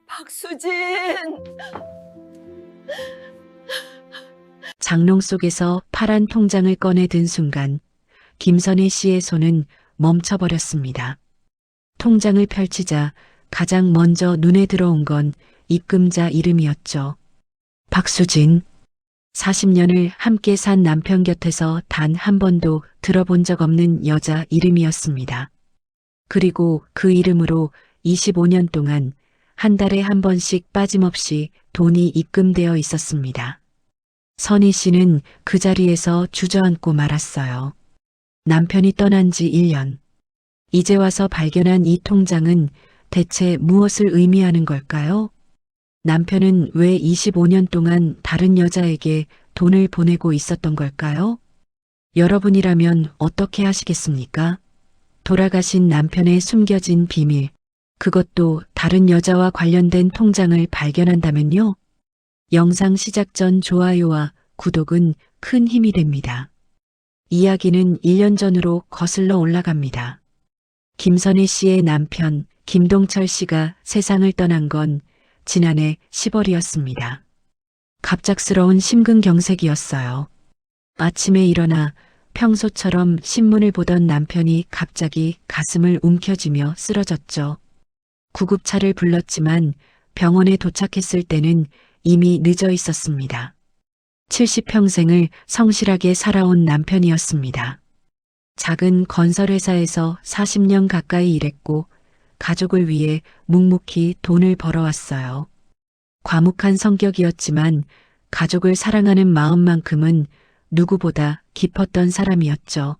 박수진! 장롱 속에서 파란 통장을 꺼내 든 순간 김선희 씨의 손은 멈춰버렸습니다. 통장을 펼치자 가장 먼저 눈에 들어온 건 입금자 이름이었죠. 박수진. 40년을 함께 산 남편 곁에서 단 한 번도 들어본 적 없는 여자 이름이었습니다. 그리고 그 이름으로 25년 동안 한 달에 한 번씩 빠짐없이 돈이 입금되어 있었습니다. 선희 씨는 그 자리에서 주저앉고 말았어요. 남편이 떠난 지 1년. 이제 와서 발견한 이 통장은 대체 무엇을 의미하는 걸까요? 남편은 왜 25년 동안 다른 여자에게 돈을 보내고 있었던 걸까요? 여러분이라면 어떻게 하시겠습니까? 돌아가신 남편의 숨겨진 비밀, 그것도 다른 여자와 관련된 통장을 발견한다면요? 영상 시작 전 좋아요와 구독은 큰 힘이 됩니다. 이야기는 1년 전으로 거슬러 올라갑니다. 김선희 씨의 남편 김동철 씨가 세상을 떠난 건 지난해 10월이었습니다. 갑작스러운 심근경색이었어요. 아침에 일어나 평소처럼 신문을 보던 남편이 갑자기 가슴을 움켜쥐며 쓰러졌죠. 구급차를 불렀지만 병원에 도착했을 때는 이미 늦어 있었습니다. 70평생을 성실하게 살아온 남편이었습니다. 작은 건설회사에서 40년 가까이 일했고 가족을 위해 묵묵히 돈을 벌어왔어요. 과묵한 성격이었지만 가족을 사랑하는 마음만큼은 누구보다 깊었던 사람이었죠.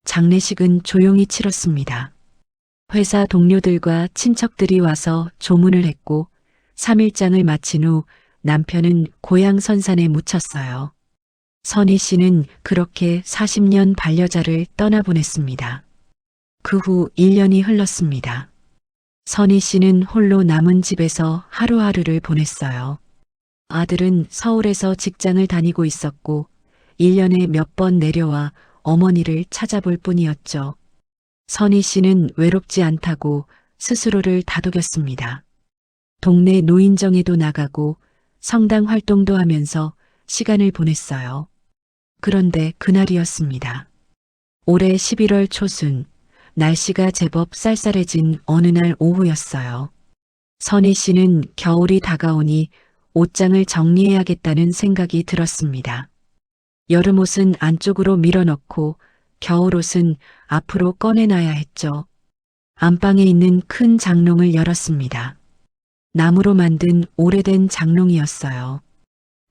장례식은 조용히 치렀습니다. 회사 동료들과 친척들이 와서 조문을 했고 3일장을 마친 후 남편은 고향 선산에 묻혔어요. 선희 씨는 그렇게 40년 반려자를 떠나보냈습니다. 그 후 1년이 흘렀습니다. 선희 씨는 홀로 남은 집에서 하루하루를 보냈어요. 아들은 서울에서 직장을 다니고 있었고 1년에 몇 번 내려와 어머니를 찾아볼 뿐이었죠. 선희 씨는 외롭지 않다고 스스로를 다독였습니다. 동네 노인정에도 나가고 성당 활동도 하면서 시간을 보냈어요. 그런데 그날이었습니다. 올해 11월 초순, 날씨가 제법 쌀쌀해진 어느 날 오후였어요. 선희 씨는 겨울이 다가오니 옷장을 정리해야겠다는 생각이 들었습니다. 여름옷은 안쪽으로 밀어넣고 겨울옷은 앞으로 꺼내놔야 했죠. 안방에 있는 큰 장롱을 열었습니다. 나무로 만든 오래된 장롱이었어요.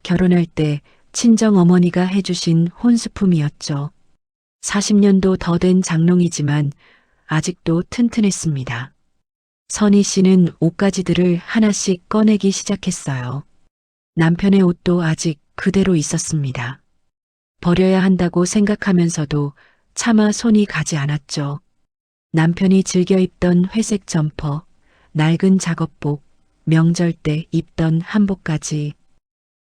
결혼할 때 친정 어머니가 해주신 혼수품이었죠. 40년도 더 된 장롱이지만 아직도 튼튼했습니다. 선희 씨는 옷가지들을 하나씩 꺼내기 시작했어요. 남편의 옷도 아직 그대로 있었습니다. 버려야 한다고 생각하면서도 차마 손이 가지 않았죠. 남편이 즐겨 입던 회색 점퍼, 낡은 작업복, 명절 때 입던 한복까지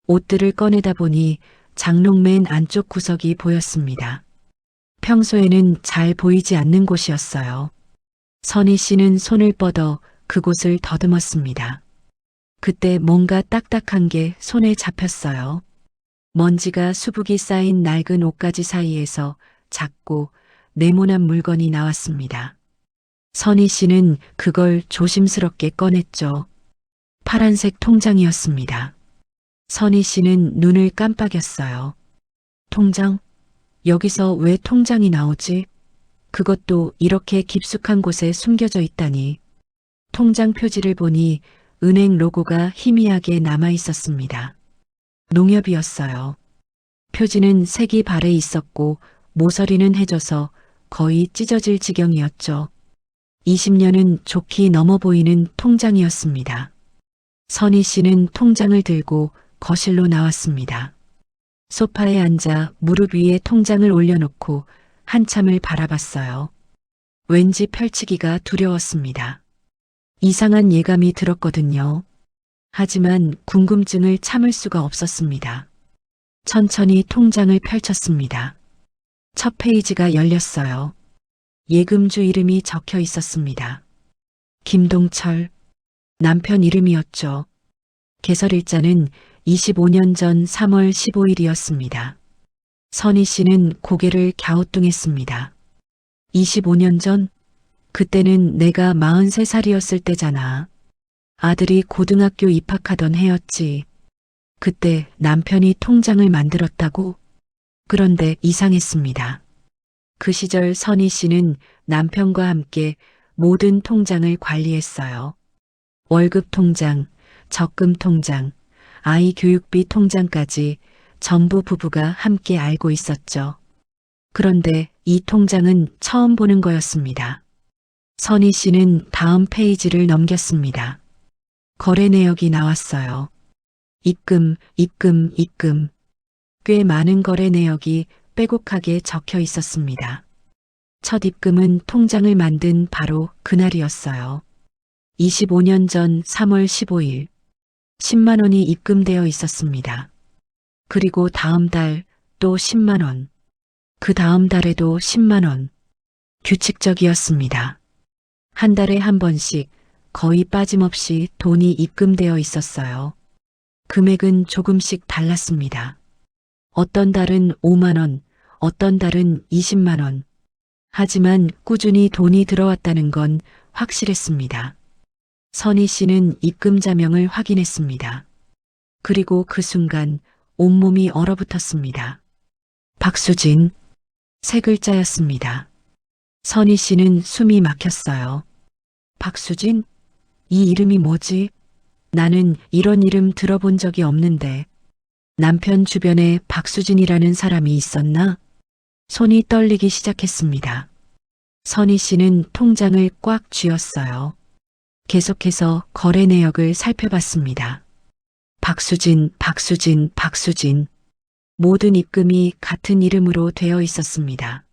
옷들을 꺼내다 보니 장롱 맨 안쪽 구석이 보였습니다. 평소에는 잘 보이지 않는 곳이었어요. 선희 씨는 손을 뻗어 그곳을 더듬었습니다. 그때 뭔가 딱딱한 게 손에 잡혔어요. 먼지가 수북이 쌓인 낡은 옷가지 사이에서 작고 네모난 물건이 나왔습니다. 선희 씨는 그걸 조심스럽게 꺼냈죠. 파란색 통장이었습니다. 선희 씨는 눈을 깜빡였어요. 통장? 여기서 왜 통장이 나오지? 그것도 이렇게 깊숙한 곳에 숨겨져 있다니. 통장 표지를 보니 은행 로고가 희미하게 남아 있었습니다. 농협이었어요. 표지는 색이 발해 있었고 모서리는 해져서 거의 찢어질 지경이었죠. 20년은 좋게 넘어 보이는 통장이었습니다. 선희 씨는 통장을 들고 거실로 나왔습니다. 소파에 앉아 무릎 위에 통장을 올려놓고 한참을 바라봤어요. 왠지 펼치기가 두려웠습니다. 이상한 예감이 들었거든요. 하지만 궁금증을 참을 수가 없었습니다. 천천히 통장을 펼쳤습니다. 첫 페이지가 열렸어요. 예금주 이름이 적혀 있었습니다. 김동철. 남편 이름이었죠. 개설일자는 25년 전 3월 15일이었습니다. 선희 씨는 고개를 갸우뚱했습니다. 25년 전? 그때는 내가 43살이었을 때잖아. 아들이 고등학교 입학하던 해였지. 그때 남편이 통장을 만들었다고? 그런데 이상했습니다. 그 시절 선희 씨는 남편과 함께 모든 통장을 관리했어요. 월급 통장, 적금 통장, 아이 교육비 통장까지 전부 부부가 함께 알고 있었죠. 그런데 이 통장은 처음 보는 거였습니다. 선희 씨는 다음 페이지를 넘겼습니다. 거래 내역이 나왔어요. 입금, 입금, 입금. 꽤 많은 거래 내역이 빼곡하게 적혀 있었습니다. 첫 입금은 통장을 만든 바로 그날이었어요. 25년 전 3월 15일. 10만 원이 입금되어 있었습니다. 그리고 다음 달 또 10만 원. 그 다음 달에도 10만 원. 규칙적이었습니다. 한 달에 한 번씩 거의 빠짐없이 돈이 입금되어 있었어요. 금액은 조금씩 달랐습니다. 어떤 달은 5만 원, 어떤 달은 20만 원. 하지만 꾸준히 돈이 들어왔다는 건 확실했습니다. 선희 씨는 입금 자명을 확인했습니다. 그리고 그 순간 온몸이 얼어붙었습니다. 박수진. 세 글자였습니다. 선희 씨는 숨이 막혔어요. 박수진? 이 이름이 뭐지? 나는 이런 이름 들어본 적이 없는데. 남편 주변에 박수진이라는 사람이 있었나? 손이 떨리기 시작했습니다. 선희 씨는 통장을 꽉 쥐었어요. 계속해서 거래 내역을 살펴봤습니다. 박수진, 박수진, 박수진. 모든 입금이 같은 이름으로 되어 있었습니다.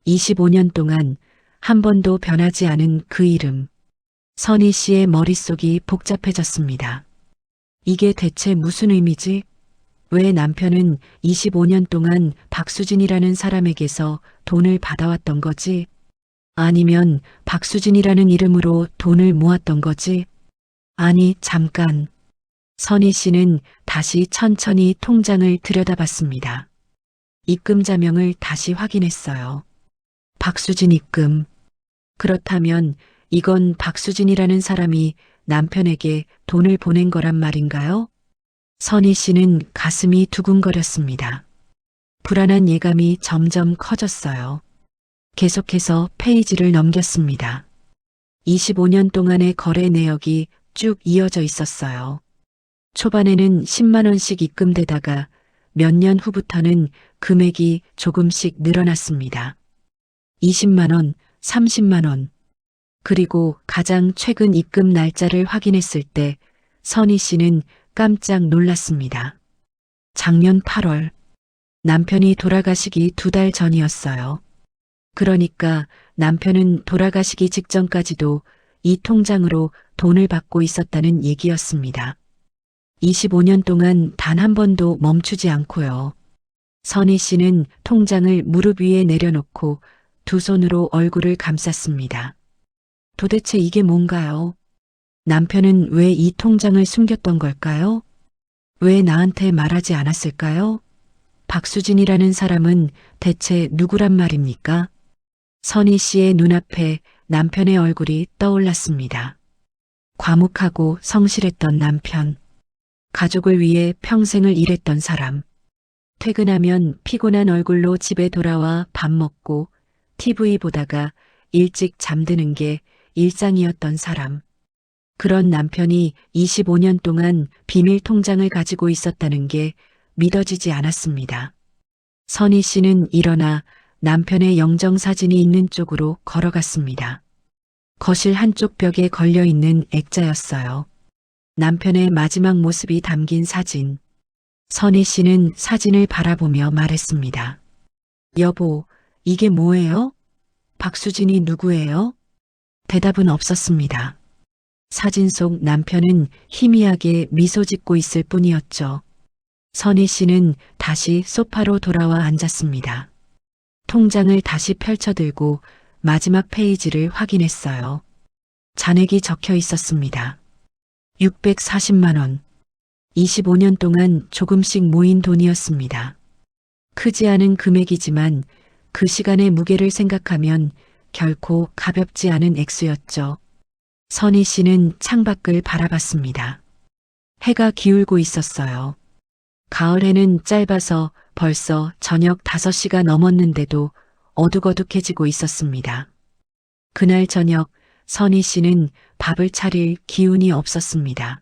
25년 동안 한 번도 변하지 않은 그 이름. 선희 씨의 머릿속이 복잡해졌습니다. 이게 대체 무슨 의미지? 왜 남편은 25년 동안 박수진이라는 사람에게서 돈을 받아왔던 거지? 아니면 박수진이라는 이름으로 돈을 모았던 거지? 아니, 잠깐. 선희 씨는 다시 천천히 통장을 들여다봤습니다. 입금 자명을 다시 확인했어요. 박수진 입금. 그렇다면 이건 박수진이라는 사람이 남편에게 돈을 보낸 거란 말인가요? 선희 씨는 가슴이 두근거렸습니다. 불안한 예감이 점점 커졌어요. 계속해서 페이지를 넘겼습니다. 25년 동안의 거래 내역이 쭉 이어져 있었어요. 초반에는 10만 원씩 입금되다가 몇 년 후부터는 금액이 조금씩 늘어났습니다. 20만 원, 30만 원. 그리고 가장 최근 입금 날짜를 확인했을 때 선희 씨는 깜짝 놀랐습니다. 작년 8월. 남편이 돌아가시기 2달 전이었어요. 그러니까 남편은 돌아가시기 직전까지도 이 통장으로 돈을 받고 있었다는 얘기였습니다. 25년 동안 단 한 번도 멈추지 않고요. 선희 씨는 통장을 무릎 위에 내려놓고 두 손으로 얼굴을 감쌌습니다. 도대체 이게 뭔가요? 남편은 왜 이 통장을 숨겼던 걸까요? 왜 나한테 말하지 않았을까요? 박수진이라는 사람은 대체 누구란 말입니까? 선희 씨의 눈앞에 남편의 얼굴이 떠올랐습니다. 과묵하고 성실했던 남편. 가족을 위해 평생을 일했던 사람. 퇴근하면 피곤한 얼굴로 집에 돌아와 밥 먹고 TV 보다가 일찍 잠드는 게 일상이었던 사람. 그런 남편이 25년 동안 비밀 통장을 가지고 있었다는 게 믿어지지 않았습니다. 선희 씨는 일어나 남편의 영정사진이 있는 쪽으로 걸어갔습니다. 거실 한쪽 벽에 걸려있는 액자였어요. 남편의 마지막 모습이 담긴 사진. 선희 씨는 사진을 바라보며 말했습니다. 여보, 이게 뭐예요? 박수진이 누구예요? 대답은 없었습니다. 사진 속 남편은 희미하게 미소 짓고 있을 뿐이었죠. 선희 씨는 다시 소파로 돌아와 앉았습니다. 통장을 다시 펼쳐들고 마지막 페이지를 확인했어요. 잔액이 적혀 있었습니다. 640만 원. 25년 동안 조금씩 모인 돈이었습니다. 크지 않은 금액이지만 그 시간의 무게를 생각하면 결코 가볍지 않은 액수였죠. 선희 씨는 창밖을 바라봤습니다. 해가 기울고 있었어요. 가을 해는 짧아서 벌써 저녁 5시가 넘었는데도 어둑어둑해지고 있었습니다. 그날 저녁 선희 씨는 밥을 차릴 기운이 없었습니다.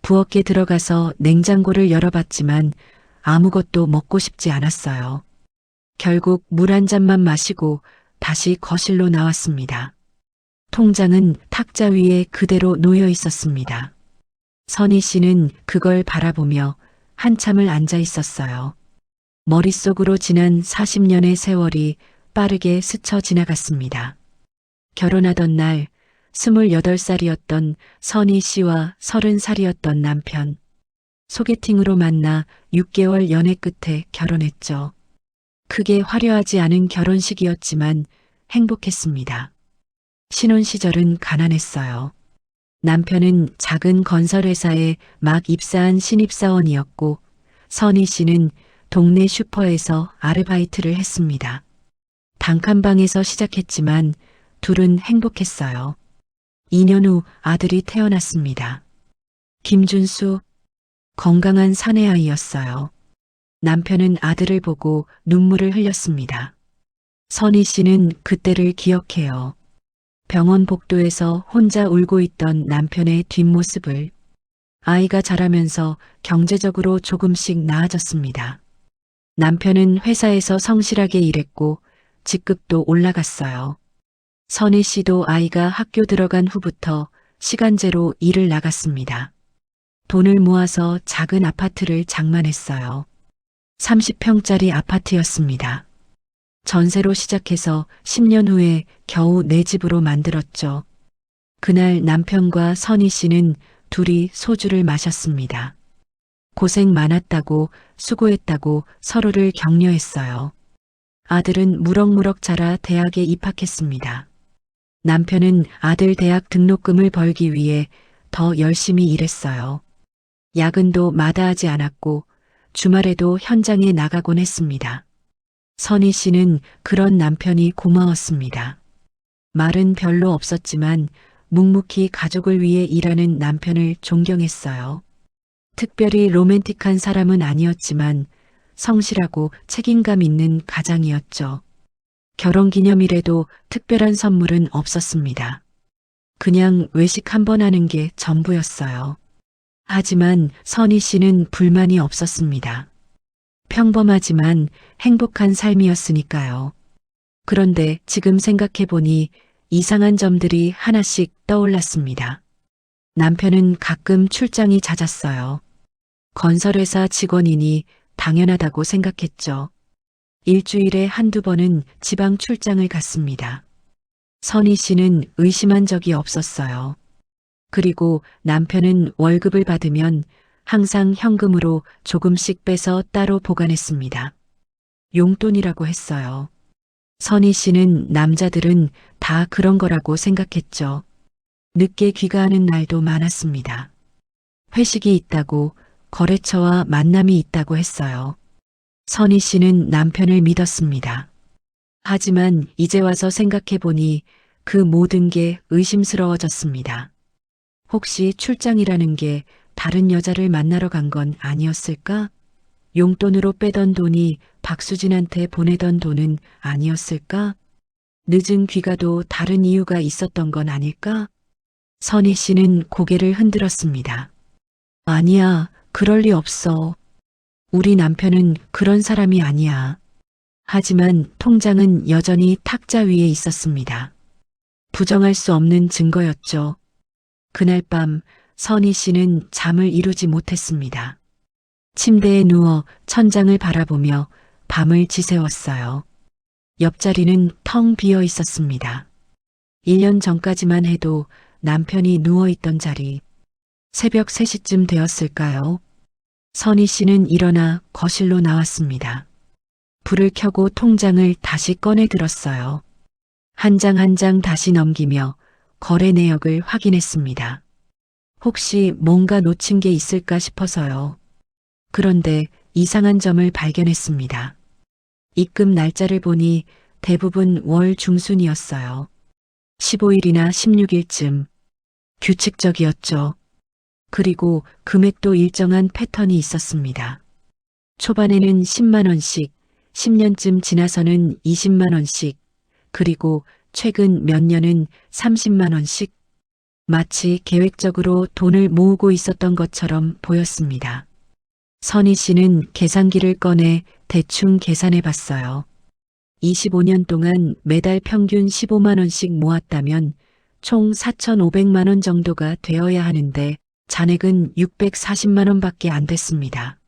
부엌에 들어가서 냉장고를 열어봤지만 아무것도 먹고 싶지 않았어요. 결국 물 한 잔만 마시고 다시 거실로 나왔습니다. 통장은 탁자 위에 그대로 놓여 있었습니다. 선희 씨는 그걸 바라보며 한참을 앉아 있었어요. 머릿속으로 지난 40년의 세월이 빠르게 스쳐 지나갔습니다. 결혼하던 날 28살이었던 선희 씨와 30살이었던 남편. 소개팅으로 만나 6개월 연애 끝에 결혼했죠. 크게 화려하지 않은 결혼식이었지만 행복했습니다. 신혼 시절은 가난했어요. 남편은 작은 건설회사에 막 입사한 신입사원이었고 선희 씨는 동네 슈퍼에서 아르바이트를 했습니다. 단칸방에서 시작했지만 둘은 행복했어요. 2년 후 아들이 태어났습니다. 김준수, 건강한 사내아이였어요. 남편은 아들을 보고 눈물을 흘렸습니다. 선희 씨는 그때를 기억해요. 병원 복도에서 혼자 울고 있던 남편의 뒷모습을. 아이가 자라면서 경제적으로 조금씩 나아졌습니다. 남편은 회사에서 성실하게 일했고 직급도 올라갔어요. 선희 씨도 아이가 학교 들어간 후부터 시간제로 일을 나갔습니다. 돈을 모아서 작은 아파트를 장만했어요. 30평짜리 아파트였습니다. 전세로 시작해서 10년 후에 겨우 내 집으로 만들었죠. 그날 남편과 선희 씨는 둘이 소주를 마셨습니다. 고생 많았다고 수고했다고 서로를 격려했어요. 아들은 무럭무럭 자라 대학에 입학했습니다. 남편은 아들 대학 등록금을 벌기 위해 더 열심히 일했어요. 야근도 마다하지 않았고 주말에도 현장에 나가곤 했습니다. 선희 씨는 그런 남편이 고마웠습니다. 말은 별로 없었지만 묵묵히 가족을 위해 일하는 남편을 존경했어요. 특별히 로맨틱한 사람은 아니었지만 성실하고 책임감 있는 가장이었죠. 결혼기념일에도 특별한 선물은 없었습니다. 그냥 외식 한번 하는 게 전부였어요. 하지만 선희 씨는 불만이 없었습니다. 평범하지만 행복한 삶이었으니까요. 그런데 지금 생각해보니 이상한 점들이 하나씩 떠올랐습니다. 남편은 가끔 출장이 잦았어요. 건설회사 직원이니 당연하다고 생각했죠. 일주일에 한두 번은 지방 출장을 갔습니다. 선희 씨는 의심한 적이 없었어요. 그리고 남편은 월급을 받으면 항상 현금으로 조금씩 빼서 따로 보관했습니다. 용돈이라고 했어요. 선희 씨는 남자들은 다 그런 거라고 생각했죠. 늦게 귀가하는 날도 많았습니다. 회식이 있다고, 거래처와 만남이 있다고 했어요. 선희 씨는 남편을 믿었습니다. 하지만 이제 와서 생각해보니 그 모든 게 의심스러워졌습니다. 혹시 출장이라는 게 다른 여자를 만나러 간 건 아니었을까? 용돈으로 빼던 돈이 박수진한테 보내던 돈은 아니었을까? 늦은 귀가도 다른 이유가 있었던 건 아닐까? 선희 씨는 고개를 흔들었습니다. 아니야, 그럴 리 없어. 우리 남편은 그런 사람이 아니야. 하지만 통장은 여전히 탁자 위에 있었습니다. 부정할 수 없는 증거였죠. 그날 밤 선희 씨는 잠을 이루지 못했습니다. 침대에 누워 천장을 바라보며 밤을 지새웠어요. 옆자리는 텅 비어 있었습니다. 1년 전까지만 해도 남편이 누워있던 자리. 새벽 3시쯤 되었을까요? 선희 씨는 일어나 거실로 나왔습니다. 불을 켜고 통장을 다시 꺼내 들었어요. 한 장 한 장 다시 넘기며 거래 내역을 확인했습니다. 혹시 뭔가 놓친 게 있을까 싶어서요. 그런데 이상한 점을 발견했습니다. 입금 날짜를 보니 대부분 월 중순이었어요. 15일이나 16일쯤. 규칙적이었죠. 그리고 금액도 일정한 패턴이 있었습니다. 초반에는 10만 원씩, 10년쯤 지나서는 20만 원씩, 그리고 최근 몇 년은 30만 원씩. 마치 계획적으로 돈을 모으고 있었던 것처럼 보였습니다. 선희 씨는 계산기를 꺼내 대충 계산해 봤어요. 25년 동안 매달 평균 15만 원씩 모았다면 총 4,500만 원 정도가 되어야 하는데 잔액은 640만 원밖에 안 됐습니다.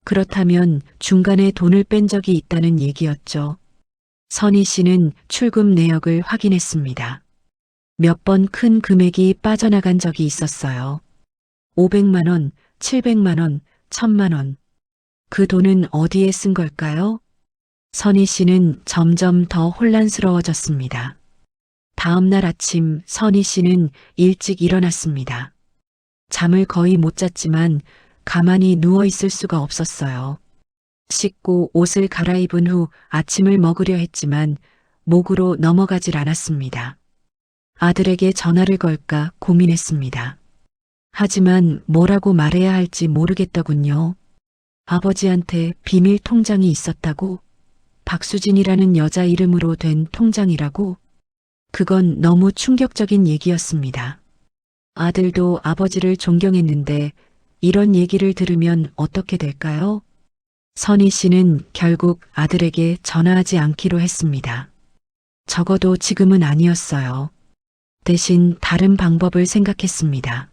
그렇다면 중간에 돈을 뺀 적이 있다는 얘기였죠. 선희 씨는 출금 내역을 확인했습니다. 몇 번 큰 금액이 빠져나간 적이 있었어요. 500만 원, 700만 원, 1000만 원. 그 돈은 어디에 쓴 걸까요? 선희 씨는 점점 더 혼란스러워졌습니다. 다음 날 아침 선희 씨는 일찍 일어났습니다. 잠을 거의 못 잤지만 가만히 누워 있을 수가 없었어요. 씻고 옷을 갈아입은 후 아침을 먹으려 했지만 목으로 넘어가질 않았습니다. 아들에게 전화를 걸까 고민했습니다. 하지만 뭐라고 말해야 할지 모르겠더군요. 아버지한테 비밀 통장이 있었다고? 박수진이라는 여자 이름으로 된 통장이라고? 그건 너무 충격적인 얘기였습니다. 아들도 아버지를 존경했는데 이런 얘기를 들으면 어떻게 될까요? 선희 씨는 결국 아들에게 전화하지 않기로 했습니다. 적어도 지금은 아니었어요. 대신 다른 방법을 생각했습니다.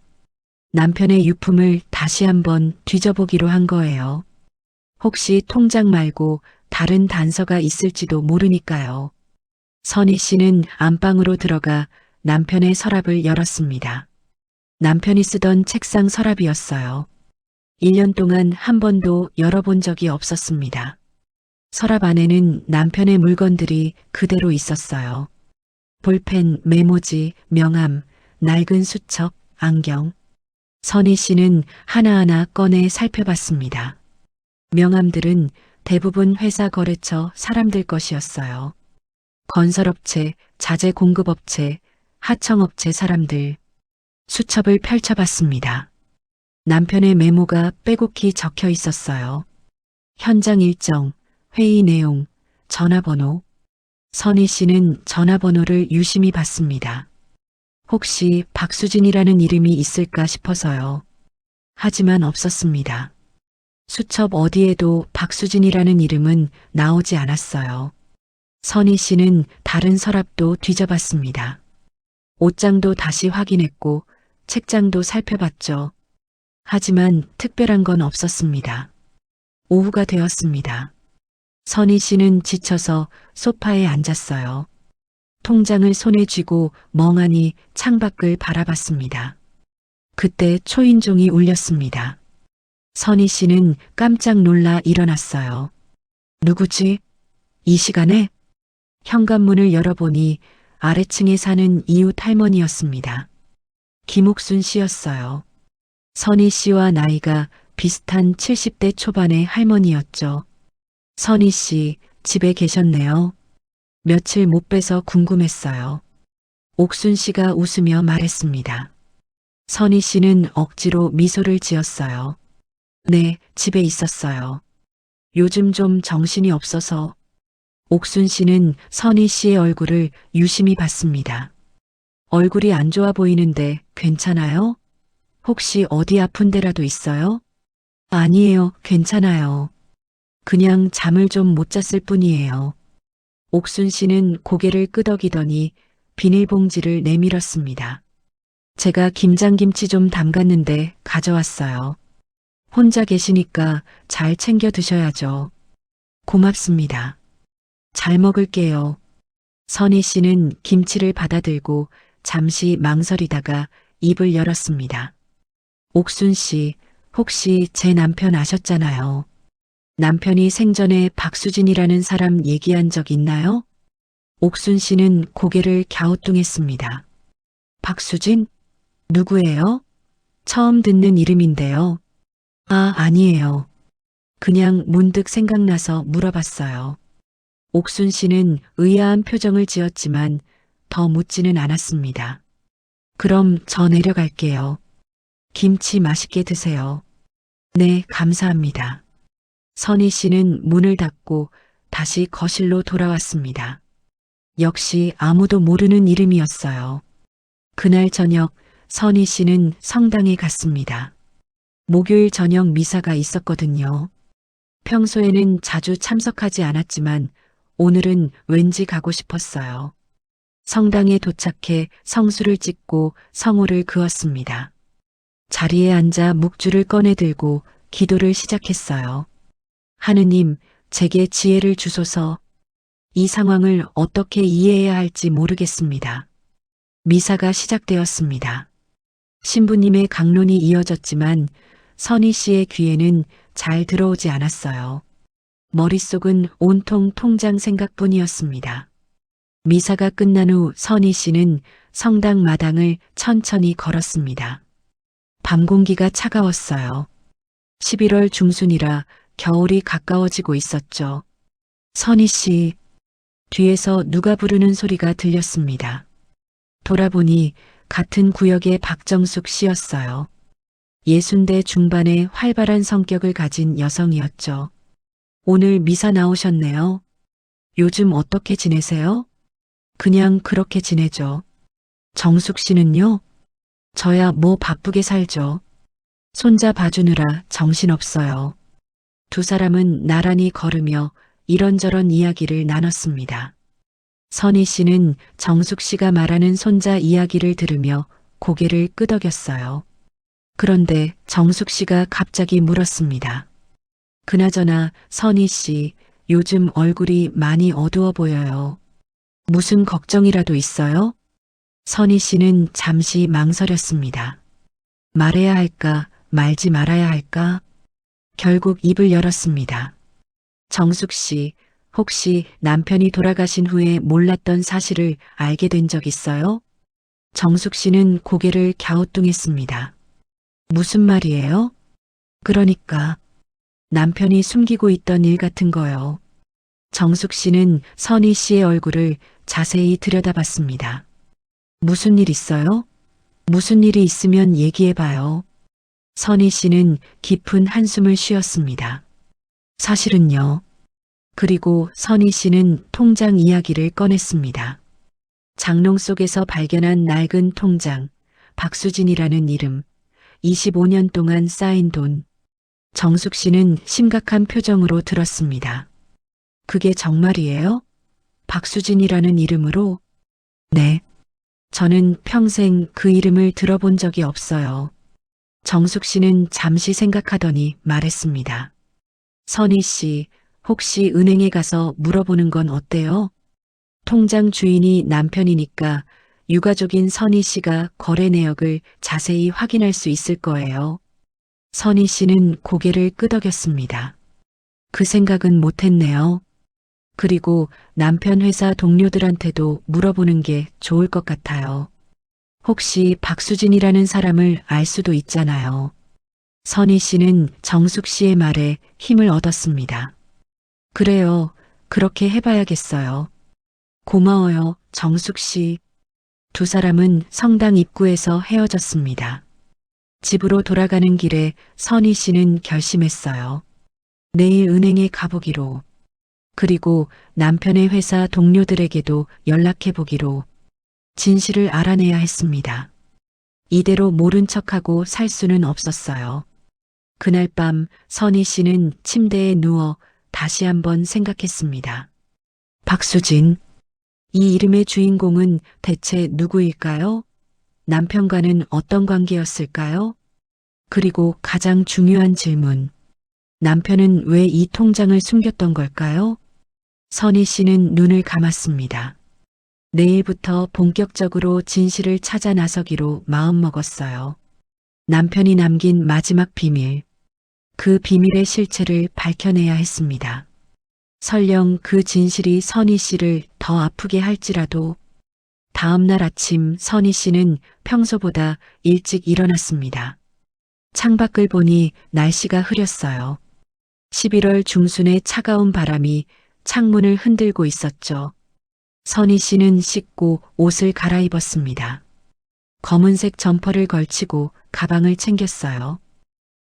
남편의 유품을 다시 한번 뒤져보기로 한 거예요. 혹시 통장 말고 다른 단서가 있을지도 모르니까요. 선희 씨는 안방으로 들어가 남편의 서랍을 열었습니다. 남편이 쓰던 책상 서랍이었어요. 1년 동안 한 번도 열어본 적이 없었습니다. 서랍 안에는 남편의 물건들이 그대로 있었어요. 볼펜, 메모지, 명함, 낡은 수첩, 안경. 선희 씨는 하나하나 꺼내 살펴봤습니다. 명함들은 대부분 회사 거래처 사람들 것이었어요. 건설업체, 자재 공급업체, 하청업체 사람들. 수첩을 펼쳐봤습니다. 남편의 메모가 빼곡히 적혀 있었어요. 현장 일정, 회의 내용, 전화번호. 선희 씨는 전화번호를 유심히 봤습니다. 혹시 박수진이라는 이름이 있을까 싶어서요. 하지만 없었습니다. 수첩 어디에도 박수진이라는 이름은 나오지 않았어요. 선희 씨는 다른 서랍도 뒤져봤습니다. 옷장도 다시 확인했고 책장도 살펴봤죠. 하지만 특별한 건 없었습니다. 오후가 되었습니다. 선희 씨는 지쳐서 소파에 앉았어요. 통장을 손에 쥐고 멍하니 창밖을 바라봤습니다. 그때 초인종이 울렸습니다. 선희 씨는 깜짝 놀라 일어났어요. 누구지? 이 시간에? 현관문을 열어보니 아래층에 사는 이웃 할머니였습니다. 김옥순 씨였어요. 선희 씨와 나이가 비슷한 70대 초반의 할머니였죠. 선희 씨, 집에 계셨네요. 며칠 못 뵈서 궁금했어요. 옥순 씨가 웃으며 말했습니다. 선희 씨는 억지로 미소를 지었어요. 네, 집에 있었어요. 요즘 좀 정신이 없어서. 옥순 씨는 선희 씨의 얼굴을 유심히 봤습니다. 얼굴이 안 좋아 보이는데 괜찮아요? 혹시 어디 아픈 데라도 있어요? 아니에요, 괜찮아요. 그냥 잠을 좀 못 잤을 뿐이에요. 옥순 씨는 고개를 끄덕이더니 비닐봉지를 내밀었습니다. 제가 김장김치 좀 담갔는데 가져왔어요. 혼자 계시니까 잘 챙겨 드셔야죠. 고맙습니다. 잘 먹을게요. 선희 씨는 김치를 받아들고 잠시 망설이다가 입을 열었습니다. 옥순 씨, 혹시 제 남편 아셨잖아요. 남편이 생전에 박수진이라는 사람 얘기한 적 있나요? 옥순 씨는 고개를 갸우뚱했습니다. 박수진? 누구예요? 처음 듣는 이름인데요. 아, 아니에요. 그냥 문득 생각나서 물어봤어요. 옥순 씨는 의아한 표정을 지었지만 더 묻지는 않았습니다. 그럼 저 내려갈게요. 김치 맛있게 드세요. 네, 감사합니다. 선희 씨는 문을 닫고 다시 거실로 돌아왔습니다. 역시 아무도 모르는 이름이었어요. 그날 저녁 선희 씨는 성당에 갔습니다. 목요일 저녁 미사가 있었거든요. 평소에는 자주 참석하지 않았지만 오늘은 왠지 가고 싶었어요. 성당에 도착해 성수를 찍고 성호를 그었습니다. 자리에 앉아 묵주를 꺼내 들고 기도를 시작했어요. 하느님, 제게 지혜를 주소서. 이 상황을 어떻게 이해해야 할지 모르겠습니다. 미사가 시작되었습니다. 신부님의 강론이 이어졌지만 선희 씨의 귀에는 잘 들어오지 않았어요. 머릿속은 온통 통장 생각뿐이었습니다. 미사가 끝난 후 선희 씨는 성당 마당을 천천히 걸었습니다. 밤 공기가 차가웠어요. 11월 중순이라 겨울이 가까워지고 있었죠. 선희 씨, 뒤에서 누가 부르는 소리가 들렸습니다. 돌아보니 같은 구역의 박정숙 씨였어요. 60대 중반의 활발한 성격을 가진 여성이었죠. 오늘 미사 나오셨네요. 요즘 어떻게 지내세요? 그냥 그렇게 지내죠. 정숙 씨는요? 저야 뭐 바쁘게 살죠. 손자 봐주느라 정신없어요. 두 사람은 나란히 걸으며 이런저런 이야기를 나눴습니다. 선희 씨는 정숙 씨가 말하는 손자 이야기를 들으며 고개를 끄덕였어요. 그런데 정숙 씨가 갑자기 물었습니다. 그나저나 선희 씨, 요즘 얼굴이 많이 어두워 보여요. 무슨 걱정이라도 있어요? 선희 씨는 잠시 망설였습니다. 말해야 할까, 말지 말아야 할까? 결국 입을 열었습니다. 정숙 씨, 혹시 남편이 돌아가신 후에 몰랐던 사실을 알게 된 적 있어요? 정숙 씨는 고개를 갸우뚱했습니다. 무슨 말이에요? 그러니까 남편이 숨기고 있던 일 같은 거요. 정숙 씨는 선희 씨의 얼굴을 자세히 들여다봤습니다. 무슨 일 있어요? 무슨 일이 있으면 얘기해봐요. 선희 씨는 깊은 한숨을 쉬었습니다. 사실은요. 그리고 선희 씨는 통장 이야기를 꺼냈습니다. 장롱 속에서 발견한 낡은 통장, 박수진이라는 이름, 25년 동안 쌓인 돈. 정숙 씨는 심각한 표정으로 들었습니다. 그게 정말이에요? 박수진이라는 이름으로? 네. 저는 평생 그 이름을 들어본 적이 없어요. 정숙 씨는 잠시 생각하더니 말했습니다. 선희 씨, 혹시 은행에 가서 물어보는 건 어때요? 통장 주인이 남편이니까 유가족인 선희 씨가 거래 내역을 자세히 확인할 수 있을 거예요. 선희 씨는 고개를 끄덕였습니다. 그 생각은 못했네요. 그리고 남편 회사 동료들한테도 물어보는 게 좋을 것 같아요. 혹시 박수진이라는 사람을 알 수도 있잖아요. 선희 씨는 정숙 씨의 말에 힘을 얻었습니다. 그래요. 그렇게 해봐야겠어요. 고마워요, 정숙 씨. 두 사람은 성당 입구에서 헤어졌습니다. 집으로 돌아가는 길에 선희 씨는 결심했어요. 내일 은행에 가보기로. 그리고 남편의 회사 동료들에게도 연락해보기로. 진실을 알아내야 했습니다. 이대로 모른 척하고 살 수는 없었어요. 그날 밤 선희 씨는 침대에 누워 다시 한번 생각했습니다. 박수진. 이 이름의 주인공은 대체 누구일까요? 남편과는 어떤 관계였을까요? 그리고 가장 중요한 질문. 남편은 왜 이 통장을 숨겼던 걸까요? 선희 씨는 눈을 감았습니다. 내일부터 본격적으로 진실을 찾아 나서기로 마음먹었어요. 남편이 남긴 마지막 비밀. 그 비밀의 실체를 밝혀내야 했습니다. 설령 그 진실이 선희 씨를 더 아프게 할지라도 다음 날 아침 선희 씨는 평소보다 일찍 일어났습니다. 창밖을 보니 날씨가 흐렸어요. 11월 중순의 차가운 바람이 창문을 흔들고 있었죠. 선희 씨는 씻고 옷을 갈아입었습니다. 검은색 점퍼를 걸치고 가방을 챙겼어요.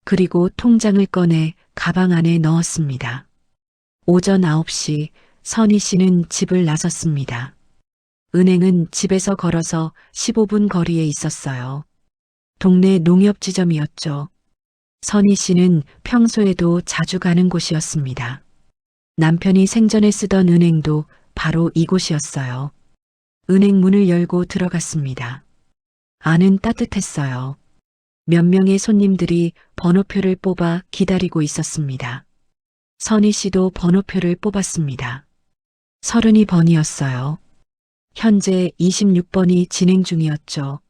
그리고 통장을 꺼내 가방 안에 넣었습니다. 오전 9시 선희 씨는 집을 나섰습니다. 은행은 집에서 걸어서 15분 거리에 있었어요. 동네 농협 지점이었죠. 선희 씨는 평소에도 자주 가는 곳이었습니다. 남편이 생전에 쓰던 은행도 바로 이곳이었어요. 은행 문을 열고 들어갔습니다. 안은 따뜻했어요. 몇 명의 손님들이 번호표를 뽑아 기다리고 있었습니다. 선희 씨도 번호표를 뽑았습니다. 32번이었어요. 현재 26번이 진행 중이었죠.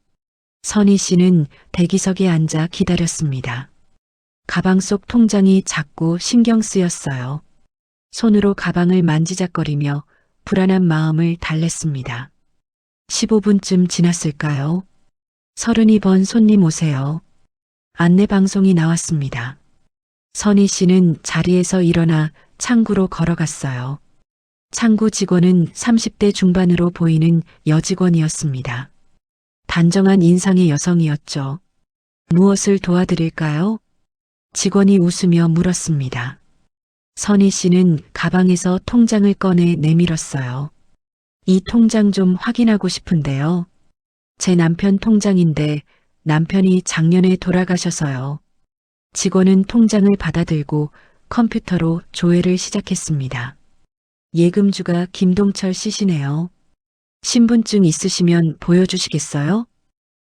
선희 씨는 대기석에 앉아 기다렸습니다. 가방 속 통장이 자꾸 신경 쓰였어요. 손으로 가방을 만지작거리며 불안한 마음을 달랬습니다. 15분쯤 지났을까요? 32번 손님 오세요. 안내 방송이 나왔습니다. 선희 씨는 자리에서 일어나 창구로 걸어갔어요. 창구 직원은 30대 중반으로 보이는 여직원이었습니다. 단정한 인상의 여성이었죠. 무엇을 도와드릴까요? 직원이 웃으며 물었습니다. 선희 씨는 가방에서 통장을 꺼내 내밀었어요. 이 통장 좀 확인하고 싶은데요. 제 남편 통장인데 남편이 작년에 돌아가셔서요. 직원은 통장을 받아들고 컴퓨터로 조회를 시작했습니다. 예금주가 김동철 씨시네요. 신분증 있으시면 보여주시겠어요?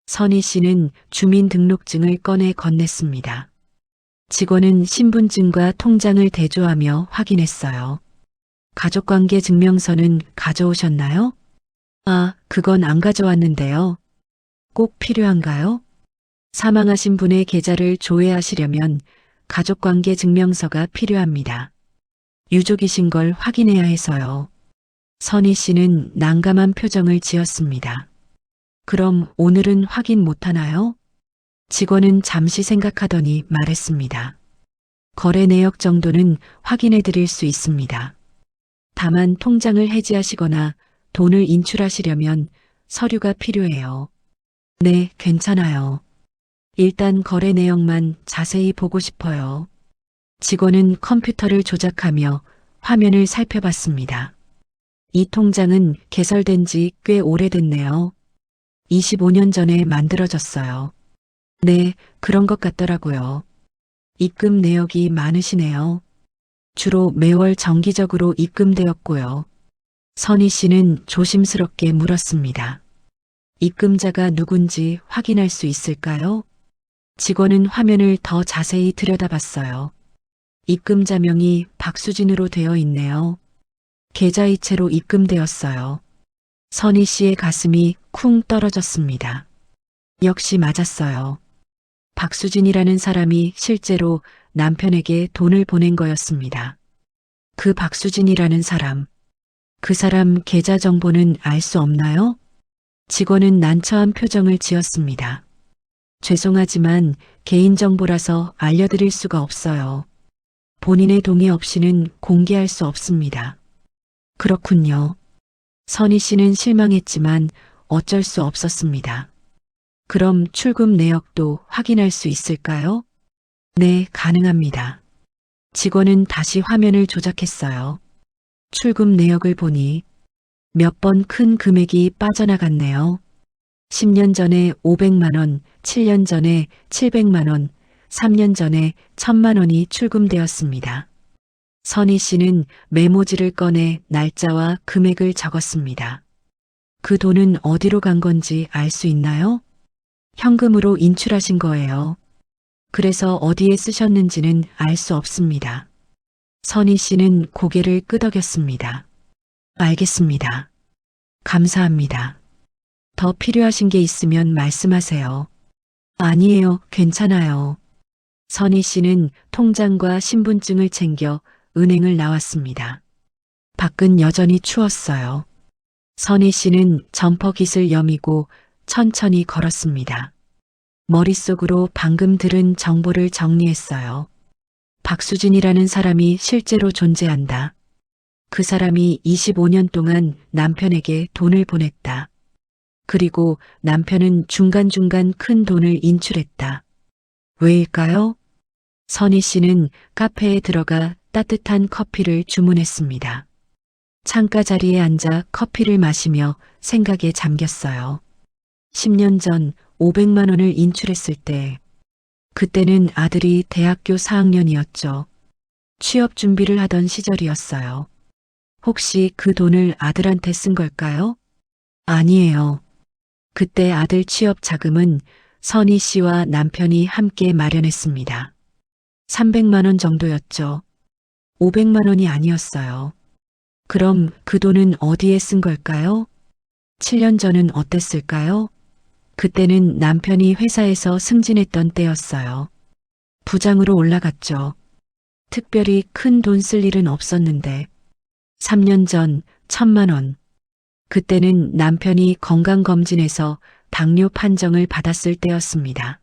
선희 씨는 주민등록증을 꺼내 건넸습니다. 직원은 신분증과 통장을 대조하며 확인했어요. 가족관계 증명서는 가져오셨나요? 아, 그건 안 가져왔는데요. 꼭 필요한가요? 사망하신 분의 계좌를 조회하시려면 가족관계 증명서가 필요합니다. 유족이신 걸 확인해야 해서요. 선희 씨는 난감한 표정을 지었습니다. 그럼 오늘은 확인 못하나요? 직원은 잠시 생각하더니 말했습니다. 거래 내역 정도는 확인해 드릴 수 있습니다. 다만 통장을 해지하시거나 돈을 인출하시려면 서류가 필요해요. 네, 괜찮아요. 일단 거래 내역만 자세히 보고 싶어요. 직원은 컴퓨터를 조작하며 화면을 살펴봤습니다. 이 통장은 개설된 지 꽤 오래됐네요. 25년 전에 만들어졌어요. 네, 그런 것 같더라고요. 입금 내역이 많으시네요. 주로 매월 정기적으로 입금되었고요. 선희 씨는 조심스럽게 물었습니다. 입금자가 누군지 확인할 수 있을까요? 직원은 화면을 더 자세히 들여다봤어요. 입금자명이 박수진으로 되어 있네요. 계좌이체로 입금되었어요. 선희 씨의 가슴이 쿵 떨어졌습니다. 역시 맞았어요. 박수진이라는 사람이 실제로 남편에게 돈을 보낸 거였습니다. 그 박수진이라는 사람, 그 사람 계좌 정보는 알 수 없나요? 직원은 난처한 표정을 지었습니다. 죄송하지만 개인정보라서 알려드릴 수가 없어요. 본인의 동의 없이는 공개할 수 없습니다. 그렇군요. 선희 씨는 실망했지만 어쩔 수 없었습니다. 그럼 출금 내역도 확인할 수 있을까요? 네, 가능합니다. 직원은 다시 화면을 조작했어요. 출금 내역을 보니 몇 번 큰 금액이 빠져나갔네요. 10년 전에 500만 원, 7년 전에 700만 원, 3년 전에 1000만 원이 출금되었습니다. 선희 씨는 메모지를 꺼내 날짜와 금액을 적었습니다. 그 돈은 어디로 간 건지 알 수 있나요? 현금으로 인출하신 거예요. 그래서 어디에 쓰셨는지는 알 수 없습니다. 선희 씨는 고개를 끄덕였습니다. 알겠습니다. 감사합니다. 더 필요하신 게 있으면 말씀하세요. 아니에요, 괜찮아요. 선희 씨는 통장과 신분증을 챙겨 은행을 나왔습니다. 밖은 여전히 추웠어요. 선희 씨는 점퍼깃을 여미고 천천히 걸었습니다. 머릿속으로 방금 들은 정보를 정리했어요. 박수진이라는 사람이 실제로 존재한다. 그 사람이 25년 동안 남편에게 돈을 보냈다. 그리고 남편은 중간중간 큰 돈을 인출했다. 왜일까요? 선희 씨는 카페에 들어가 따뜻한 커피를 주문했습니다. 창가 자리에 앉아 커피를 마시며 생각에 잠겼어요. 10년 전 500만 원을 인출했을 때, 그때는 아들이 대학교 4학년이었죠. 취업 준비를 하던 시절이었어요. 혹시 그 돈을 아들한테 쓴 걸까요? 아니에요. 그때 아들 취업 자금은 선희 씨와 남편이 함께 마련했습니다. 300만 원 정도였죠. 500만 원이 아니었어요. 그럼 그 돈은 어디에 쓴 걸까요? 7년 전은 어땠을까요? 그때는 남편이 회사에서 승진했던 때였어요. 부장으로 올라갔죠. 특별히 큰 돈 쓸 일은 없었는데 3년 전 1,000만 원. 그때는 남편이 건강검진에서 당뇨 판정을 받았을 때였습니다.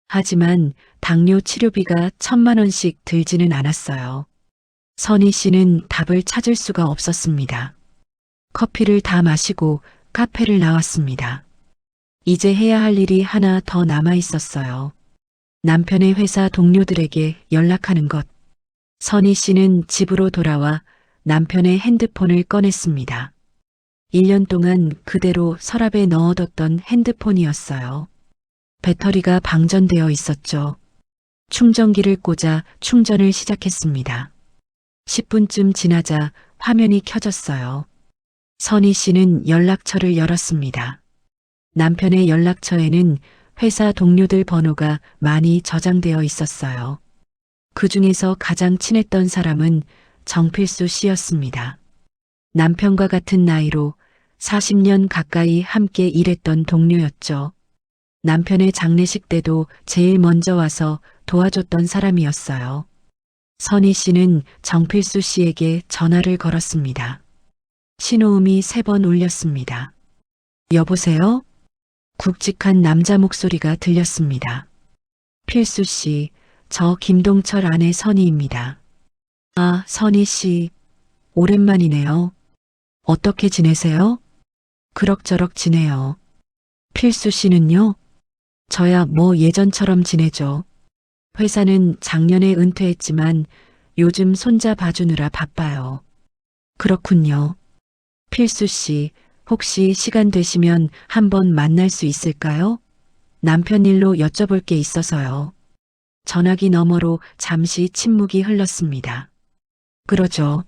하지만 당뇨 치료비가 1,000만 원씩 들지는 않았어요. 선희 씨는 답을 찾을 수가 없었습니다. 커피를 다 마시고 카페를 나왔습니다. 이제 해야 할 일이 하나 더 남아 있었어요. 남편의 회사 동료들에게 연락하는 것. 선희 씨는 집으로 돌아와 남편의 핸드폰을 꺼냈습니다. 1년 동안 그대로 서랍에 넣어뒀던 핸드폰이었어요. 배터리가 방전되어 있었죠. 충전기를 꽂아 충전을 시작했습니다. 10분쯤 지나자 화면이 켜졌어요. 선희 씨는 연락처를 열었습니다. 남편의 연락처에는 회사 동료들 번호가 많이 저장되어 있었어요. 그 중에서 가장 친했던 사람은 정필수 씨였습니다. 남편과 같은 나이로 40년 가까이 함께 일했던 동료였죠. 남편의 장례식 때도 제일 먼저 와서 도와줬던 사람이었어요. 선희 씨는 정필수 씨에게 전화를 걸었습니다. 신호음이 3번 울렸습니다. 여보세요? 굵직한 남자 목소리가 들렸습니다. 필수 씨, 저 김동철 아내 선희입니다. 아, 선희 씨, 오랜만이네요. 어떻게 지내세요? 그럭저럭 지내요. 필수 씨는요? 저야 뭐 예전처럼 지내죠. 회사는 작년에 은퇴했지만 요즘 손자 봐주느라 바빠요. 그렇군요. 필수 씨, 혹시 시간 되시면 한번 만날 수 있을까요? 남편 일로 여쭤볼 게 있어서요. 전화기 너머로 잠시 침묵이 흘렀습니다. 그러죠.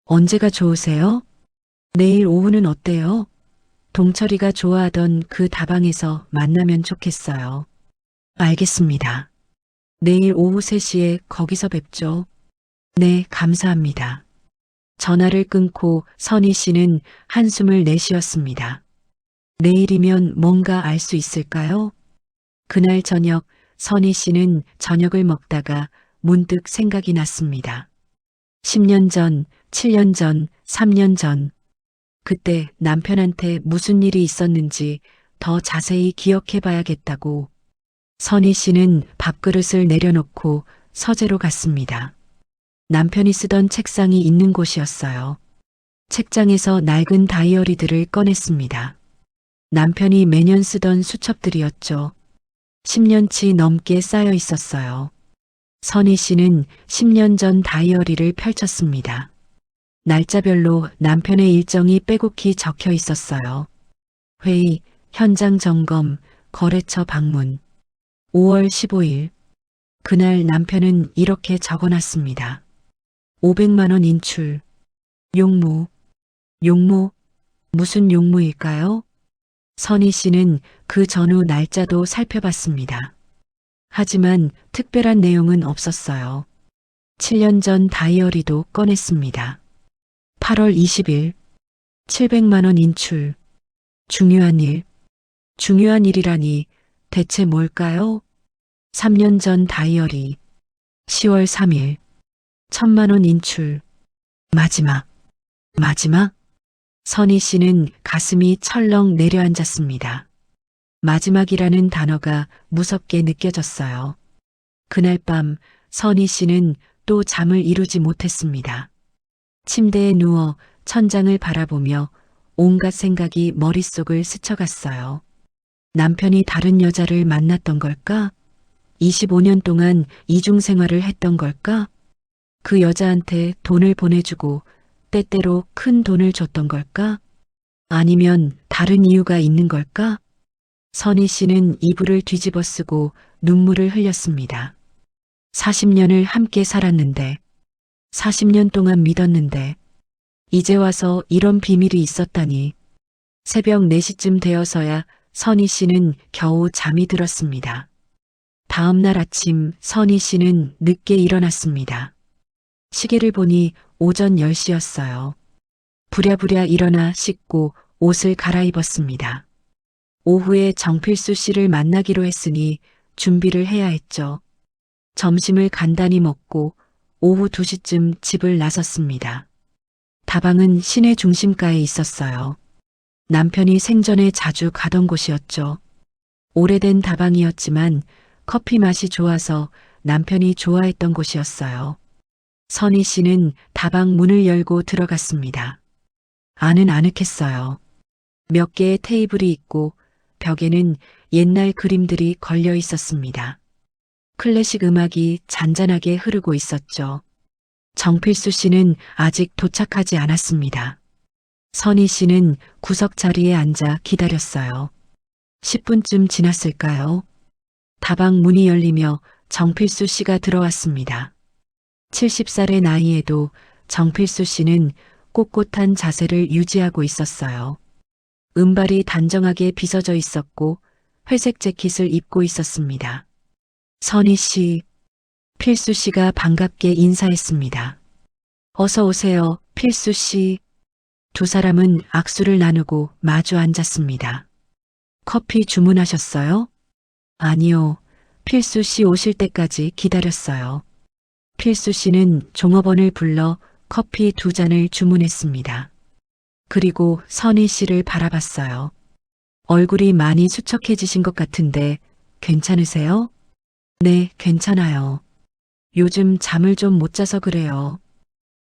언제가 좋으세요? 내일 오후는 어때요? 동철이가 좋아하던 그 다방에서 만나면 좋겠어요. 알겠습니다. 내일 오후 3시에 거기서 뵙죠. 네, 감사합니다. 전화를 끊고 선희 씨는 한숨을 내쉬었습니다. 내일이면 뭔가 알 수 있을까요? 그날 저녁 선희 씨는 저녁을 먹다가 문득 생각이 났습니다. 10년 전, 7년 전, 3년 전. 그때 남편한테 무슨 일이 있었는지 더 자세히 기억해 봐야겠다고. 선희 씨는 밥그릇을 내려놓고 서재로 갔습니다. 남편이 쓰던 책상이 있는 곳이었어요. 책장에서 낡은 다이어리들을 꺼냈습니다. 남편이 매년 쓰던 수첩들이었죠. 10년치 넘게 쌓여 있었어요. 선희 씨는 10년 전 다이어리를 펼쳤습니다. 날짜별로 남편의 일정이 빼곡히 적혀 있었어요. 회의, 현장 점검, 거래처 방문. 5월 15일. 그날 남편은 이렇게 적어놨습니다. 500만 원 인출. 용무. 용무? 무슨 용무일까요? 선희 씨는 그 전후 날짜도 살펴봤습니다. 하지만 특별한 내용은 없었어요. 7년 전 다이어리도 꺼냈습니다. 8월 20일. 700만 원 인출. 중요한 일. 중요한 일이라니 대체 뭘까요? 3년 전 다이어리. 10월 3일. 1,000만 원 인출. 마지막. 마지막? 선희 씨는 가슴이 철렁 내려앉았습니다. 마지막이라는 단어가 무섭게 느껴졌어요. 그날 밤 선희 씨는 또 잠을 이루지 못했습니다. 침대에 누워 천장을 바라보며 온갖 생각이 머릿속을 스쳐갔어요. 남편이 다른 여자를 만났던 걸까? 25년 동안 이중 생활을 했던 걸까? 그 여자한테 돈을 보내주고 때때로 큰 돈을 줬던 걸까? 아니면 다른 이유가 있는 걸까? 선희 씨는 이불을 뒤집어 쓰고 눈물을 흘렸습니다. 40년을 함께 살았는데, 40년 동안 믿었는데, 이제 와서 이런 비밀이 있었다니. 새벽 4시쯤 되어서야 선희 씨는 겨우 잠이 들었습니다. 다음 날 아침 선희 씨는 늦게 일어났습니다. 시계를 보니 오전 10시였어요. 부랴부랴 일어나 씻고 옷을 갈아입었습니다. 오후에 정필수 씨를 만나기로 했으니 준비를 해야 했죠. 점심을 간단히 먹고 오후 2시쯤 집을 나섰습니다. 다방은 시내 중심가에 있었어요. 남편이 생전에 자주 가던 곳이었죠. 오래된 다방이었지만 커피 맛이 좋아서 남편이 좋아했던 곳이었어요. 선희 씨는 다방 문을 열고 들어갔습니다. 안은 아늑했어요. 몇 개의 테이블이 있고 벽에는 옛날 그림들이 걸려 있었습니다. 클래식 음악이 잔잔하게 흐르고 있었죠. 정필수 씨는 아직 도착하지 않았습니다. 선희 씨는 구석 자리에 앉아 기다렸어요. 10분쯤 지났을까요? 다방 문이 열리며 정필수 씨가 들어왔습니다. 70살의 나이에도 정필수 씨는 꼿꼿한 자세를 유지하고 있었어요. 은발이 단정하게 빗어져 있었고 회색 재킷을 입고 있었습니다. 선희 씨, 필수 씨가 반갑게 인사했습니다. 어서 오세요, 필수 씨. 두 사람은 악수를 나누고 마주 앉았습니다. 커피 주문하셨어요? 아니요. 필수 씨 오실 때까지 기다렸어요. 필수 씨는 종업원을 불러 커피 2잔을 주문했습니다. 그리고 선희 씨를 바라봤어요. 얼굴이 많이 수척해지신 것 같은데 괜찮으세요? 네, 괜찮아요. 요즘 잠을 좀 못 자서 그래요.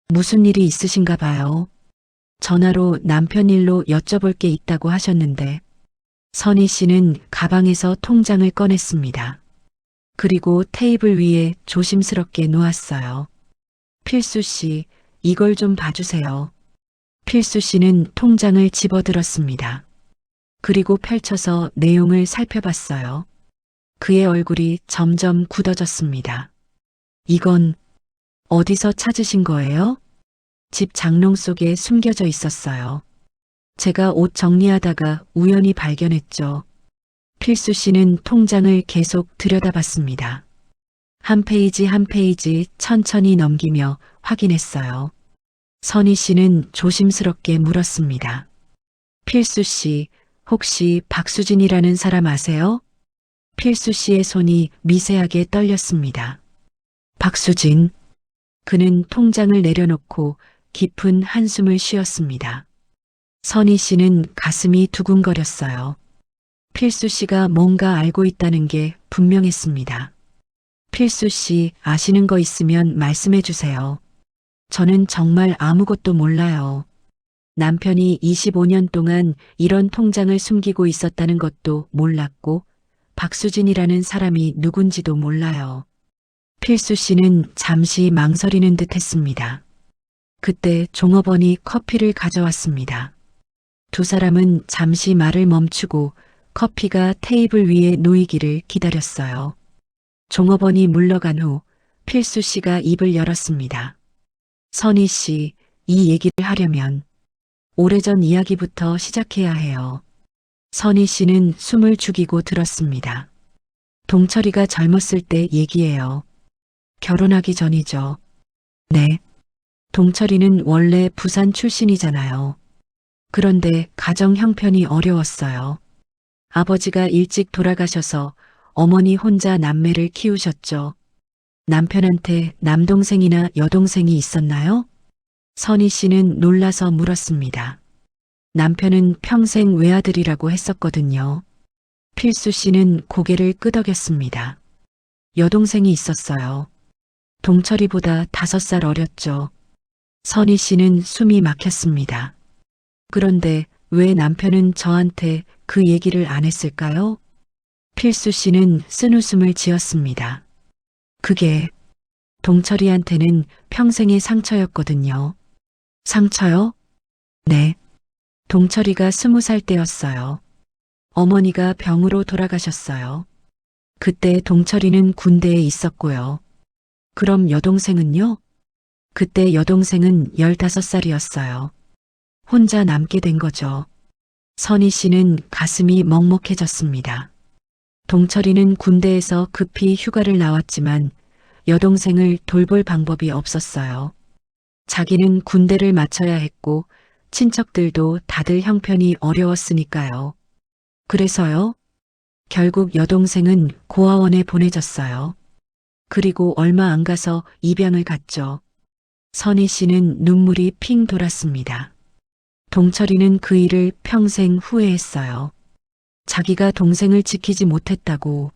무슨 일이 있으신가 봐요. 전화로 남편 일로 여쭤볼 게 있다고 하셨는데. 선희 씨는 가방에서 통장을 꺼냈습니다. 그리고 테이블 위에 조심스럽게 놓았어요. 필수 씨, 이걸 좀 봐주세요. 필수 씨는 통장을 집어들었습니다. 그리고 펼쳐서 내용을 살펴봤어요. 그의 얼굴이 점점 굳어졌습니다. 이건 어디서 찾으신 거예요? 집 장롱 속에 숨겨져 있었어요. 제가 옷 정리하다가 우연히 발견했죠. 필수 씨는 통장을 계속 들여다봤습니다. 한 페이지 한 페이지 천천히 넘기며 확인했어요. 선희 씨는 조심스럽게 물었습니다. 필수 씨, 혹시 박수진이라는 사람 아세요? 필수 씨의 손이 미세하게 떨렸습니다. 박수진. 그는 통장을 내려놓고 깊은 한숨을 쉬었습니다. 선희 씨는 가슴이 두근거렸어요. 필수 씨가 뭔가 알고 있다는 게 분명했습니다. 필수 씨 아시는 거 있으면 말씀해 주세요. 저는 정말 아무것도 몰라요. 남편이 25년 동안 이런 통장을 숨기고 있었다는 것도 몰랐고 박수진이라는 사람이 누군지도 몰라요. 필수 씨는 잠시 망설이는 듯 했습니다. 그때 종업원이 커피를 가져왔습니다. 두 사람은 잠시 말을 멈추고 커피가 테이블 위에 놓이기를 기다렸어요. 종업원이 물러간 후 필수 씨가 입을 열었습니다. 선희 씨, 이 얘기를 하려면 오래전 이야기부터 시작해야 해요. 선희 씨는 숨을 죽이고 들었습니다. 동철이가 젊었을 때 얘기예요. 결혼하기 전이죠. 네. 동철이는 원래 부산 출신이잖아요. 그런데 가정 형편이 어려웠어요. 아버지가 일찍 돌아가셔서 어머니 혼자 남매를 키우셨죠. 남편한테 남동생이나 여동생이 있었나요? 선희 씨는 놀라서 물었습니다. 남편은 평생 외아들이라고 했었거든요. 필수 씨는 고개를 끄덕였습니다. 여동생이 있었어요. 동철이보다 5살 어렸죠. 선희 씨는 숨이 막혔습니다. 그런데 왜 남편은 저한테 그 얘기를 안 했을까요? 필수 씨는 쓴웃음을 지었습니다. 그게 동철이한테는 평생의 상처였거든요. 상처요? 네. 동철이가 20살 때였어요. 어머니가 병으로 돌아가셨어요. 그때 동철이는 군대에 있었고요. 그럼 여동생은요? 그때 여동생은 15살이었어요. 혼자 남게 된 거죠. 선희 씨는 가슴이 먹먹해졌습니다. 동철이는 군대에서 급히 휴가를 나왔지만 여동생을 돌볼 방법이 없었어요. 자기는 군대를 마쳐야 했고 친척들도 다들 형편이 어려웠으니까요. 그래서요? 결국 여동생은 고아원에 보내졌어요. 그리고 얼마 안 가서 입양을 갔죠. 선희 씨는 눈물이 핑 돌았습니다. 동철이는 그 일을 평생 후회했어요. 자기가 동생을 지키지 못했다고,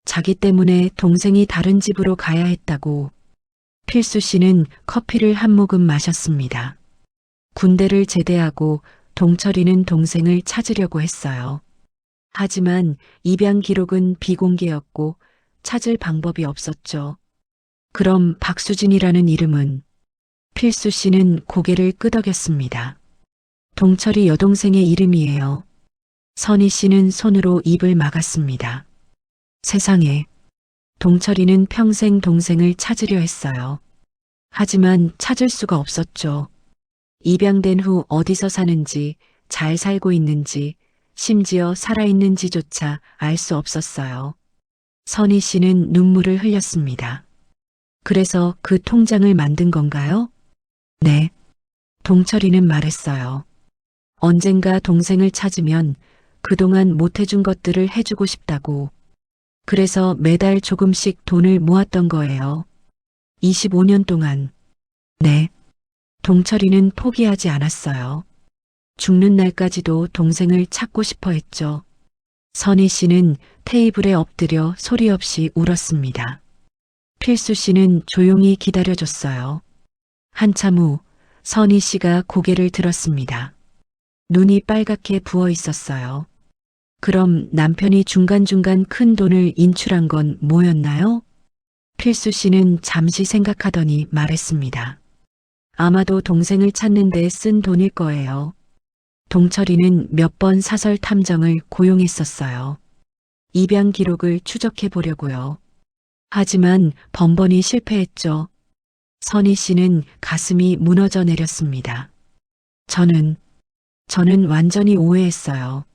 자기 때문에 동생이 다른 집으로 가야 했다고. 필수 씨는 커피를 한 모금 마셨습니다. 군대를 제대하고 동철이는 동생을 찾으려고 했어요. 하지만 입양 기록은 비공개였고 찾을 방법이 없었죠. 그럼 박수진이라는 이름은? 필수 씨는 고개를 끄덕였습니다. 동철이 여동생의 이름이에요. 선희 씨는 손으로 입을 막았습니다. 세상에, 동철이는 평생 동생을 찾으려 했어요. 하지만 찾을 수가 없었죠. 입양된 후 어디서 사는지, 잘 살고 있는지, 심지어 살아있는지조차 알 수 없었어요. 선희 씨는 눈물을 흘렸습니다. 그래서 그 통장을 만든 건가요? 네. 동철이는 말했어요. 언젠가 동생을 찾으면 그동안 못해준 것들을 해주고 싶다고. 그래서 매달 조금씩 돈을 모았던 거예요. 25년 동안. 네. 동철이는 포기하지 않았어요. 죽는 날까지도 동생을 찾고 싶어 했죠. 선희 씨는 테이블에 엎드려 소리 없이 울었습니다. 필수 씨는 조용히 기다려줬어요. 한참 후 선희 씨가 고개를 들었습니다. 눈이 빨갛게 부어 있었어요. 그럼 남편이 중간중간 큰 돈을 인출한 건 뭐였나요? 필수 씨는 잠시 생각하더니 말했습니다. 아마도 동생을 찾는 데 쓴 돈일 거예요. 동철이는 몇 번 사설 탐정을 고용했었어요. 입양 기록을 추적해 보려고요. 하지만 번번이 실패했죠. 선희 씨는 가슴이 무너져 내렸습니다. 저는 완전히 오해했어요.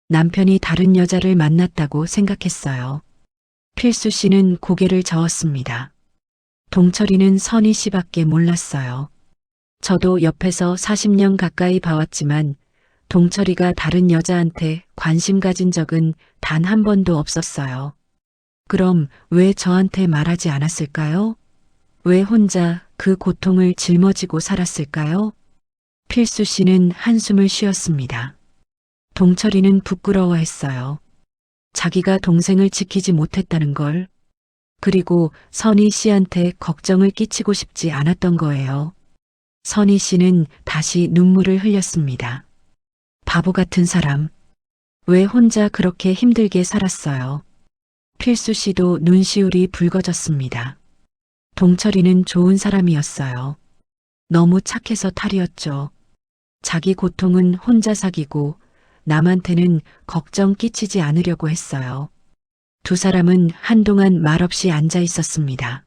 남편이 다른 여자를 만났다고 생각했어요. 필수 씨는 고개를 저었습니다. 동철이는 선희 씨밖에 몰랐어요. 저도 옆에서 40년 가까이 봐왔지만 동철이가 다른 여자한테 관심 가진 적은 단 한 번도 없었어요. 그럼 왜 저한테 말하지 않았을까요? 왜 혼자 그 고통을 짊어지고 살았을까요? 필수 씨는 한숨을 쉬었습니다. 동철이는 부끄러워했어요. 자기가 동생을 지키지 못했다는 걸. 그리고 선희 씨한테 걱정을 끼치고 싶지 않았던 거예요. 선희 씨는 다시 눈물을 흘렸습니다. 바보 같은 사람. 왜 혼자 그렇게 힘들게 살았어요? 필수 씨도 눈시울이 붉어졌습니다. 동철이는 좋은 사람이었어요. 너무 착해서 탈이었죠. 자기 고통은 혼자 사귀고 남한테는 걱정 끼치지 않으려고 했어요. 두 사람은 한동안 말없이 앉아 있었습니다.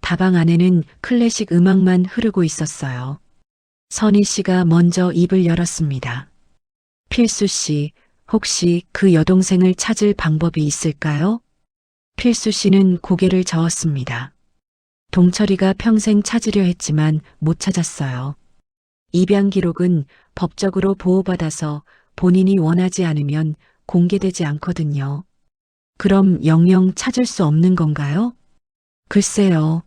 다방 안에는 클래식 음악만 흐르고 있었어요. 선희 씨가 먼저 입을 열었습니다. 필수 씨, 혹시 그 여동생을 찾을 방법이 있을까요? 필수 씨는 고개를 저었습니다. 동철이가 평생 찾으려 했지만 못 찾았어요. 입양 기록은 법적으로 보호받아서 본인이 원하지 않으면 공개되지 않거든요. 그럼 영영 찾을 수 없는 건가요? 글쎄요.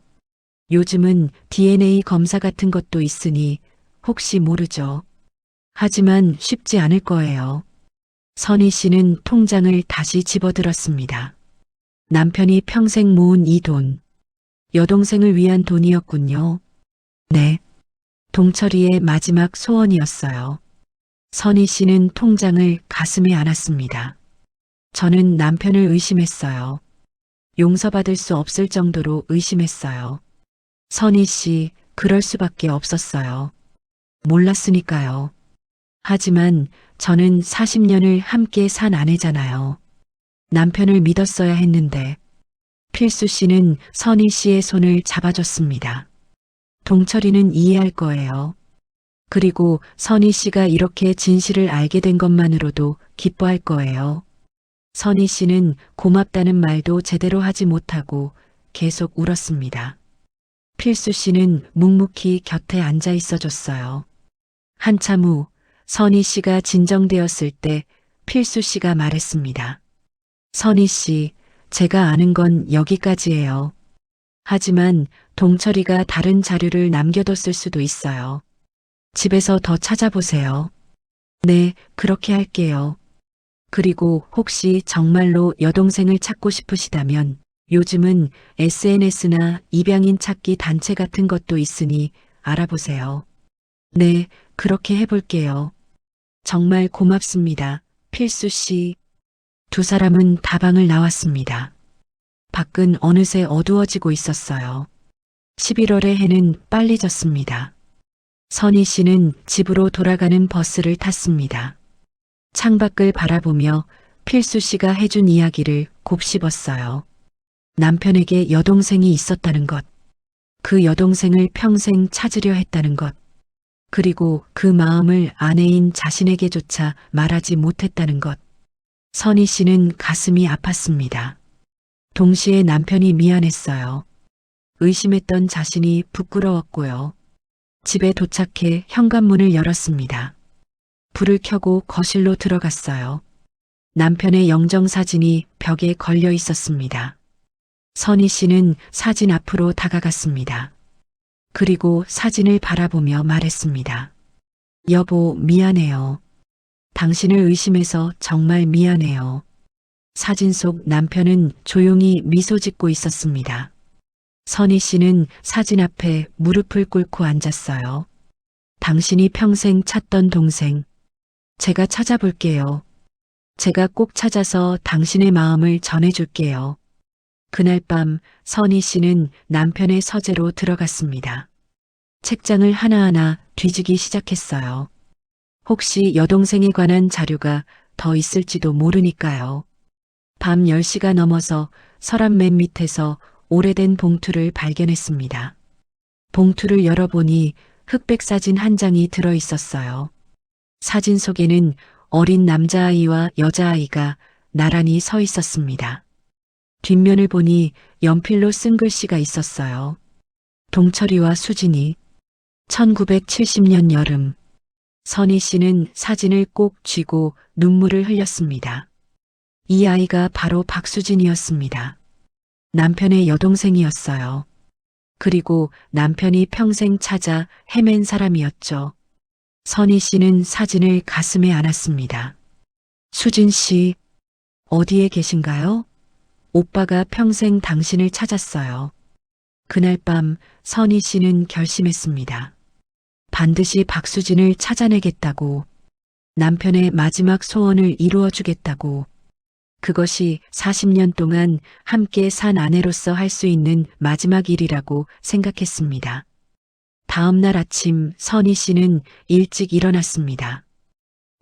요즘은 DNA 검사 같은 것도 있으니 혹시 모르죠. 하지만 쉽지 않을 거예요. 선희 씨는 통장을 다시 집어들었습니다. 남편이 평생 모은 이 돈, 여동생을 위한 돈이었군요. 네, 동철이의 마지막 소원이었어요. 선희 씨는 통장을 가슴에 안았습니다. 저는 남편을 의심했어요. 용서받을 수 없을 정도로 의심했어요. 선희 씨, 그럴 수밖에 없었어요. 몰랐으니까요. 하지만 저는 40년을 함께 산 아내잖아요. 남편을 믿었어야 했는데 필수 씨는 선희 씨의 손을 잡아줬습니다. 동철이는 이해할 거예요. 그리고 선희 씨가 이렇게 진실을 알게 된 것만으로도 기뻐할 거예요. 선희 씨는 고맙다는 말도 제대로 하지 못하고 계속 울었습니다. 필수 씨는 묵묵히 곁에 앉아 있어 줬어요. 한참 후 선희 씨가 진정되었을 때 필수 씨가 말했습니다. 선희 씨, 제가 아는 건 여기까지예요. 하지만 동철이가 다른 자료를 남겨뒀을 수도 있어요. 집에서 더 찾아보세요. 네, 그렇게 할게요. 그리고 혹시 정말로 여동생을 찾고 싶으시다면 요즘은 SNS나 입양인 찾기 단체 같은 것도 있으니 알아보세요. 네, 그렇게 해볼게요. 정말 고맙습니다. 필수 씨. 두 사람은 다방을 나왔습니다. 밖은 어느새 어두워지고 있었어요. 11월의 해는 빨리 졌습니다. 선희 씨는 집으로 돌아가는 버스를 탔습니다. 창밖을 바라보며 필수 씨가 해준 이야기를 곱씹었어요. 남편에게 여동생이 있었다는 것, 그 여동생을 평생 찾으려 했다는 것, 그리고 그 마음을 아내인 자신에게조차 말하지 못했다는 것. 선희 씨는 가슴이 아팠습니다. 동시에 남편이 미안했어요. 의심했던 자신이 부끄러웠고요. 집에 도착해 현관문을 열었습니다. 불을 켜고 거실로 들어갔어요. 남편의 영정사진이 벽에 걸려 있었습니다. 선희 씨는 사진 앞으로 다가갔습니다. 그리고 사진을 바라보며 말했습니다. 여보, 미안해요. 당신을 의심해서 정말 미안해요. 사진 속 남편은 조용히 미소 짓고 있었습니다. 선희 씨는 사진 앞에 무릎을 꿇고 앉았어요. 당신이 평생 찾던 동생, 제가 찾아볼게요. 제가 꼭 찾아서 당신의 마음을 전해줄게요. 그날 밤 선희 씨는 남편의 서재로 들어갔습니다. 책장을 하나하나 뒤지기 시작했어요. 혹시 여동생에 관한 자료가 더 있을지도 모르니까요. 밤 10시가 넘어서 서랍 맨 밑에서 오래된 봉투를 발견했습니다. 봉투를 열어보니 흑백 사진 한 장이 들어 있었어요. 사진 속에는 어린 남자아이와 여자아이가 나란히 서 있었습니다. 뒷면을 보니 연필로 쓴 글씨가 있었어요. 동철이와 수진이 1970년 여름. 선희 씨는 사진을 꼭 쥐고 눈물을 흘렸습니다. 이 아이가 바로 박수진이었습니다. 남편의 여동생이었어요. 그리고 남편이 평생 찾아 헤맨 사람이었죠. 선희 씨는 사진을 가슴에 안았습니다. 수진 씨, 어디에 계신가요? 오빠가 평생 당신을 찾았어요. 그날 밤 선희 씨는 결심했습니다. 반드시 박수진을 찾아내겠다고, 남편의 마지막 소원을 이루어주겠다고, 그것이 40년 동안 함께 산 아내로서 할 수 있는 마지막 일이라고 생각했습니다. 다음 날 아침 선희 씨는 일찍 일어났습니다.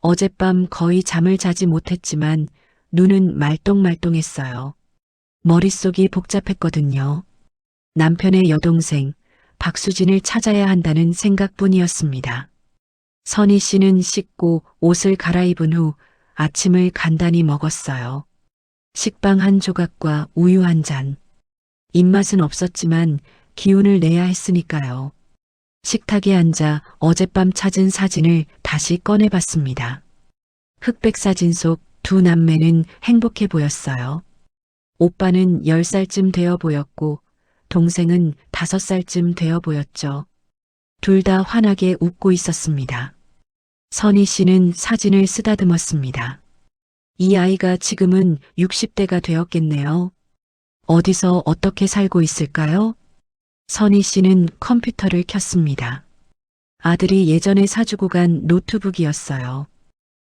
어젯밤 거의 잠을 자지 못했지만 눈은 말똥말똥했어요. 머릿속이 복잡했거든요. 남편의 여동생 박수진을 찾아야 한다는 생각뿐이었습니다. 선희 씨는 씻고 옷을 갈아입은 후 아침을 간단히 먹었어요. 식빵 한 조각과 우유 한 잔. 입맛은 없었지만 기운을 내야 했으니까요. 식탁에 앉아 어젯밤 찾은 사진을 다시 꺼내봤습니다. 흑백 사진 속 두 남매는 행복해 보였어요. 오빠는 10살쯤 되어 보였고 동생은 5살쯤 되어 보였죠. 둘 다 환하게 웃고 있었습니다. 선희 씨는 사진을 쓰다듬었습니다. 이 아이가 지금은 60대가 되었겠네요. 어디서 어떻게 살고 있을까요? 선희 씨는 컴퓨터를 켰습니다. 아들이 예전에 사주고 간 노트북이었어요.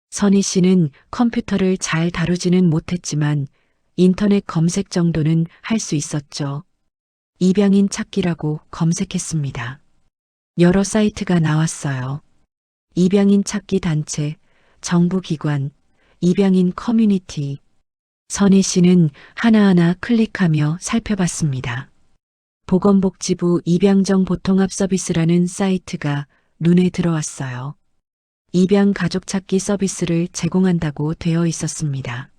선희 씨는 컴퓨터를 잘 다루지는 못했지만 인터넷 검색 정도는 할 수 있었죠. 입양인 찾기라고 검색했습니다. 여러 사이트가 나왔어요. 입양인 찾기 단체, 정부기관, 입양인 커뮤니티. 선희 씨는 하나하나 클릭하며 살펴봤습니다. 보건복지부 입양정 보통합 서비스라는 사이트가 눈에 들어왔어요. 입양 가족 찾기 서비스를 제공한다고 되어 있었습니다.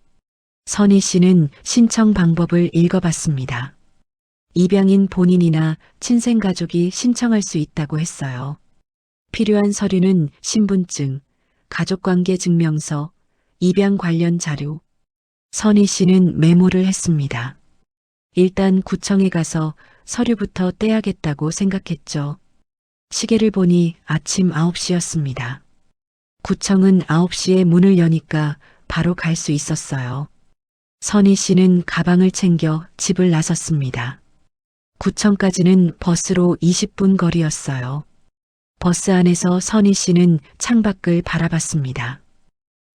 선희 씨는 신청 방법을 읽어봤습니다. 입양인 본인이나 친생가족이 신청할 수 있다고 했어요. 필요한 서류는 신분증, 가족관계 증명서, 입양 관련 자료. 선희 씨는 메모를 했습니다. 일단 구청에 가서 서류부터 떼야겠다고 생각했죠. 시계를 보니 아침 9시였습니다. 구청은 9시에 문을 여니까 바로 갈 수 있었어요. 선희 씨는 가방을 챙겨 집을 나섰습니다. 구청까지는 버스로 20분 거리였어요. 버스 안에서 선희 씨는 창밖을 바라봤습니다.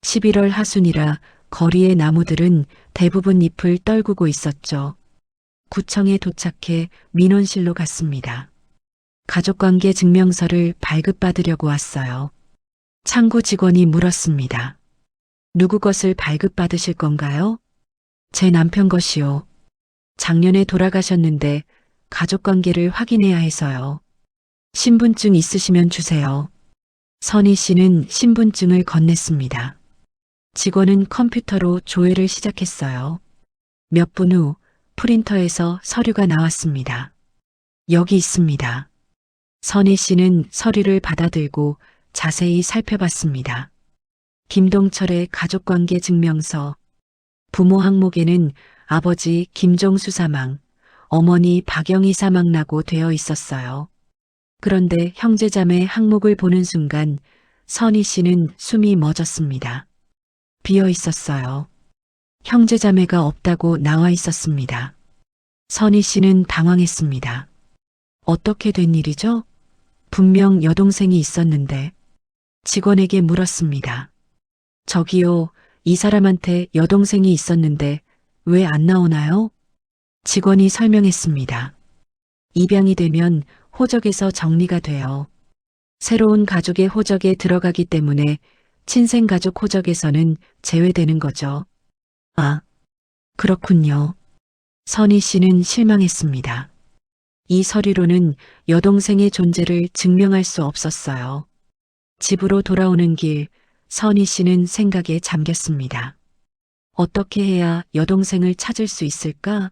11월 하순이라 거리의 나무들은 대부분 잎을 떨구고 있었죠. 구청에 도착해 민원실로 갔습니다. 가족관계 증명서를 발급받으려고 왔어요. 창구 직원이 물었습니다. 누구 것을 발급받으실 건가요? 제 남편 것이요. 작년에 돌아가셨는데 가족관계를 확인해야 해서요. 신분증 있으시면 주세요. 선희 씨는 신분증을 건넸습니다. 직원은 컴퓨터로 조회를 시작했어요. 몇 분 후 프린터에서 서류가 나왔습니다. 여기 있습니다. 선희 씨는 서류를 받아들고 자세히 살펴봤습니다. 김동철의 가족관계 증명서. 부모 항목에는 아버지 김종수 사망, 어머니 박영희 사망라고 되어 있었어요. 그런데 형제자매 항목을 보는 순간 선희 씨는 숨이 멎었습니다. 비어 있었어요. 형제자매가 없다고 나와 있었습니다. 선희 씨는 당황했습니다. 어떻게 된 일이죠? 분명 여동생이 있었는데. 직원에게 물었습니다. 저기요, 이 사람한테 여동생이 있었는데 왜 안 나오나요? 직원이 설명했습니다. 입양이 되면 호적에서 정리가 돼요. 새로운 가족의 호적에 들어가기 때문에 친생가족 호적에서는 제외되는 거죠. 아, 그렇군요. 선희 씨는 실망했습니다. 이 서류로는 여동생의 존재를 증명할 수 없었어요. 집으로 돌아오는 길, 선희 씨는 생각에 잠겼습니다. 어떻게 해야 여동생을 찾을 수 있을까?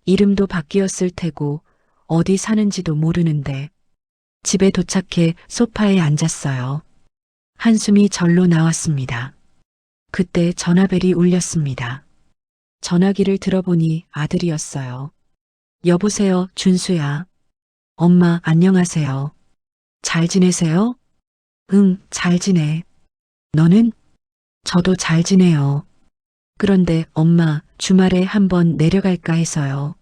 이름도 바뀌었을 테고 어디 사는지도 모르는데. 집에 도착해 소파에 앉았어요. 한숨이 절로 나왔습니다. 그때 전화벨이 울렸습니다. 전화기를 들어보니 아들이었어요. 여보세요, 준수야. 엄마, 안녕하세요. 잘 지내세요? 응, 잘 지내. 너는? 저도 잘 지내요. 그런데 엄마, 주말에 한번 내려갈까 해서요.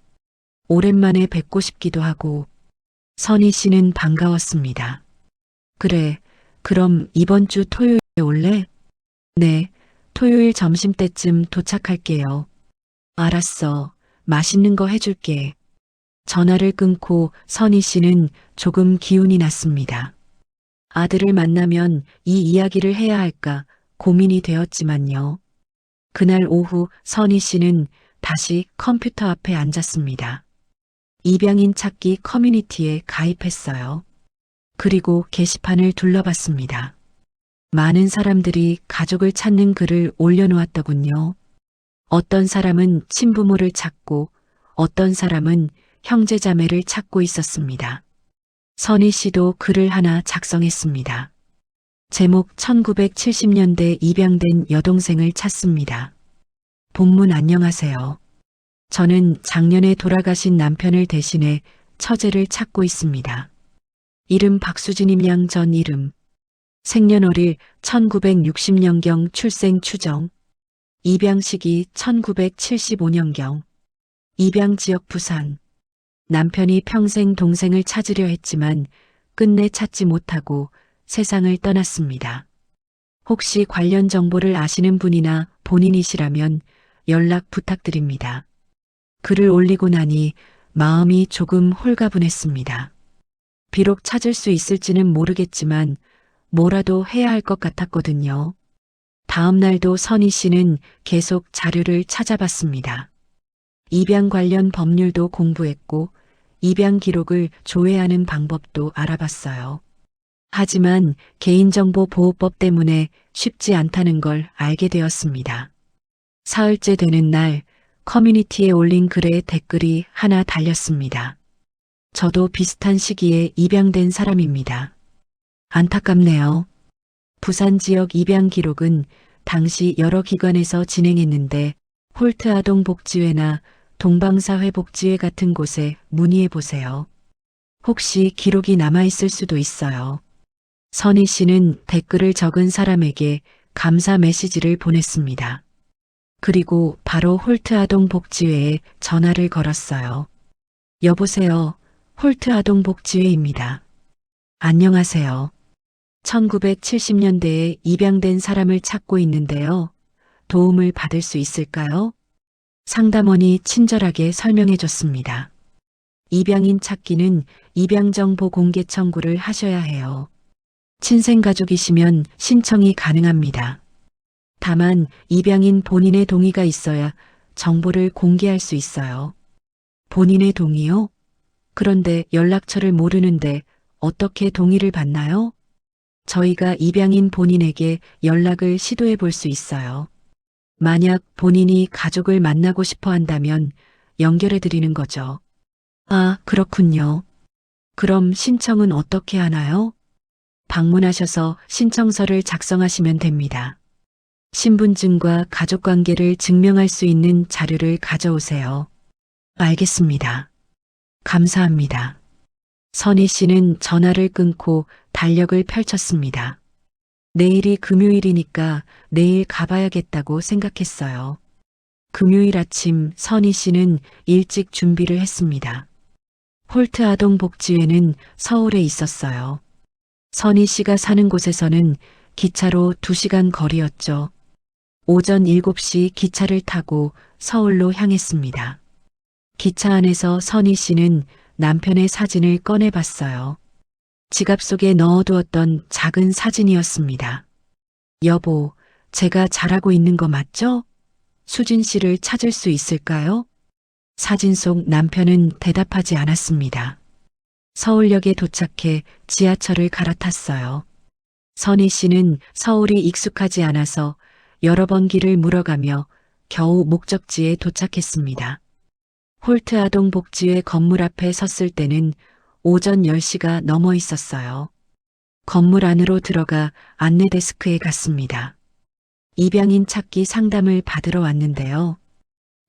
오랜만에 뵙고 싶기도 하고. 선희 씨는 반가웠습니다. 그래, 그럼 이번 주 토요일에 올래? 네, 토요일 점심때쯤 도착할게요. 알았어. 맛있는 거 해줄게. 전화를 끊고 선희 씨는 조금 기운이 났습니다. 아들을 만나면 이 이야기를 해야 할까 고민이 되었지만요. 그날 오후 선희 씨는 다시 컴퓨터 앞에 앉았습니다. 입양인 찾기 커뮤니티에 가입했어요. 그리고 게시판을 둘러봤습니다. 많은 사람들이 가족을 찾는 글을 올려놓았더군요. 어떤 사람은 친부모를 찾고 어떤 사람은 형제자매를 찾고 있었습니다. 선희 씨도 글을 하나 작성했습니다. 제목 1970년대 입양된 여동생을 찾습니다. 본문 안녕하세요. 저는 작년에 돌아가신 남편을 대신해 처제를 찾고 있습니다. 이름 박수진임 양 전 이름. 생년월일 1960년경 출생 추정. 입양 시기 1975년경. 입양 지역 부산. 남편이 평생 동생을 찾으려 했지만 끝내 찾지 못하고 세상을 떠났습니다. 혹시 관련 정보를 아시는 분이나 본인이시라면 연락 부탁드립니다. 글을 올리고 나니 마음이 조금 홀가분했습니다. 비록 찾을 수 있을지는 모르겠지만 뭐라도 해야 할 것 같았거든요. 다음 날도 선희 씨는 계속 자료를 찾아봤습니다. 입양 관련 법률도 공부했고 입양 기록을 조회하는 방법도 알아봤어요. 하지만 개인정보보호법 때문에 쉽지 않다는 걸 알게 되었습니다. 사흘째 되는 날 커뮤니티에 올린 글에 댓글이 하나 달렸습니다. 저도 비슷한 시기에 입양된 사람입니다. 안타깝네요. 부산 지역 입양 기록은 당시 여러 기관에서 진행했는데 홀트 아동복지회나 동방사회복지회 같은 곳에 문의해 보세요. 혹시 기록이 남아있을 수도 있어요. 선희 씨는 댓글을 적은 사람에게 감사 메시지를 보냈습니다. 그리고 바로 홀트 아동복지회에 전화를 걸었어요. 여보세요. 홀트 아동복지회입니다. 안녕하세요. 1970년대에 입양된 사람을 찾고 있는데요. 도움을 받을 수 있을까요? 상담원이 친절하게 설명해 줬습니다. 입양인 찾기는 입양정보 공개 청구를 하셔야 해요. 친생가족이시면 신청이 가능합니다. 다만 입양인 본인의 동의가 있어야 정보를 공개할 수 있어요. 본인의 동의요? 그런데 연락처를 모르는데 어떻게 동의를 받나요? 저희가 입양인 본인에게 연락을 시도해 볼 수 있어요. 만약 본인이 가족을 만나고 싶어 한다면 연결해 드리는 거죠. 아, 그렇군요. 그럼 신청은 어떻게 하나요? 방문하셔서 신청서를 작성하시면 됩니다. 신분증과 가족관계를 증명할 수 있는 자료를 가져오세요. 알겠습니다. 감사합니다. 선희 씨는 전화를 끊고 달력을 펼쳤습니다. 내일이 금요일이니까 내일 가봐야겠다고 생각했어요. 금요일 아침 선희 씨는 일찍 준비를 했습니다. 홀트 아동복지회는 서울에 있었어요. 선희 씨가 사는 곳에서는 기차로 2시간 거리였죠. 오전 7시 기차를 타고 서울로 향했습니다. 기차 안에서 선희 씨는 남편의 사진을 꺼내봤어요. 지갑 속에 넣어두었던 작은 사진이었습니다. 여보, 제가 잘하고 있는 거 맞죠? 수진 씨를 찾을 수 있을까요? 사진 속 남편은 대답하지 않았습니다. 서울역에 도착해 지하철을 갈아탔어요. 선희 씨는 서울이 익숙하지 않아서 여러 번 길을 물어가며 겨우 목적지에 도착했습니다. 홀트 아동복지회 건물 앞에 섰을 때는 오전 10시가 넘어 있었어요. 건물 안으로 들어가 안내 데스크에 갔습니다. 입양인 찾기 상담을 받으러 왔는데요.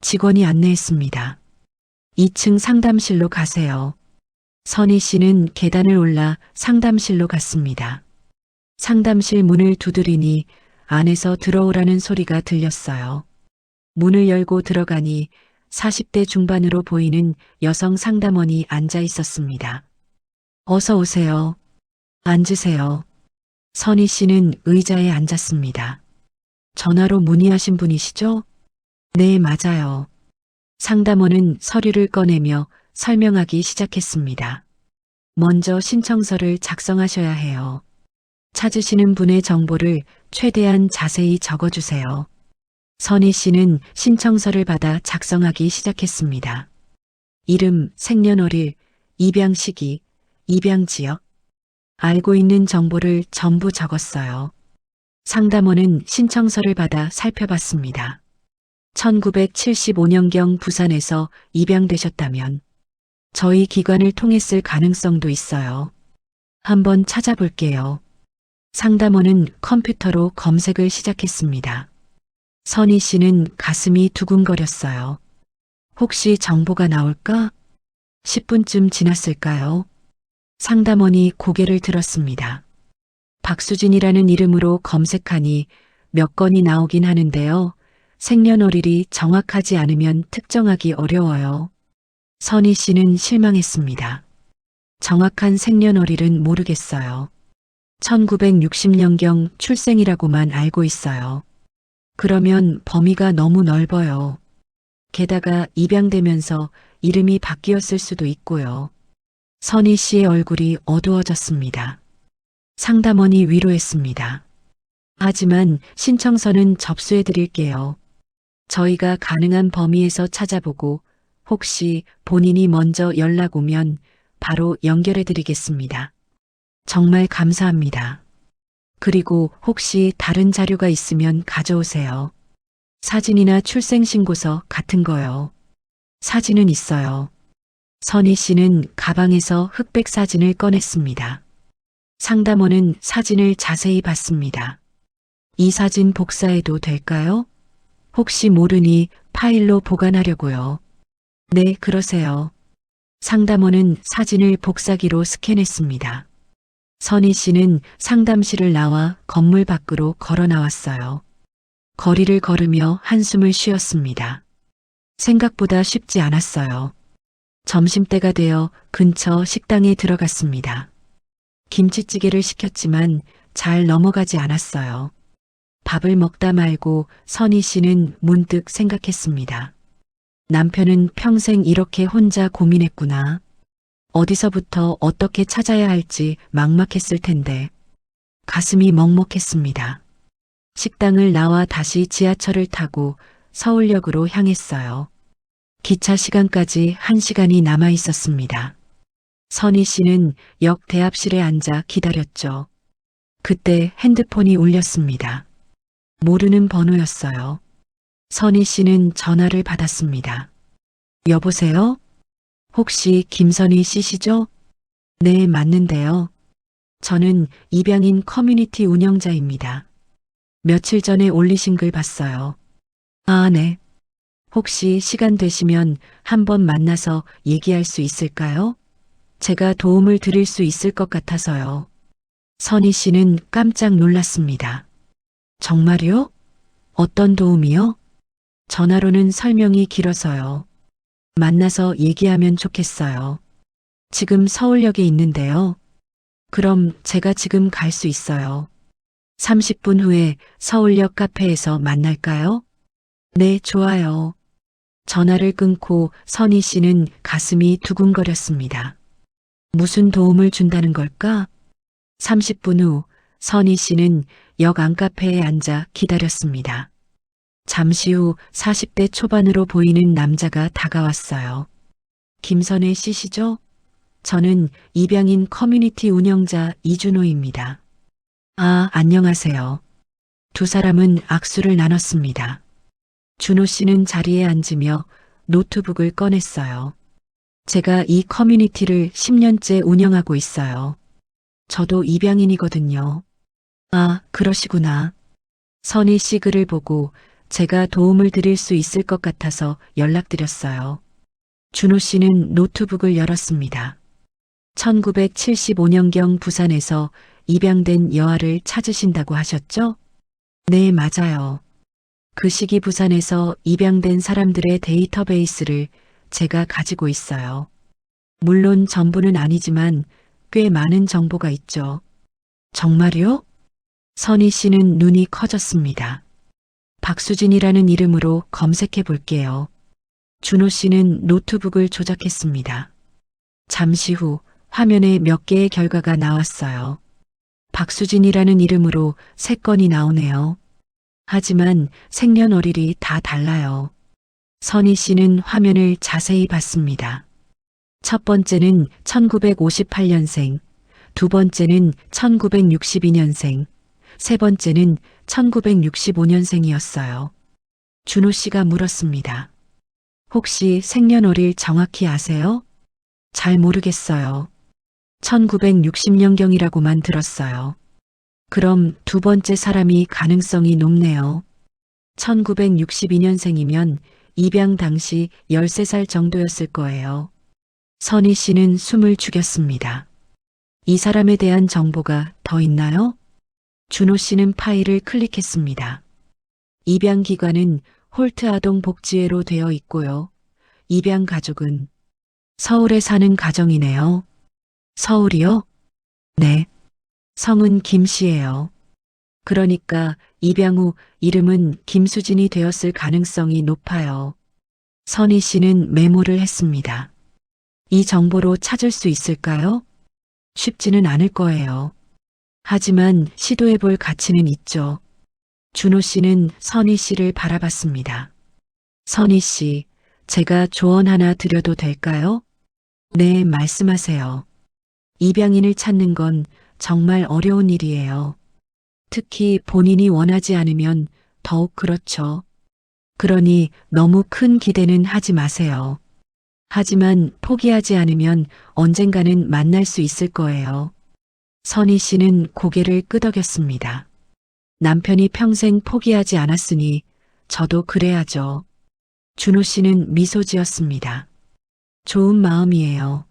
직원이 안내했습니다. 2층 상담실로 가세요. 선희 씨는 계단을 올라 상담실로 갔습니다. 상담실 문을 두드리니 안에서 들어오라는 소리가 들렸어요. 문을 열고 들어가니 40대 중반으로 보이는 여성 상담원이 앉아 있었습니다. 어서 오세요. 앉으세요. 선희 씨는 의자에 앉았습니다. 전화로 문의하신 분이시죠? 네, 맞아요. 상담원은 서류를 꺼내며 설명하기 시작했습니다. 먼저 신청서를 작성하셔야 해요. 찾으시는 분의 정보를 최대한 자세히 적어주세요. 선희 씨는 신청서를 받아 작성하기 시작했습니다. 이름, 생년월일, 입양 시기, 입양 지역. 알고 있는 정보를 전부 적었어요. 상담원은 신청서를 받아 살펴봤습니다. 1975년경 부산에서 입양되셨다면 저희 기관을 통했을 가능성도 있어요. 한번 찾아볼게요. 상담원은 컴퓨터로 검색을 시작했습니다. 선희 씨는 가슴이 두근거렸어요. 혹시 정보가 나올까? 10분쯤 지났을까요? 상담원이 고개를 들었습니다. 박수진이라는 이름으로 검색하니 몇 건이 나오긴 하는데요. 생년월일이 정확하지 않으면 특정하기 어려워요. 선희 씨는 실망했습니다. 정확한 생년월일은 모르겠어요. 1960년경 출생이라고만 알고 있어요. 그러면 범위가 너무 넓어요. 게다가 입양되면서 이름이 바뀌었을 수도 있고요. 선희 씨의 얼굴이 어두워졌습니다. 상담원이 위로했습니다. 하지만 신청서는 접수해 드릴게요. 저희가 가능한 범위에서 찾아보고 혹시 본인이 먼저 연락 오면 바로 연결해 드리겠습니다. 정말 감사합니다. 그리고 혹시 다른 자료가 있으면 가져오세요. 사진이나 출생신고서 같은 거요. 사진은 있어요. 선희 씨는 가방에서 흑백 사진을 꺼냈습니다. 상담원은 사진을 자세히 봤습니다. 이 사진 복사해도 될까요? 혹시 모르니 파일로 보관하려고요. 네, 그러세요. 상담원은 사진을 복사기로 스캔했습니다. 선희 씨는 상담실을 나와 건물 밖으로 걸어 나왔어요. 거리를 걸으며 한숨을 쉬었습니다. 생각보다 쉽지 않았어요. 점심때가 되어 근처 식당에 들어갔습니다. 김치찌개를 시켰지만 잘 넘어가지 않았어요. 밥을 먹다 말고 선희 씨는 문득 생각했습니다. 남편은 평생 이렇게 혼자 고민했구나. 어디서부터 어떻게 찾아야 할지 막막했을 텐데. 가슴이 먹먹했습니다. 식당을 나와 다시 지하철을 타고 서울역으로 향했어요. 기차 시간까지 1시간이 남아 있었습니다. 선희 씨는 역 대합실에 앉아 기다렸죠. 그때 핸드폰이 울렸습니다. 모르는 번호였어요. 선희 씨는 전화를 받았습니다. 여보세요? 혹시 김선희 씨시죠? 네, 맞는데요. 저는 입양인 커뮤니티 운영자입니다. 며칠 전에 올리신 글 봤어요. 아, 네. 혹시 시간 되시면 한번 만나서 얘기할 수 있을까요? 제가 도움을 드릴 수 있을 것 같아서요. 선희 씨는 깜짝 놀랐습니다. 정말요? 어떤 도움이요? 전화로는 설명이 길어서요. 만나서 얘기하면 좋겠어요. 지금 서울역에 있는데요. 그럼 제가 지금 갈 수 있어요. 30분 후에 서울역 카페에서 만날까요? 네, 좋아요. 전화를 끊고 선희 씨는 가슴이 두근거렸습니다. 무슨 도움을 준다는 걸까? 30분 후 선희 씨는 역 안카페에 앉아 기다렸습니다. 잠시 후 40대 초반으로 보이는 남자가 다가왔어요. 김선혜 씨시죠? 저는 입양인 커뮤니티 운영자 이준호입니다. 아, 안녕하세요. 두 사람은 악수를 나눴습니다. 준호 씨는 자리에 앉으며 노트북을 꺼냈어요. 제가 이 커뮤니티를 10년째 운영하고 있어요. 저도 입양인이거든요. 아, 그러시구나. 선희 씨 글을 보고 제가 도움을 드릴 수 있을 것 같아서 연락드렸어요. 준호 씨는 노트북을 열었습니다. 1975년경 부산에서 입양된 여아를 찾으신다고 하셨죠? 네, 맞아요. 그 시기 부산에서 입양된 사람들의 데이터베이스를 제가 가지고 있어요. 물론 전부는 아니지만 꽤 많은 정보가 있죠. 정말요? 선희 씨는 눈이 커졌습니다. 박수진이라는 이름으로 검색해 볼게요. 준호 씨는 노트북을 조작했습니다. 잠시 후 화면에 몇 개의 결과가 나왔어요. 박수진이라는 이름으로 3건이 나오네요. 하지만 생년월일이 다 달라요. 선희 씨는 화면을 자세히 봤습니다. 첫 번째는 1958년생, 두 번째는 1962년생, 세 번째는 1965년생이었어요. 준호 씨가 물었습니다. 혹시 생년월일 정확히 아세요? 잘 모르겠어요. 1960년경이라고만 들었어요. 그럼 두 번째 사람이 가능성이 높네요. 1962년생이면 입양 당시 13살 정도였을 거예요. 선희 씨는 숨을 죽였습니다. 이 사람에 대한 정보가 더 있나요? 준호 씨는 파일을 클릭했습니다. 입양 기관은 홀트 아동 복지회로 되어 있고요. 입양 가족은 서울에 사는 가정이네요. 서울이요? 네. 성은 김 씨예요. 그러니까 입양 후 이름은 김수진이 되었을 가능성이 높아요. 선희 씨는 메모를 했습니다. 이 정보로 찾을 수 있을까요? 쉽지는 않을 거예요. 하지만 시도해 볼 가치는 있죠. 준호 씨는 선희 씨를 바라봤습니다. 선희 씨, 제가 조언 하나 드려도 될까요? 네, 말씀하세요. 입양인을 찾는 건 정말 어려운 일이에요. 특히 본인이 원하지 않으면 더욱 그렇죠. 그러니 너무 큰 기대는 하지 마세요. 하지만 포기하지 않으면 언젠가는 만날 수 있을 거예요. 선희 씨는 고개를 끄덕였습니다. 남편이 평생 포기하지 않았으니 저도 그래야죠. 준호 씨는 미소 지었습니다. 좋은 마음이에요.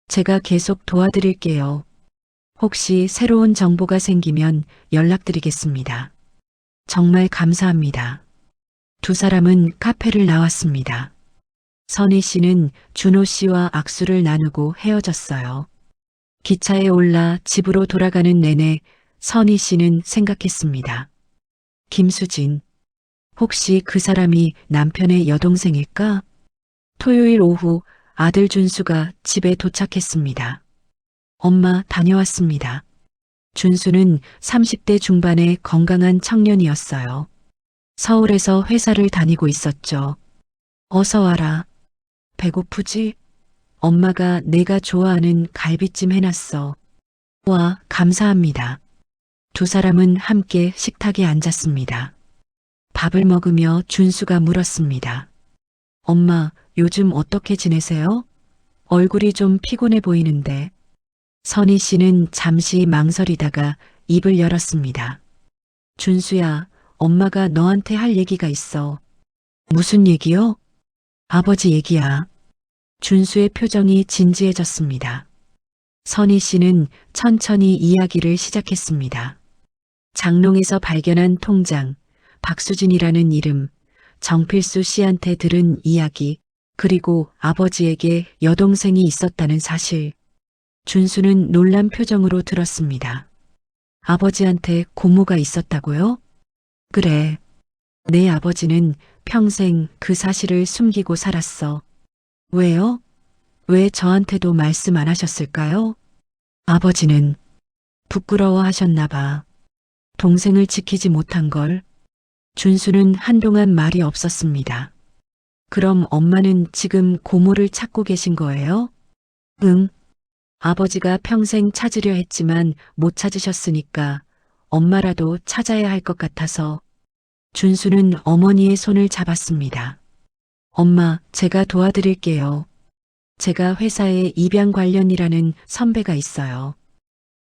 제가 계속 도와드릴게요. 혹시 새로운 정보가 생기면 연락드리겠습니다. 정말 감사합니다. 두 사람은 카페를 나왔습니다. 선희 씨는 준호 씨와 악수를 나누고 헤어졌어요. 기차에 올라 집으로 돌아가는 내내 선희 씨는 생각했습니다. 김수진. 혹시 그 사람이 남편의 여동생일까? 토요일 오후 아들 준수가 집에 도착했습니다. 엄마 다녀왔습니다. 준수는 30대 중반의 건강한 청년이었어요. 서울에서 회사를 다니고 있었죠. 어서 와라. 배고프지? 엄마가 내가 좋아하는 갈비찜 해놨어. 와, 감사합니다. 두 사람은 함께 식탁에 앉았습니다. 밥을 먹으며 준수가 물었습니다. 엄마, 요즘 어떻게 지내세요? 얼굴이 좀 피곤해 보이는데. 선희 씨는 잠시 망설이다가 입을 열었습니다. 준수야, 엄마가 너한테 할 얘기가 있어. 무슨 얘기요? 아버지 얘기야. 준수의 표정이 진지해졌습니다. 선희 씨는 천천히 이야기를 시작했습니다. 장롱에서 발견한 통장, 박수진이라는 이름, 정필수 씨한테 들은 이야기, 그리고 아버지에게 여동생이 있었다는 사실. 준수는 놀란 표정으로 들었습니다. 아버지한테 고모가 있었다고요? 그래. 내 아버지는 평생 그 사실을 숨기고 살았어. 왜요? 왜 저한테도 말씀 안 하셨을까요? 아버지는 부끄러워 하셨나 봐. 동생을 지키지 못한 걸. 준수는 한동안 말이 없었습니다. 그럼 엄마는 지금 고모를 찾고 계신 거예요? 응. 아버지가 평생 찾으려 했지만 못 찾으셨으니까 엄마라도 찾아야 할 것 같아서. 준수는 어머니의 손을 잡았습니다. 엄마, 제가 도와드릴게요. 제가 회사에 입양 관련이라는 선배가 있어요.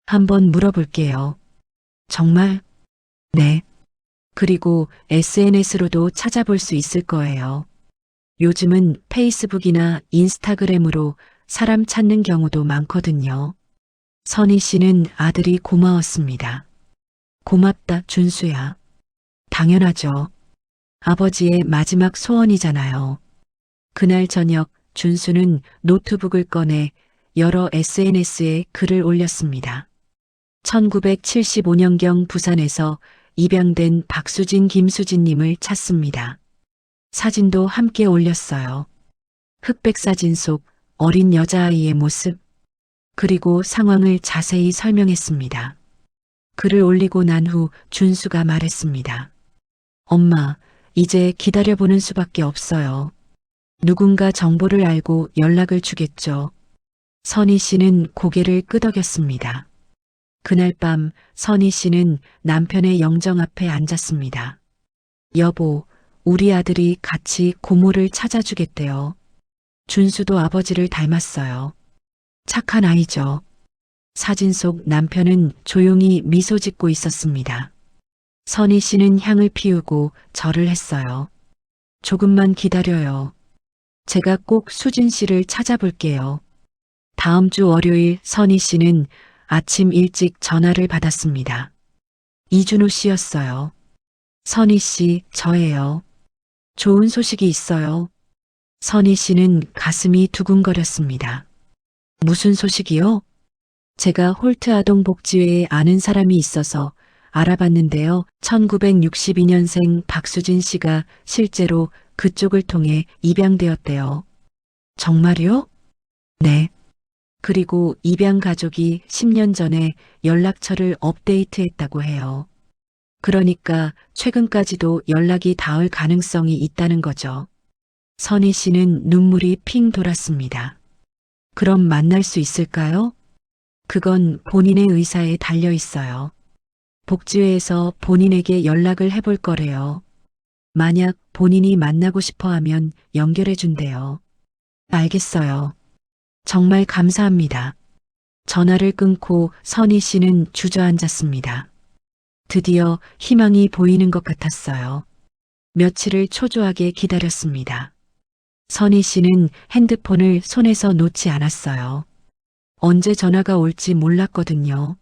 한번 물어볼게요. 정말? 네. 그리고 SNS로도 찾아볼 수 있을 거예요. 요즘은 페이스북이나 인스타그램으로 사람 찾는 경우도 많거든요. 선희 씨는 아들이 고마웠습니다. 고맙다, 준수야. 당연하죠. 아버지의 마지막 소원이잖아요. 그날 저녁 준수는 노트북을 꺼내 여러 SNS에 글을 올렸습니다. 1975년경 부산에서 입양된 박수진 김수진님을 찾습니다. 사진도 함께 올렸어요. 흑백 사진 속 어린 여자아이의 모습, 그리고 상황을 자세히 설명했습니다. 글을 올리고 난 후 준수가 말했습니다. 엄마, 이제 기다려보는 수밖에 없어요. 누군가 정보를 알고 연락을 주겠죠. 선희 씨는 고개를 끄덕였습니다. 그날 밤 선희 씨는 남편의 영정 앞에 앉았습니다. 여보, 우리 아들이 같이 고모를 찾아주겠대요. 준수도 아버지를 닮았어요. 착한 아이죠. 사진 속 남편은 조용히 미소 짓고 있었습니다. 선희 씨는 향을 피우고 절을 했어요. 조금만 기다려요. 제가 꼭 수진 씨를 찾아볼게요. 다음 주 월요일 선희 씨는 아침 일찍 전화를 받았습니다. 이준호 씨였어요. 선희 씨, 저예요. 좋은 소식이 있어요. 선희 씨는 가슴이 두근거렸습니다. 무슨 소식이요? 제가 홀트 아동 복지회에 아는 사람이 있어서 알아봤는데요. 1962년생 박수진 씨가 실제로 그쪽을 통해 입양되었대요. 정말요? 네. 그리고 입양 가족이 10년 전에 연락처를 업데이트했다고 해요. 그러니까 최근까지도 연락이 닿을 가능성이 있다는 거죠. 선희 씨는 눈물이 핑 돌았습니다. 그럼 만날 수 있을까요? 그건 본인의 의사에 달려 있어요. 복지회에서 본인에게 연락을 해볼 거래요. 만약 본인이 만나고 싶어 하면 연결해 준대요. 알겠어요. 정말 감사합니다. 전화를 끊고 선희 씨는 주저앉았습니다. 드디어 희망이 보이는 것 같았어요. 며칠을 초조하게 기다렸습니다. 선희 씨는 핸드폰을 손에서 놓지 않았어요. 언제 전화가 올지 몰랐거든요.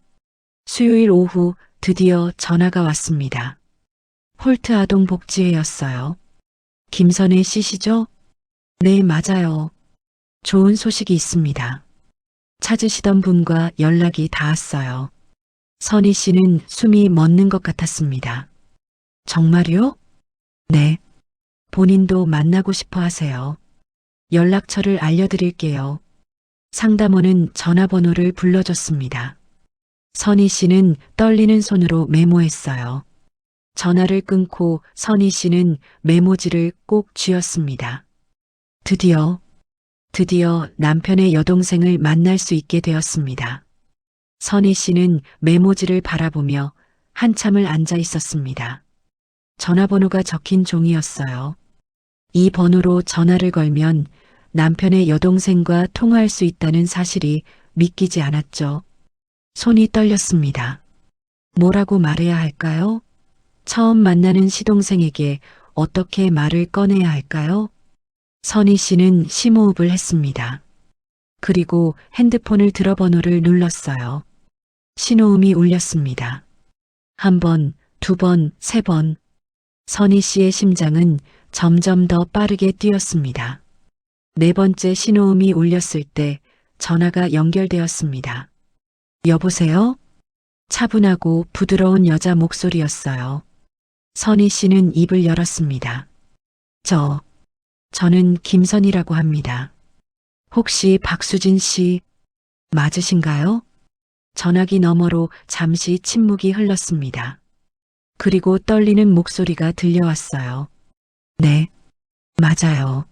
수요일 오후 드디어 전화가 왔습니다. 홀트 아동 복지회였어요. 김선혜 씨시죠? 네, 맞아요. 좋은 소식이 있습니다. 찾으시던 분과 연락이 닿았어요. 선희 씨는 숨이 멎는 것 같았습니다. 정말요? 네. 본인도 만나고 싶어 하세요. 연락처를 알려드릴게요. 상담원은 전화번호를 불러줬습니다. 선희 씨는 떨리는 손으로 메모했어요. 전화를 끊고 선희 씨는 메모지를 꼭 쥐었습니다. 드디어 남편의 여동생을 만날 수 있게 되었습니다. 선희 씨는 메모지를 바라보며 한참을 앉아 있었습니다. 전화번호가 적힌 종이였어요. 이 번호로 전화를 걸면 남편의 여동생과 통화할 수 있다는 사실이 믿기지 않았죠. 손이 떨렸습니다. 뭐라고 말해야 할까요? 처음 만나는 시동생에게 어떻게 말을 꺼내야 할까요? 선희 씨는 심호흡을 했습니다. 그리고 핸드폰을 들어 번호를 눌렀어요. 신호음이 울렸습니다. 한 번, 두 번, 세 번. 선희 씨의 심장은 점점 더 빠르게 뛰었습니다. 네 번째 신호음이 울렸을 때 전화가 연결되었습니다. 여보세요? 차분하고 부드러운 여자 목소리였어요. 선희 씨는 입을 열었습니다. 저는 김선희라고 합니다. 혹시 박수진 씨 맞으신가요? 전화기 너머로 잠시 침묵이 흘렀습니다. 그리고 떨리는 목소리가 들려왔어요. 네, 맞아요.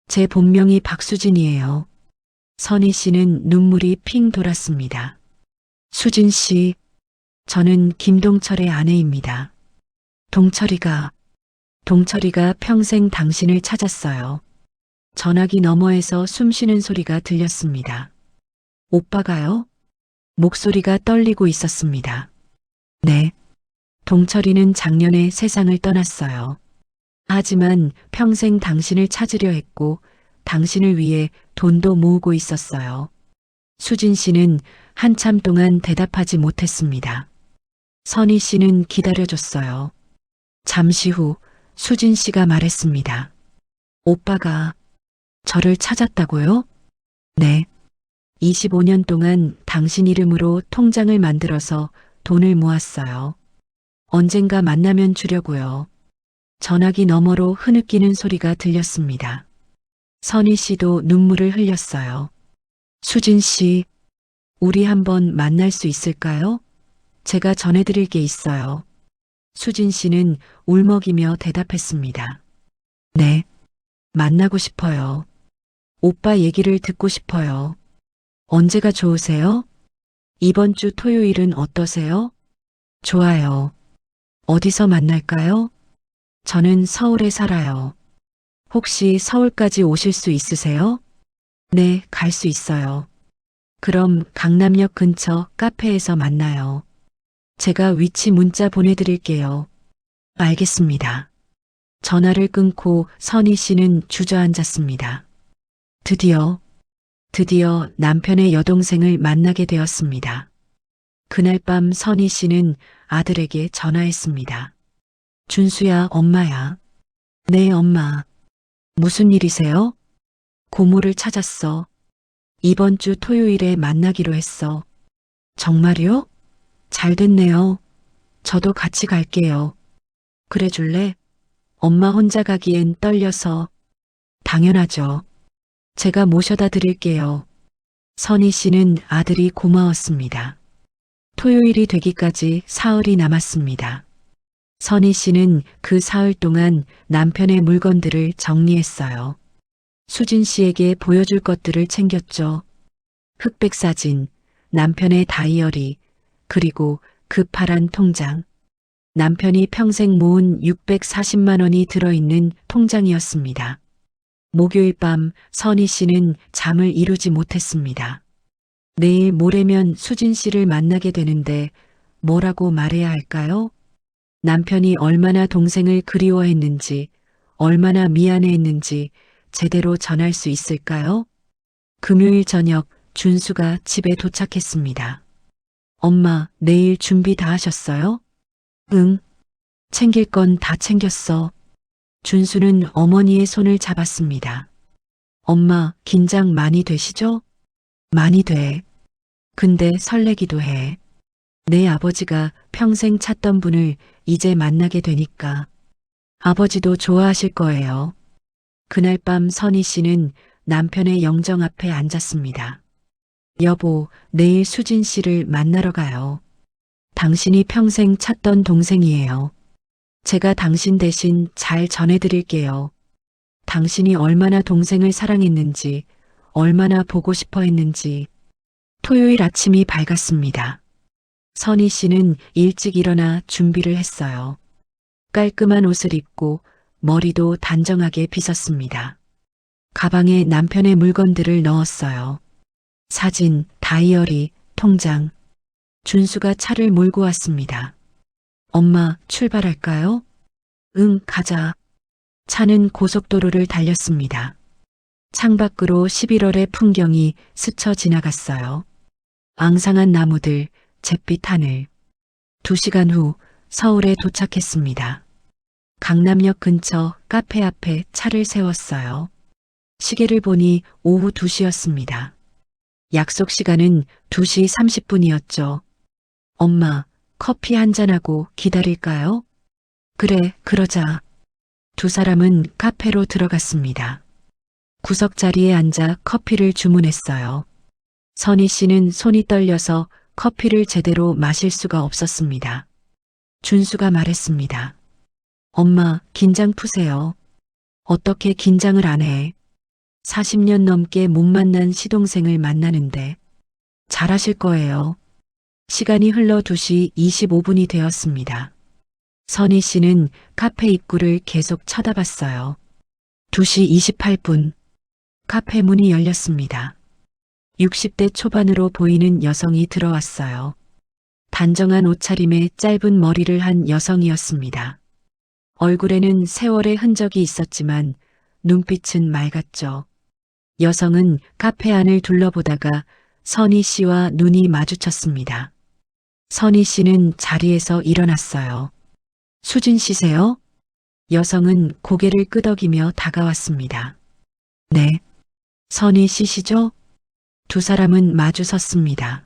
제 본명이 박수진이에요. 선희 씨는 눈물이 핑 돌았습니다. 수진 씨, 저는 김동철의 아내입니다. 동철이가 평생 당신을 찾았어요. 전화기 너머에서 숨쉬는 소리가 들렸습니다. 오빠가요? 목소리가 떨리고 있었습니다. 네. 동철이는 작년에 세상을 떠났어요. 하지만 평생 당신을 찾으려 했고 당신을 위해 돈도 모으고 있었어요. 수진 씨는 한참 동안 대답하지 못했습니다. 선희 씨는 기다려줬어요. 잠시 후 수진 씨가 말했습니다. 오빠가 저를 찾았다고요? 네. 25년 동안 당신 이름으로 통장을 만들어서 돈을 모았어요. 언젠가 만나면 주려고요. 전화기 너머로 흐느끼는 소리가 들렸습니다. 선희 씨도 눈물을 흘렸어요. 수진 씨, 우리 한번 만날 수 있을까요? 제가 전해드릴 게 있어요. 수진 씨는 울먹이며 대답했습니다. 네, 만나고 싶어요. 오빠 얘기를 듣고 싶어요. 언제가 좋으세요? 이번 주 토요일은 어떠세요? 좋아요. 어디서 만날까요? 저는 서울에 살아요. 혹시 서울까지 오실 수 있으세요? 네, 갈 수 있어요. 그럼 강남역 근처 카페에서 만나요. 제가 위치 문자 보내드릴게요. 알겠습니다. 전화를 끊고 선희 씨는 주저앉았습니다. 드디어 남편의 여동생을 만나게 되었습니다. 그날 밤 선희 씨는 아들에게 전화했습니다. 준수야, 엄마야. 네, 엄마. 무슨 일이세요? 고모를 찾았어. 이번 주 토요일에 만나기로 했어. 정말요? 잘 됐네요. 저도 같이 갈게요. 그래 줄래? 엄마 혼자 가기엔 떨려서. 당연하죠. 제가 모셔다 드릴게요. 선희 씨는 아들이 고마웠습니다. 토요일이 되기까지 사흘이 남았습니다. 선희 씨는 그 사흘 동안 남편의 물건들을 정리했어요. 수진 씨에게 보여줄 것들을 챙겼죠. 흑백 사진, 남편의 다이어리, 그리고 그 파란 통장. 남편이 평생 모은 640만 원이 들어있는 통장이었습니다. 목요일 밤 선희 씨는 잠을 이루지 못했습니다. 내일 모레면 수진 씨를 만나게 되는데 뭐라고 말해야 할까요? 남편이 얼마나 동생을 그리워했는지, 얼마나 미안해했는지 제대로 전할 수 있을까요? 금요일 저녁 준수가 집에 도착했습니다. 엄마, 내일 준비 다 하셨어요? 응. 챙길 건 다 챙겼어. 준수는 어머니의 손을 잡았습니다. 엄마, 긴장 많이 되시죠? 많이 돼. 근데 설레기도 해. 내 아버지가 평생 찾던 분을 이제 만나게 되니까. 아버지도 좋아하실 거예요. 그날 밤 선희 씨는 남편의 영정 앞에 앉았습니다. 여보, 내일 수진 씨를 만나러 가요. 당신이 평생 찾던 동생이에요. 제가 당신 대신 잘 전해드릴게요. 당신이 얼마나 동생을 사랑했는지, 얼마나 보고 싶어 했는지. 토요일 아침이 밝았습니다. 선희 씨는 일찍 일어나 준비를 했어요. 깔끔한 옷을 입고 머리도 단정하게 빗었습니다. 가방에 남편의 물건들을 넣었어요. 사진, 다이어리, 통장. 준수가 차를 몰고 왔습니다. 엄마, 출발할까요? 응, 가자. 차는 고속도로를 달렸습니다. 창밖으로 11월의 풍경이 스쳐 지나갔어요. 앙상한 나무들, 잿빛 하늘. 2시간 후 서울에 도착했습니다. 강남역 근처 카페 앞에 차를 세웠어요. 시계를 보니 오후 2시였습니다. 약속 시간은 2시 30분이었죠. 엄마, 커피 한잔하고 기다릴까요? 그래, 그러자. 두 사람은 카페로 들어갔습니다. 구석자리에 앉아 커피를 주문했어요. 선희 씨는 손이 떨려서 커피를 제대로 마실 수가 없었습니다. 준수가 말했습니다. 엄마, 긴장 푸세요. 어떻게 긴장을 안 해? 40년 넘게 못 만난 시동생을 만나는데 잘하실 거예요. 시간이 흘러 2시 25분이 되었습니다. 선희 씨는 카페 입구를 계속 쳐다봤어요. 2시 28분. 카페 문이 열렸습니다. 60대 초반으로 보이는 여성이 들어왔어요. 단정한 옷차림에 짧은 머리를 한 여성이었습니다. 얼굴에는 세월의 흔적이 있었지만 눈빛은 맑았죠. 여성은 카페 안을 둘러보다가 선희 씨와 눈이 마주쳤습니다. 선희 씨는 자리에서 일어났어요. 수진 씨세요? 여성은 고개를 끄덕이며 다가왔습니다. 네. 선희 씨시죠? 두 사람은 마주 섰습니다.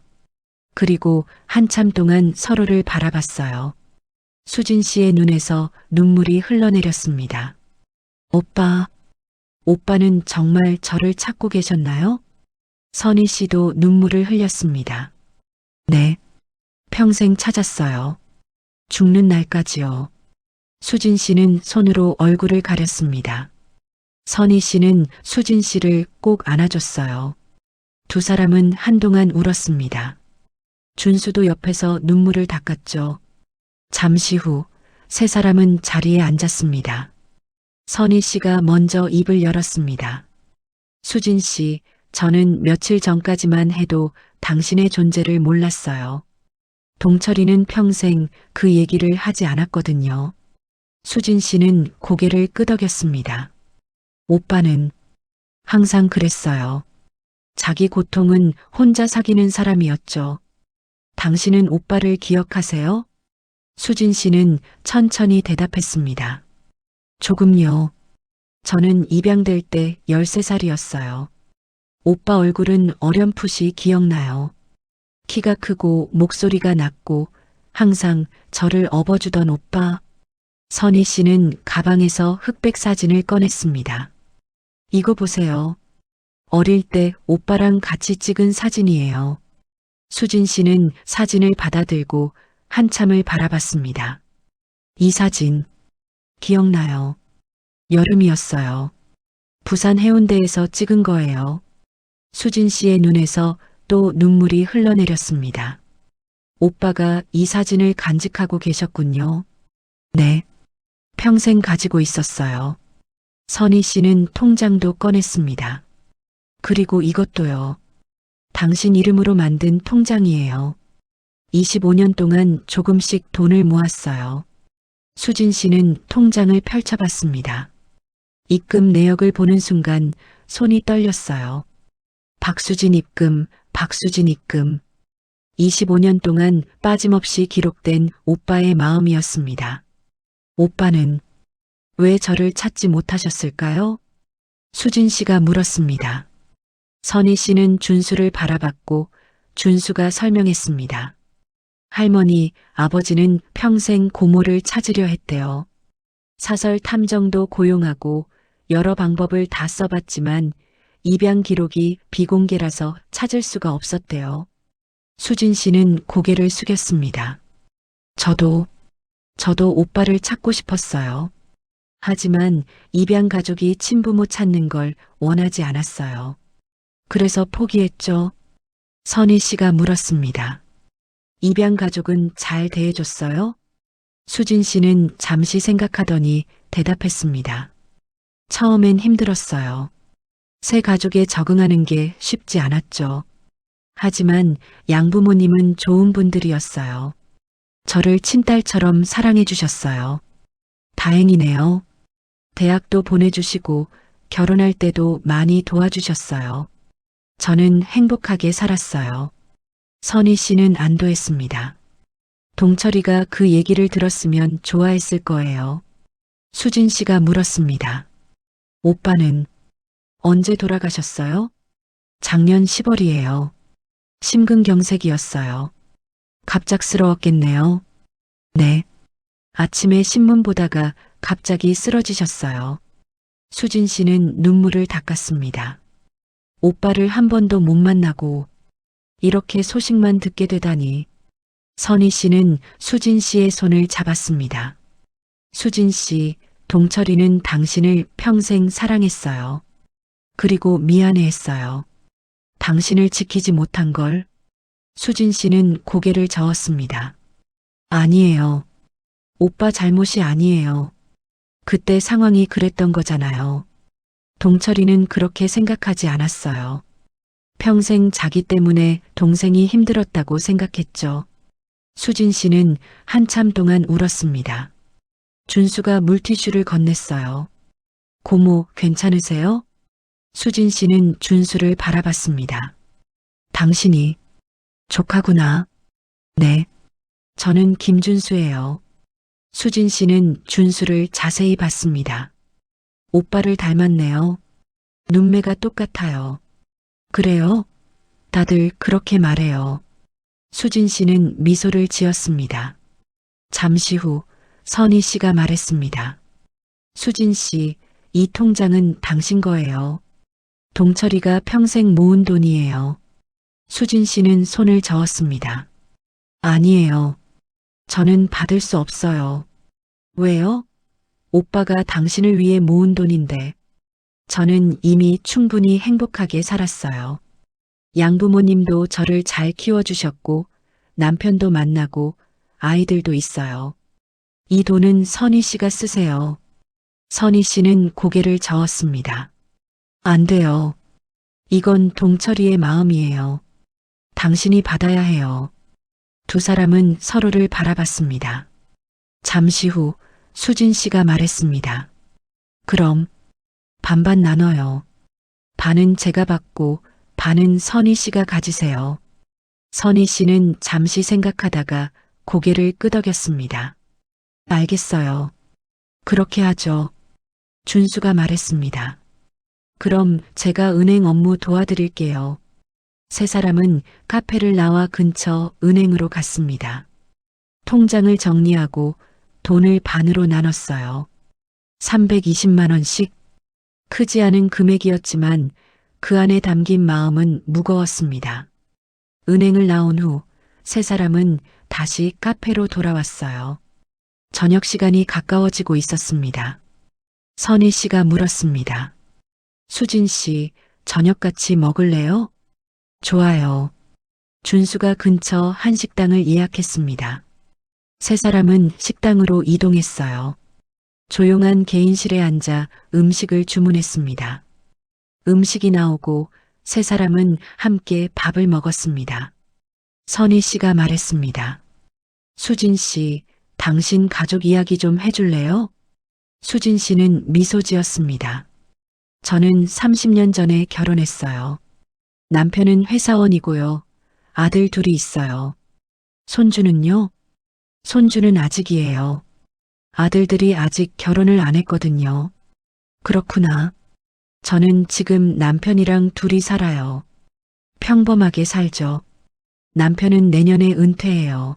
그리고 한참 동안 서로를 바라봤어요. 수진 씨의 눈에서 눈물이 흘러내렸습니다. 오빠, 오빠는 정말 저를 찾고 계셨나요? 선희 씨도 눈물을 흘렸습니다. 네, 평생 찾았어요. 죽는 날까지요. 수진 씨는 손으로 얼굴을 가렸습니다. 선희 씨는 수진 씨를 꼭 안아줬어요. 두 사람은 한동안 울었습니다. 준수도 옆에서 눈물을 닦았죠. 잠시 후 세 사람은 자리에 앉았습니다. 선희 씨가 먼저 입을 열었습니다. 수진 씨, 저는 며칠 전까지만 해도 당신의 존재를 몰랐어요. 동철이는 평생 그 얘기를 하지 않았거든요. 수진 씨는 고개를 끄덕였습니다. 오빠는 항상 그랬어요. 자기 고통은 혼자 사귀는 사람이었죠. 당신은 오빠를 기억하세요? 수진 씨는 천천히 대답했습니다. 조금요. 저는 입양될 때 13살이었어요. 오빠 얼굴은 어렴풋이 기억나요. 키가 크고 목소리가 낮고 항상 저를 업어주던 오빠. 선희 씨는 가방에서 흑백 사진을 꺼냈습니다. 이거 보세요. 어릴 때 오빠랑 같이 찍은 사진이에요. 수진 씨는 사진을 받아들고 한참을 바라봤습니다. 이 사진, 기억나요? 여름이었어요. 부산 해운대에서 찍은 거예요. 수진 씨의 눈에서 또 눈물이 흘러내렸습니다. 오빠가 이 사진을 간직하고 계셨군요. 네. 평생 가지고 있었어요. 선희 씨는 통장도 꺼냈습니다. 그리고 이것도요. 당신 이름으로 만든 통장이에요. 25년 동안 조금씩 돈을 모았어요. 수진 씨는 통장을 펼쳐봤습니다. 입금 내역을 보는 순간 손이 떨렸어요. 박수진 입금, 박수진 입금. 25년 동안 빠짐없이 기록된 오빠의 마음이었습니다. 오빠는 왜 저를 찾지 못하셨을까요? 수진 씨가 물었습니다. 선희 씨는 준수를 바라봤고 준수가 설명했습니다. 할머니, 아버지는 평생 고모를 찾으려 했대요. 사설 탐정도 고용하고 여러 방법을 다 써봤지만 입양 기록이 비공개라서 찾을 수가 없었대요. 수진 씨는 고개를 숙였습니다. 저도 오빠를 찾고 싶었어요. 하지만 입양 가족이 친부모 찾는 걸 원하지 않았어요. 그래서 포기했죠. 선희 씨가 물었습니다. 입양 가족은 잘 대해줬어요? 수진 씨는 잠시 생각하더니 대답했습니다. 처음엔 힘들었어요. 새 가족에 적응하는 게 쉽지 않았죠. 하지만 양부모님은 좋은 분들이었어요. 저를 친딸처럼 사랑해 주셨어요. 다행이네요. 대학도 보내주시고 결혼할 때도 많이 도와주셨어요. 저는 행복하게 살았어요. 선희 씨는 안도했습니다. 동철이가 그 얘기를 들었으면 좋아했을 거예요. 수진 씨가 물었습니다. 오빠는 언제 돌아가셨어요? 작년 10월이에요. 심근경색이었어요. 갑작스러웠겠네요. 네. 아침에 신문 보다가 갑자기 쓰러지셨어요. 수진 씨는 눈물을 닦았습니다. 오빠를 한 번도 못 만나고 이렇게 소식만 듣게 되다니. 선희 씨는 수진 씨의 손을 잡았습니다. 수진 씨, 동철이는 당신을 평생 사랑했어요. 그리고 미안해했어요. 당신을 지키지 못한 걸. 수진 씨는 고개를 저었습니다. 아니에요. 오빠 잘못이 아니에요. 그때 상황이 그랬던 거잖아요. 동철이는 그렇게 생각하지 않았어요. 평생 자기 때문에 동생이 힘들었다고 생각했죠. 수진 씨는 한참 동안 울었습니다. 준수가 물티슈를 건넸어요. 고모, 괜찮으세요? 수진 씨는 준수를 바라봤습니다. 당신이 조카구나. 네. 저는 김준수예요. 수진 씨는 준수를 자세히 봤습니다. 오빠를 닮았네요. 눈매가 똑같아요. 그래요? 다들 그렇게 말해요. 수진 씨는 미소를 지었습니다. 잠시 후 선희 씨가 말했습니다. 수진 씨, 이 통장은 당신 거예요. 동철이가 평생 모은 돈이에요. 수진 씨는 손을 저었습니다. 아니에요. 저는 받을 수 없어요. 왜요? 오빠가 당신을 위해 모은 돈인데. 저는 이미 충분히 행복하게 살았어요. 양부모님도 저를 잘 키워주셨고 남편도 만나고 아이들도 있어요. 이 돈은 선희 씨가 쓰세요. 선희 씨는 고개를 저었습니다. 안 돼요. 이건 동철이의 마음이에요. 당신이 받아야 해요. 두 사람은 서로를 바라봤습니다. 잠시 후 수진 씨가 말했습니다. 그럼 반반 나눠요. 반은 제가 받고 반은 선희 씨가 가지세요. 선희 씨는 잠시 생각하다가 고개를 끄덕였습니다. 알겠어요. 그렇게 하죠. 준수가 말했습니다. 그럼 제가 은행 업무 도와드릴게요. 세 사람은 카페를 나와 근처 은행으로 갔습니다. 통장을 정리하고 돈을 반으로 나눴어요. 320만 원씩. 크지 않은 금액이었지만 그 안에 담긴 마음은 무거웠습니다. 은행을 나온 후 세 사람은 다시 카페로 돌아왔어요. 저녁 시간이 가까워지고 있었습니다. 선희 씨가 물었습니다. 수진 씨, 저녁 같이 먹을래요? 좋아요. 준수가 근처 한식당을 예약했습니다. 세 사람은 식당으로 이동했어요. 조용한 개인실에 앉아 음식을 주문했습니다. 음식이 나오고 세 사람은 함께 밥을 먹었습니다. 선희 씨가 말했습니다. 수진 씨, 당신 가족 이야기 좀 해줄래요? 수진 씨는 미소 지었습니다. 저는 30년 전에 결혼했어요. 남편은 회사원이고요. 아들 둘이 있어요. 손주는요? 손주는 아직이에요. 아들들이 아직 결혼을 안 했거든요. 그렇구나. 저는 지금 남편이랑 둘이 살아요. 평범하게 살죠. 남편은 내년에 은퇴해요.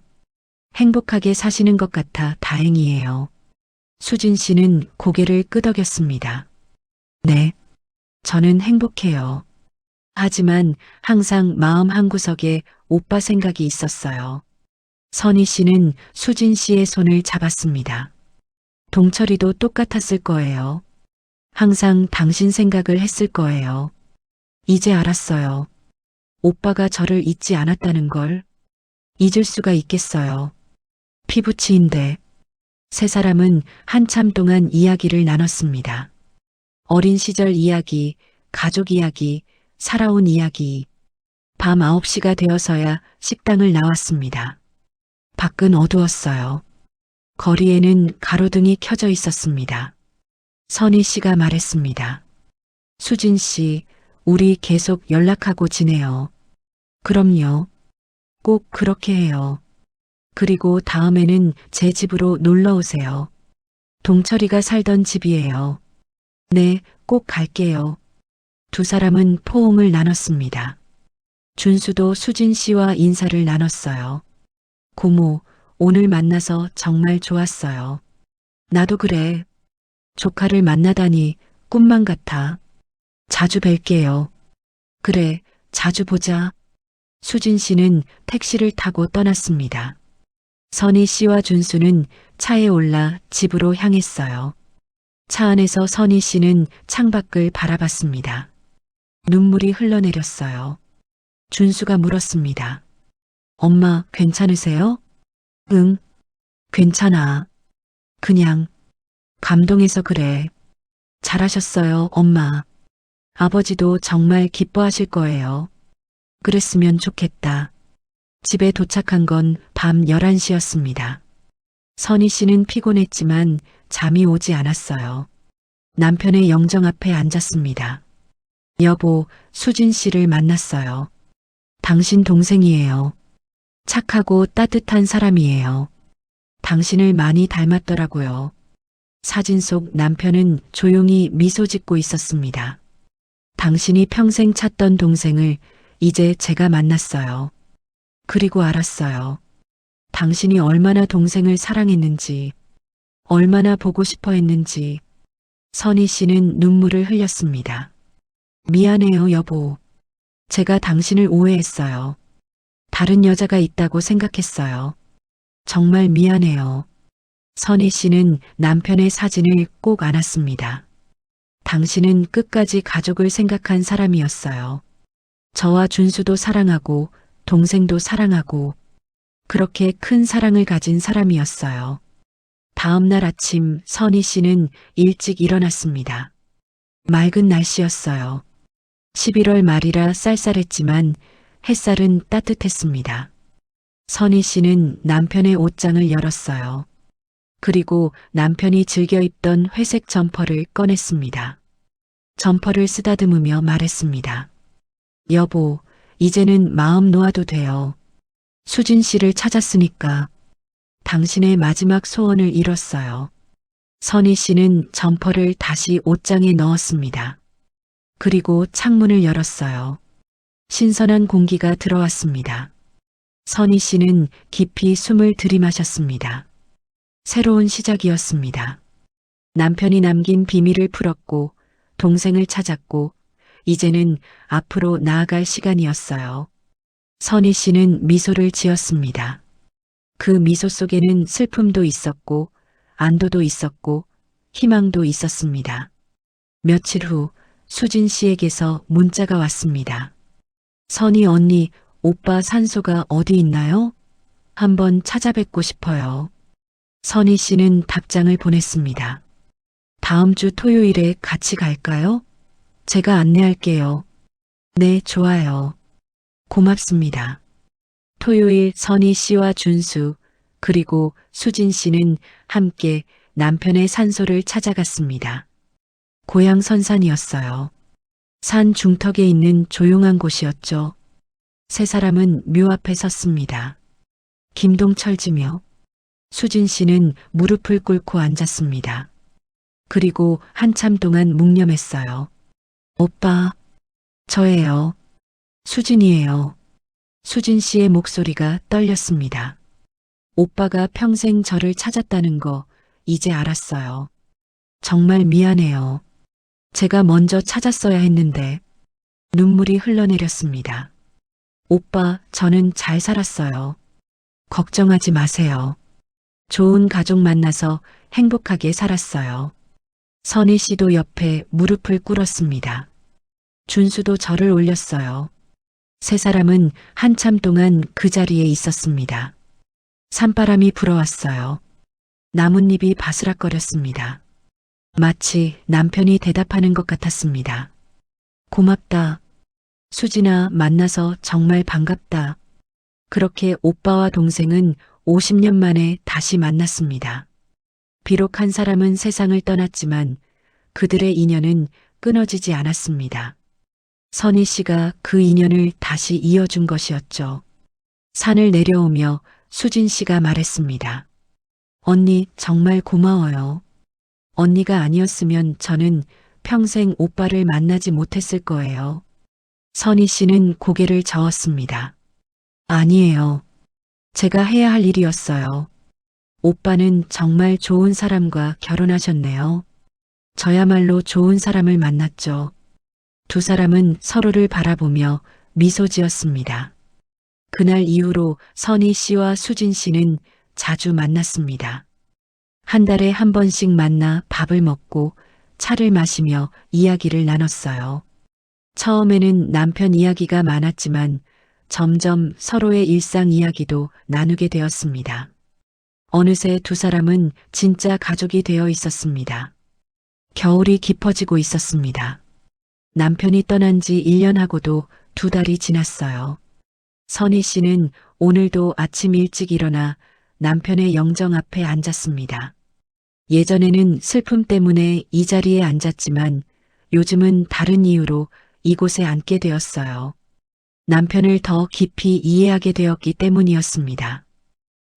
행복하게 사시는 것 같아 다행이에요. 수진 씨는 고개를 끄덕였습니다. 네, 저는 행복해요. 하지만 항상 마음 한구석에 오빠 생각이 있었어요. 선희 씨는 수진 씨의 손을 잡았습니다. 동철이도 똑같았을 거예요. 항상 당신 생각을 했을 거예요. 이제 알았어요. 오빠가 저를 잊지 않았다는 걸. 잊을 수가 있겠어요. 피부치인데. 세 사람은 한참 동안 이야기를 나눴습니다. 어린 시절 이야기, 가족 이야기, 살아온 이야기. 밤 9시가 되어서야 식당을 나왔습니다. 밖은 어두웠어요. 거리에는 가로등이 켜져 있었습니다. 선희 씨가 말했습니다. 수진 씨, 우리 계속 연락하고 지내요. 그럼요. 꼭 그렇게 해요. 그리고 다음에는 제 집으로 놀러 오세요. 동철이가 살던 집이에요. 네, 꼭 갈게요. 두 사람은 포옹을 나눴습니다. 준수도 수진 씨와 인사를 나눴어요. 고모, 오늘 만나서 정말 좋았어요. 나도 그래. 조카를 만나다니 꿈만 같아. 자주 뵐게요. 그래, 자주 보자. 수진 씨는 택시를 타고 떠났습니다. 선희 씨와 준수는 차에 올라 집으로 향했어요. 차 안에서 선희 씨는 창밖을 바라봤습니다. 눈물이 흘러내렸어요. 준수가 물었습니다. 엄마, 괜찮으세요? 응, 괜찮아. 그냥 감동해서 그래. 잘하셨어요, 엄마. 아버지도 정말 기뻐하실 거예요. 그랬으면 좋겠다. 집에 도착한 건 밤 11시였습니다. 선희 씨는 피곤했지만 잠이 오지 않았어요. 남편의 영정 앞에 앉았습니다. 여보, 수진 씨를 만났어요. 당신 동생이에요. 착하고 따뜻한 사람이에요. 당신을 많이 닮았더라고요. 사진 속 남편은 조용히 미소 짓고 있었습니다. 당신이 평생 찾던 동생을 이제 제가 만났어요. 그리고 알았어요. 당신이 얼마나 동생을 사랑했는지, 얼마나 보고 싶어 했는지. 선희 씨는 눈물을 흘렸습니다. 미안해요, 여보. 제가 당신을 오해했어요. 다른 여자가 있다고 생각했어요. 정말 미안해요. 선희 씨는 남편의 사진을 꼭 안았습니다. 당신은 끝까지 가족을 생각한 사람이었어요. 저와 준수도 사랑하고 동생도 사랑하고 그렇게 큰 사랑을 가진 사람이었어요. 다음 날 아침 선희 씨는 일찍 일어났습니다. 맑은 날씨였어요. 11월 말이라 쌀쌀했지만 햇살은 따뜻했습니다. 선희 씨는 남편의 옷장을 열었어요. 그리고 남편이 즐겨 입던 회색 점퍼를 꺼냈습니다. 점퍼를 쓰다듬으며 말했습니다. 여보, 이제는 마음 놓아도 돼요. 수진 씨를 찾았으니까 당신의 마지막 소원을 이뤘어요. 선희 씨는 점퍼를 다시 옷장에 넣었습니다. 그리고 창문을 열었어요. 신선한 공기가 들어왔습니다. 선희 씨는 깊이 숨을 들이마셨습니다. 새로운 시작이었습니다. 남편이 남긴 비밀을 풀었고 동생을 찾았고 이제는 앞으로 나아갈 시간이었어요. 선희 씨는 미소를 지었습니다. 그 미소 속에는 슬픔도 있었고 안도도 있었고 희망도 있었습니다. 며칠 후 수진 씨에게서 문자가 왔습니다. 선희 언니, 오빠 산소가 어디 있나요? 한번 찾아뵙고 싶어요. 선희 씨는 답장을 보냈습니다. 다음 주 토요일에 같이 갈까요? 제가 안내할게요. 네, 좋아요. 고맙습니다. 토요일 선희 씨와 준수, 그리고 수진 씨는 함께 남편의 산소를 찾아갔습니다. 고향 선산이었어요. 산 중턱에 있는 조용한 곳이었죠. 세 사람은 묘 앞에 섰습니다. 김동철지며 수진 씨는 무릎을 꿇고 앉았습니다. 그리고 한참 동안 묵념했어요. 오빠, 저예요. 수진이에요. 수진 씨의 목소리가 떨렸습니다. 오빠가 평생 저를 찾았다는 거 이제 알았어요. 정말 미안해요. 제가 먼저 찾았어야 했는데 눈물이 흘러내렸습니다. 오빠, 저는 잘 살았어요. 걱정하지 마세요. 좋은 가족 만나서 행복하게 살았어요. 선희 씨도 옆에 무릎을 꿇었습니다. 준수도 절을 올렸어요. 세 사람은 한참 동안 그 자리에 있었습니다. 산바람이 불어왔어요. 나뭇잎이 바스락거렸습니다. 마치 남편이 대답하는 것 같았습니다. 고맙다. 수진아, 만나서 정말 반갑다. 그렇게 오빠와 동생은 50년 만에 다시 만났습니다. 비록 한 사람은 세상을 떠났지만 그들의 인연은 끊어지지 않았습니다. 선희 씨가 그 인연을 다시 이어준 것이었죠. 산을 내려오며 수진 씨가 말했습니다. 언니, 정말 고마워요. 언니가 아니었으면 저는 평생 오빠를 만나지 못했을 거예요. 선희 씨는 고개를 저었습니다. 아니에요. 제가 해야 할 일이었어요. 오빠는 정말 좋은 사람과 결혼하셨네요. 저야말로 좋은 사람을 만났죠. 두 사람은 서로를 바라보며 미소 지었습니다. 그날 이후로 선희 씨와 수진 씨는 자주 만났습니다. 한 달에 한 번씩 만나 밥을 먹고 차를 마시며 이야기를 나눴어요. 처음에는 남편 이야기가 많았지만 점점 서로의 일상 이야기도 나누게 되었습니다. 어느새 두 사람은 진짜 가족이 되어 있었습니다. 겨울이 깊어지고 있었습니다. 남편이 떠난 지 1년하고도 2달이 지났어요. 선희 씨는 오늘도 아침 일찍 일어나 남편의 영정 앞에 앉았습니다. 예전에는 슬픔 때문에 이 자리에 앉았지만 요즘은 다른 이유로 이곳에 앉게 되었어요. 남편을 더 깊이 이해하게 되었기 때문이었습니다.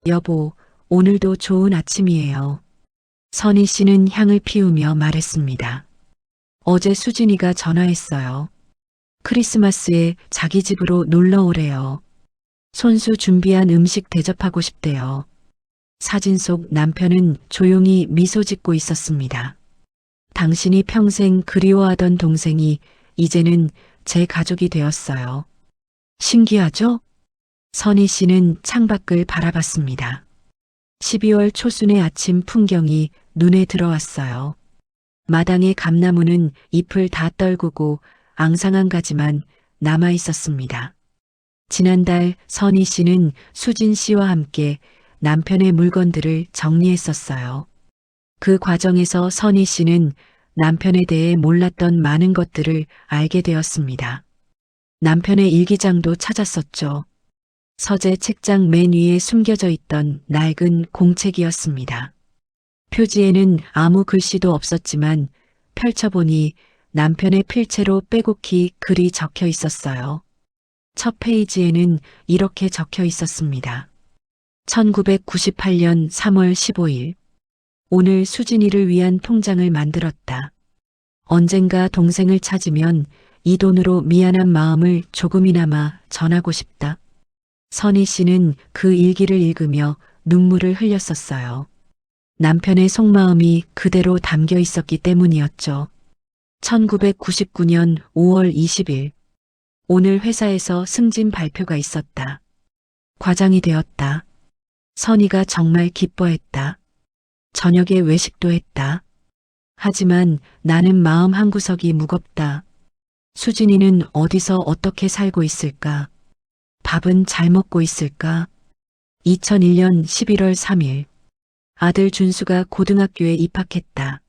여보, 오늘도 좋은 아침이에요. 선희 씨는 향을 피우며 말했습니다. 어제 수진이가 전화했어요. 크리스마스에 자기 집으로 놀러 오래요. 손수 준비한 음식 대접하고 싶대요. 사진 속 남편은 조용히 미소 짓고 있었습니다. 당신이 평생 그리워하던 동생이 이제는 제 가족이 되었어요. 신기하죠? 선희 씨는 창밖을 바라봤습니다. 12월 초순의 아침 풍경이 눈에 들어왔어요. 마당의 감나무는 잎을 다 떨구고 앙상한 가지만 남아 있었습니다. 지난달 선희 씨는 수진 씨와 함께 남편의 물건들을 정리했었어요. 그 과정에서 선희 씨는 남편에 대해 몰랐던 많은 것들을 알게 되었습니다. 남편의 일기장도 찾았었죠. 서재 책장 맨 위에 숨겨져 있던 낡은 공책이었습니다. 표지에는 아무 글씨도 없었지만 펼쳐보니 남편의 필체로 빼곡히 글이 적혀 있었어요. 첫 페이지에는 이렇게 적혀 있었습니다. 1998년 3월 15일. 오늘 수진이를 위한 통장을 만들었다. 언젠가 동생을 찾으면 이 돈으로 미안한 마음을 조금이나마 전하고 싶다. 선희 씨는 그 일기를 읽으며 눈물을 흘렸었어요. 남편의 속마음이 그대로 담겨 있었기 때문이었죠. 1999년 5월 20일. 오늘 회사에서 승진 발표가 있었다. 과장이 되었다. 선희가 정말 기뻐했다. 저녁에 외식도 했다. 하지만 나는 마음 한구석이 무겁다. 수진이는 어디서 어떻게 살고 있을까? 밥은 잘 먹고 있을까? 2001년 11월 3일. 아들 준수가 고등학교에 입학했다.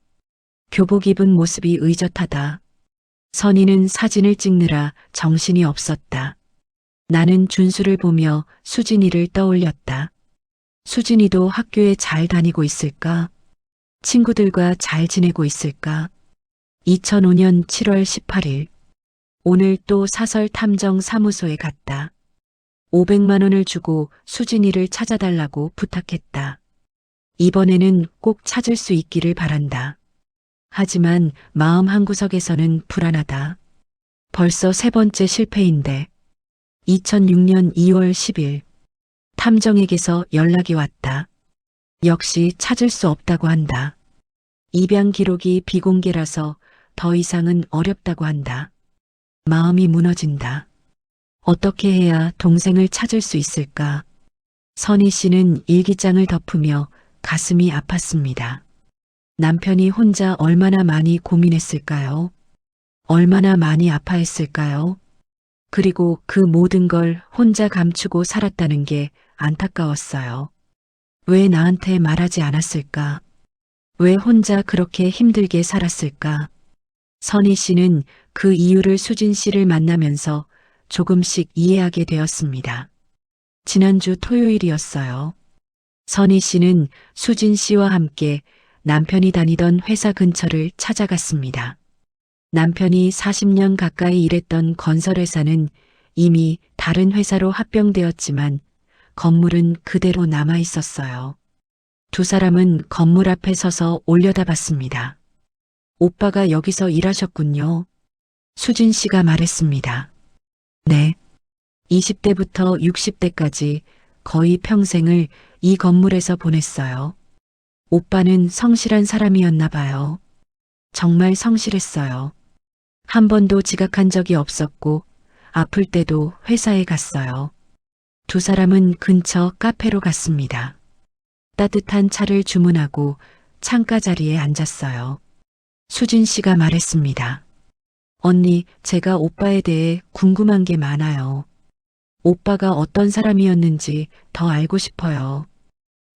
교복 입은 모습이 의젓하다. 선희는 사진을 찍느라 정신이 없었다. 나는 준수를 보며 수진이를 떠올렸다. 수진이도 학교에 잘 다니고 있을까? 친구들과 잘 지내고 있을까? 2005년 7월 18일. 오늘 또 사설 탐정 사무소에 갔다. 500만 원을 주고 수진이를 찾아달라고 부탁했다. 이번에는 꼭 찾을 수 있기를 바란다. 하지만 마음 한구석에서는 불안하다. 벌써 세 번째 실패인데. 2006년 2월 10일. 탐정에게서 연락이 왔다. 역시 찾을 수 없다고 한다. 입양 기록이 비공개라서 더 이상은 어렵다고 한다. 마음이 무너진다. 어떻게 해야 동생을 찾을 수 있을까? 선희 씨는 일기장을 덮으며 가슴이 아팠습니다. 남편이 혼자 얼마나 많이 고민했을까요? 얼마나 많이 아파했을까요? 그리고 그 모든 걸 혼자 감추고 살았다는 게 안타까웠어요. 왜 나한테 말하지 않았을까? 왜 혼자 그렇게 힘들게 살았을까? 선희 씨는 그 이유를 수진 씨를 만나면서 조금씩 이해하게 되었습니다. 지난주 토요일이었어요. 선희 씨는 수진 씨와 함께 남편이 다니던 회사 근처를 찾아갔습니다. 남편이 40년 가까이 일했던 건설회사는 이미 다른 회사로 합병되었지만 건물은 그대로 남아 있었어요. 두 사람은 건물 앞에 서서 올려다봤습니다. 오빠가 여기서 일하셨군요. 수진 씨가 말했습니다. 네. 20대부터 60대까지 거의 평생을 이 건물에서 보냈어요. 오빠는 성실한 사람이었나 봐요. 정말 성실했어요. 한 번도 지각한 적이 없었고 아플 때도 회사에 갔어요. 두 사람은 근처 카페로 갔습니다. 따뜻한 차를 주문하고 창가 자리에 앉았어요. 수진 씨가 말했습니다. 언니, 제가 오빠에 대해 궁금한 게 많아요. 오빠가 어떤 사람이었는지 더 알고 싶어요.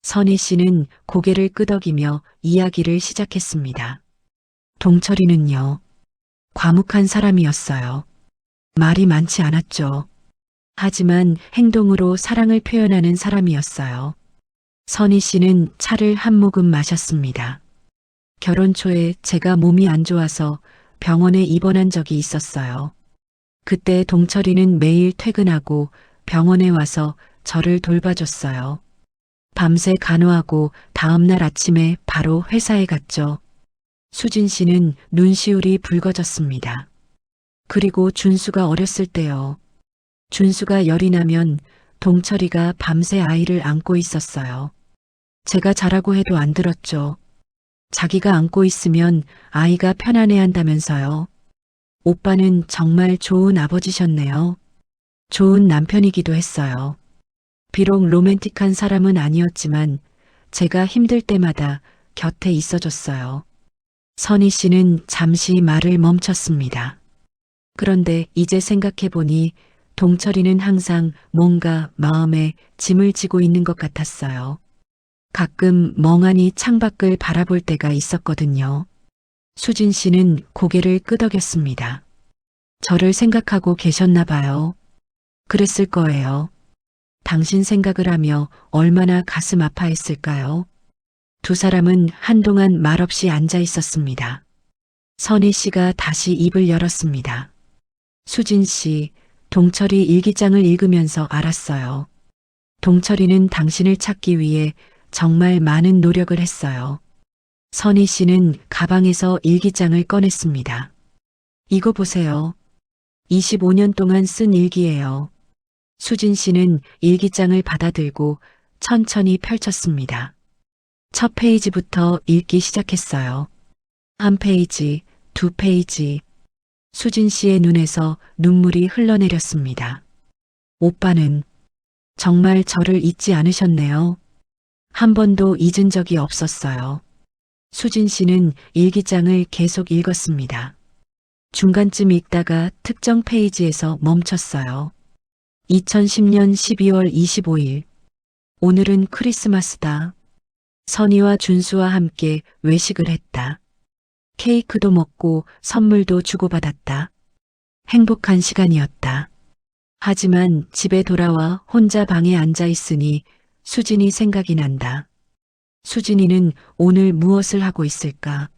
선희 씨는 고개를 끄덕이며 이야기를 시작했습니다. 동철이는요, 과묵한 사람이었어요. 말이 많지 않았죠. 하지만 행동으로 사랑을 표현하는 사람이었어요. 선희 씨는 차를 한 모금 마셨습니다. 결혼 초에 제가 몸이 안 좋아서 병원에 입원한 적이 있었어요. 그때 동철이는 매일 퇴근하고 병원에 와서 저를 돌봐줬어요. 밤새 간호하고 다음날 아침에 바로 회사에 갔죠. 수진 씨는 눈시울이 붉어졌습니다. 그리고 준수가 어렸을 때요. 준수가 열이 나면 동철이가 밤새 아이를 안고 있었어요. 제가 자라고 해도 안 들었죠. 자기가 안고 있으면 아이가 편안해한다면서요. 오빠는 정말 좋은 아버지셨네요. 좋은 남편이기도 했어요. 비록 로맨틱한 사람은 아니었지만 제가 힘들 때마다 곁에 있어줬어요. 선희 씨는 잠시 말을 멈췄습니다. 그런데 이제 생각해보니 동철이는 항상 뭔가 마음에 짐을 지고 있는 것 같았어요. 가끔 멍하니 창밖을 바라볼 때가 있었거든요. 수진 씨는 고개를 끄덕였습니다. 저를 생각하고 계셨나 봐요. 그랬을 거예요. 당신 생각을 하며 얼마나 가슴 아파했을까요? 두 사람은 한동안 말없이 앉아 있었습니다. 선희 씨가 다시 입을 열었습니다. 수진 씨, 동철이 일기장을 읽으면서 알았어요. 동철이는 당신을 찾기 위해 정말 많은 노력을 했어요. 선희 씨는 가방에서 일기장을 꺼냈습니다. 이거 보세요. 25년 동안 쓴 일기예요. 수진 씨는 일기장을 받아들고 천천히 펼쳤습니다. 첫 페이지부터 읽기 시작했어요. 한 페이지, 두 페이지. 수진 씨의 눈에서 눈물이 흘러내렸습니다. 오빠는 정말 저를 잊지 않으셨네요. 한 번도 잊은 적이 없었어요. 수진 씨는 일기장을 계속 읽었습니다. 중간쯤 읽다가 특정 페이지에서 멈췄어요. 2010년 12월 25일. 오늘은 크리스마스다. 선희와 준수와 함께 외식을 했다. 케이크도 먹고 선물도 주고받았다. 행복한 시간이었다. 하지만 집에 돌아와 혼자 방에 앉아 있으니 수진이 생각이 난다. 수진이는 오늘 무엇을 하고 있을까?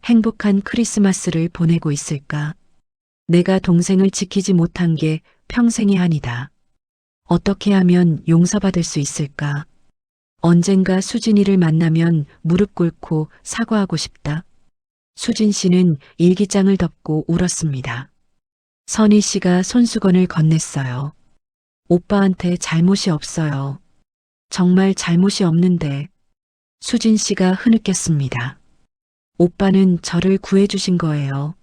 행복한 크리스마스를 보내고 있을까? 내가 동생을 지키지 못한 게 평생의 한이다. 어떻게 하면 용서받을 수 있을까? 언젠가 수진이를 만나면 무릎 꿇고 사과하고 싶다. 수진 씨는 일기장을 덮고 울었습니다. 선희 씨가 손수건을 건넸어요. 오빠한테 잘못이 없어요. 정말 잘못이 없는데. 수진 씨가 흐느꼈습니다. 오빠는 저를 구해주신 거예요.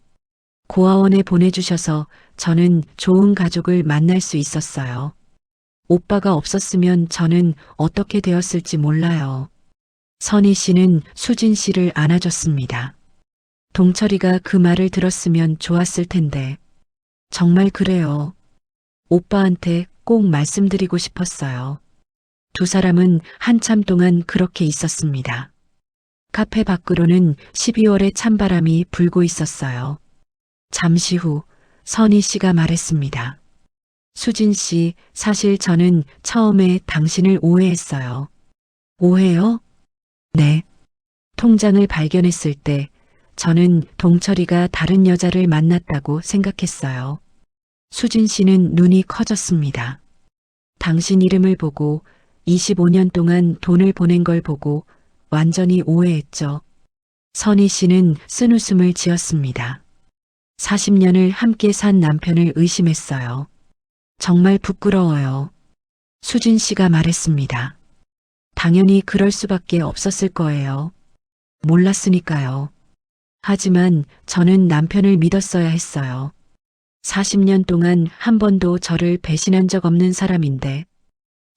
고아원에 보내주셔서 저는 좋은 가족을 만날 수 있었어요. 오빠가 없었으면 저는 어떻게 되었을지 몰라요. 선희 씨는 수진 씨를 안아줬습니다. 동철이가 그 말을 들었으면 좋았을 텐데. 정말 그래요. 오빠한테 꼭 말씀드리고 싶었어요. 두 사람은 한참 동안 그렇게 있었습니다. 카페 밖으로는 12월의 찬바람이 불고 있었어요. 잠시 후 선희 씨가 말했습니다. 수진 씨, 사실 저는 처음에 당신을 오해했어요. 오해요? 네. 통장을 발견했을 때 저는 동철이가 다른 여자를 만났다고 생각했어요. 수진 씨는 눈이 커졌습니다. 당신 이름을 보고 25년 동안 돈을 보낸 걸 보고 완전히 오해했죠. 선희 씨는 쓴웃음을 지었습니다. 40년을 함께 산 남편을 의심했어요. 정말 부끄러워요. 수진 씨가 말했습니다. 당연히 그럴 수밖에 없었을 거예요. 몰랐으니까요. 하지만 저는 남편을 믿었어야 했어요. 40년 동안 한 번도 저를 배신한 적 없는 사람인데.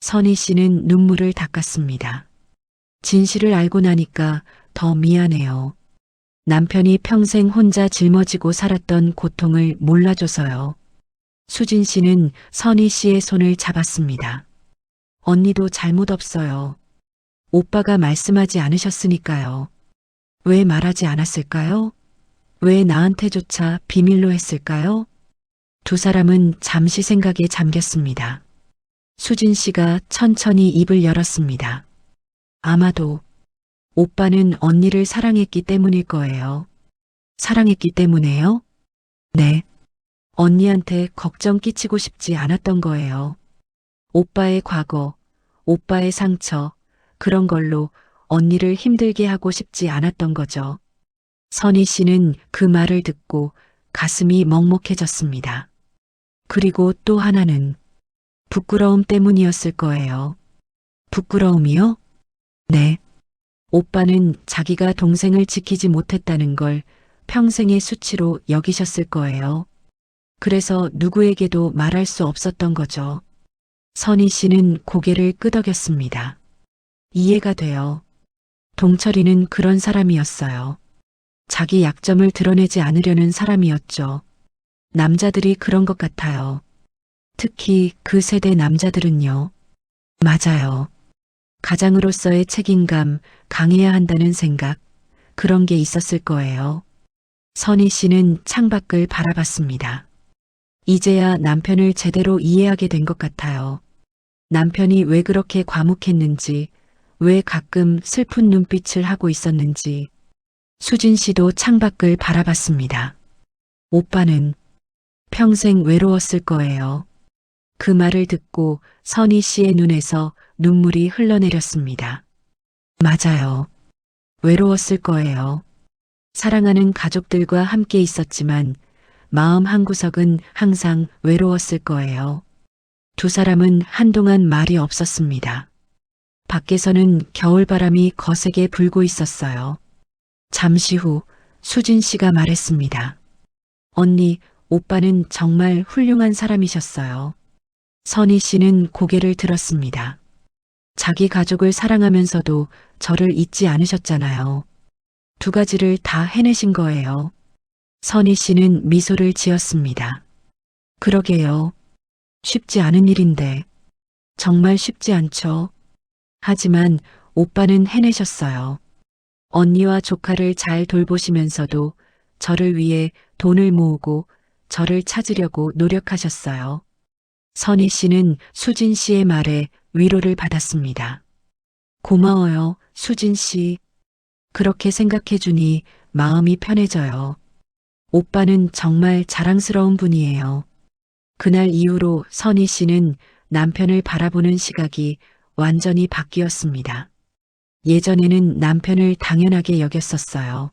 선희 씨는 눈물을 닦았습니다. 진실을 알고 나니까 더 미안해요. 남편이 평생 혼자 짊어지고 살았던 고통을 몰라줘서요. 수진 씨는 선희 씨의 손을 잡았습니다. 언니도 잘못 없어요. 오빠가 말씀하지 않으셨으니까요. 왜 말하지 않았을까요? 왜 나한테조차 비밀로 했을까요? 두 사람은 잠시 생각에 잠겼습니다. 수진 씨가 천천히 입을 열었습니다. 아마도 오빠는 언니를 사랑했기 때문일 거예요. 사랑했기 때문에요? 네. 언니한테 걱정 끼치고 싶지 않았던 거예요. 오빠의 과거, 오빠의 상처, 그런 걸로 언니를 힘들게 하고 싶지 않았던 거죠. 선희 씨는 그 말을 듣고 가슴이 먹먹해졌습니다. 그리고 또 하나는 부끄러움 때문이었을 거예요. 부끄러움이요? 네. 오빠는 자기가 동생을 지키지 못했다는 걸 평생의 수치로 여기셨을 거예요. 그래서 누구에게도 말할 수 없었던 거죠. 선희 씨는 고개를 끄덕였습니다. 이해가 돼요. 동철이는 그런 사람이었어요. 자기 약점을 드러내지 않으려는 사람이었죠. 남자들이 그런 것 같아요. 특히 그 세대 남자들은요. 맞아요. 가장으로서의 책임감, 강해야 한다는 생각, 그런 게 있었을 거예요. 선희 씨는 창밖을 바라봤습니다. 이제야 남편을 제대로 이해하게 된 것 같아요. 남편이 왜 그렇게 과묵했는지, 왜 가끔 슬픈 눈빛을 하고 있었는지. 수진 씨도 창밖을 바라봤습니다. 오빠는 평생 외로웠을 거예요. 그 말을 듣고 선희 씨의 눈에서 눈물이 흘러내렸습니다. 맞아요. 외로웠을 거예요. 사랑하는 가족들과 함께 있었지만 마음 한구석은 항상 외로웠을 거예요. 두 사람은 한동안 말이 없었습니다. 밖에서는 겨울바람이 거세게 불고 있었어요. 잠시 후 수진 씨가 말했습니다. 언니, 오빠는 정말 훌륭한 사람이셨어요. 선희 씨는 고개를 들었습니다. 자기 가족을 사랑하면서도 저를 잊지 않으셨잖아요. 두 가지를 다 해내신 거예요. 선희 씨는 미소를 지었습니다. 그러게요. 쉽지 않은 일인데. 정말 쉽지 않죠. 하지만 오빠는 해내셨어요. 언니와 조카를 잘 돌보시면서도 저를 위해 돈을 모으고 저를 찾으려고 노력하셨어요. 선희 씨는 수진 씨의 말에 위로를 받았습니다. 고마워요, 수진 씨. 그렇게 생각해 주니 마음이 편해져요. 오빠는 정말 자랑스러운 분이에요. 그날 이후로 선희 씨는 남편을 바라보는 시각이 완전히 바뀌었습니다. 예전에는 남편을 당연하게 여겼었어요.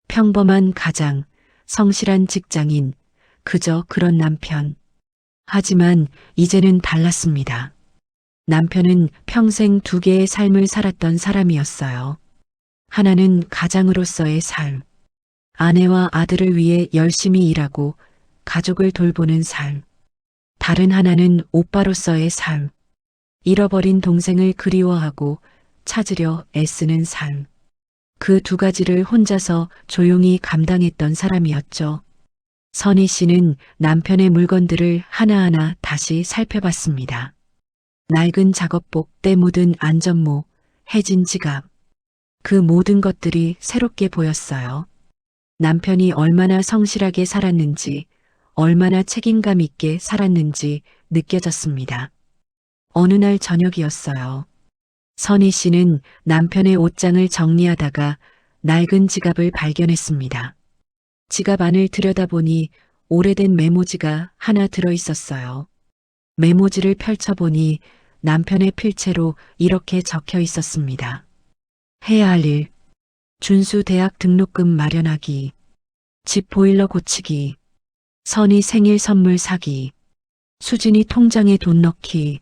평범한 가장, 성실한 직장인, 그저 그런 남편. 하지만 이제는 달랐습니다. 남편은 평생 두 개의 삶을 살았던 사람이었어요. 하나는 가장으로서의 삶, 아내와 아들을 위해 열심히 일하고 가족을 돌보는 삶. 다른 하나는 오빠로서의 삶, 잃어버린 동생을 그리워하고 찾으려 애쓰는 삶. 그 두 가지를 혼자서 조용히 감당했던 사람이었죠. 선희 씨는 남편의 물건들을 하나하나 다시 살펴봤습니다. 낡은 작업복, 때 묻은 안전모, 해진 지갑. 그 모든 것들이 새롭게 보였어요. 남편이 얼마나 성실하게 살았는지, 얼마나 책임감 있게 살았는지 느껴졌습니다. 어느 날 저녁이었어요. 선희 씨는 남편의 옷장을 정리하다가 낡은 지갑을 발견했습니다. 지갑 안을 들여다보니 오래된 메모지가 하나 들어 있었어요. 메모지를 펼쳐보니 남편의 필체로 이렇게 적혀 있었습니다. 해야 할 일, 준수 대학 등록금 마련하기, 집 보일러 고치기, 선희 생일 선물 사기, 수진이 통장에 돈 넣기,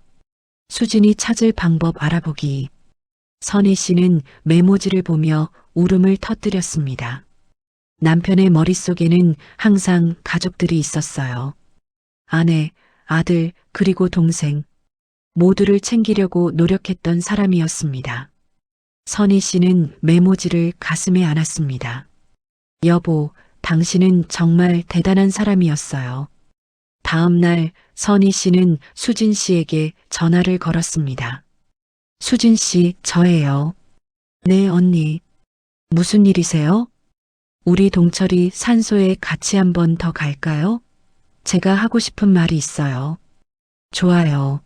수진이 찾을 방법 알아보기. 선희 씨는 메모지를 보며 울음을 터뜨렸습니다. 남편의 머릿속에는 항상 가족들이 있었어요. 아내, 아들, 그리고 동생. 모두를 챙기려고 노력했던 사람이었습니다. 선희 씨는 메모지를 가슴에 안았습니다. 여보, 당신은 정말 대단한 사람이었어요. 다음 날 선희 씨는 수진 씨에게 전화를 걸었습니다. 수진 씨, 저예요. 네, 언니. 무슨 일이세요? 우리 동철이 산소에 같이 한 번 더 갈까요? 제가 하고 싶은 말이 있어요. 좋아요.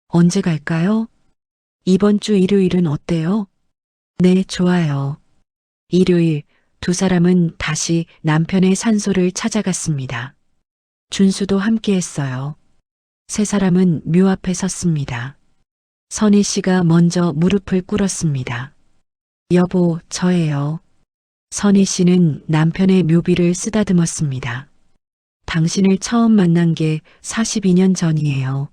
언제 갈까요? 이번 주 일요일은 어때요? 네, 좋아요. 일요일, 두 사람은 다시 남편의 산소를 찾아갔습니다. 준수도 함께 했어요. 세 사람은 묘 앞에 섰습니다. 선희 씨가 먼저 무릎을 꿇었습니다. 여보, 저예요. 선희 씨는 남편의 묘비를 쓰다듬었습니다. 당신을 처음 만난 게 42년 전이에요.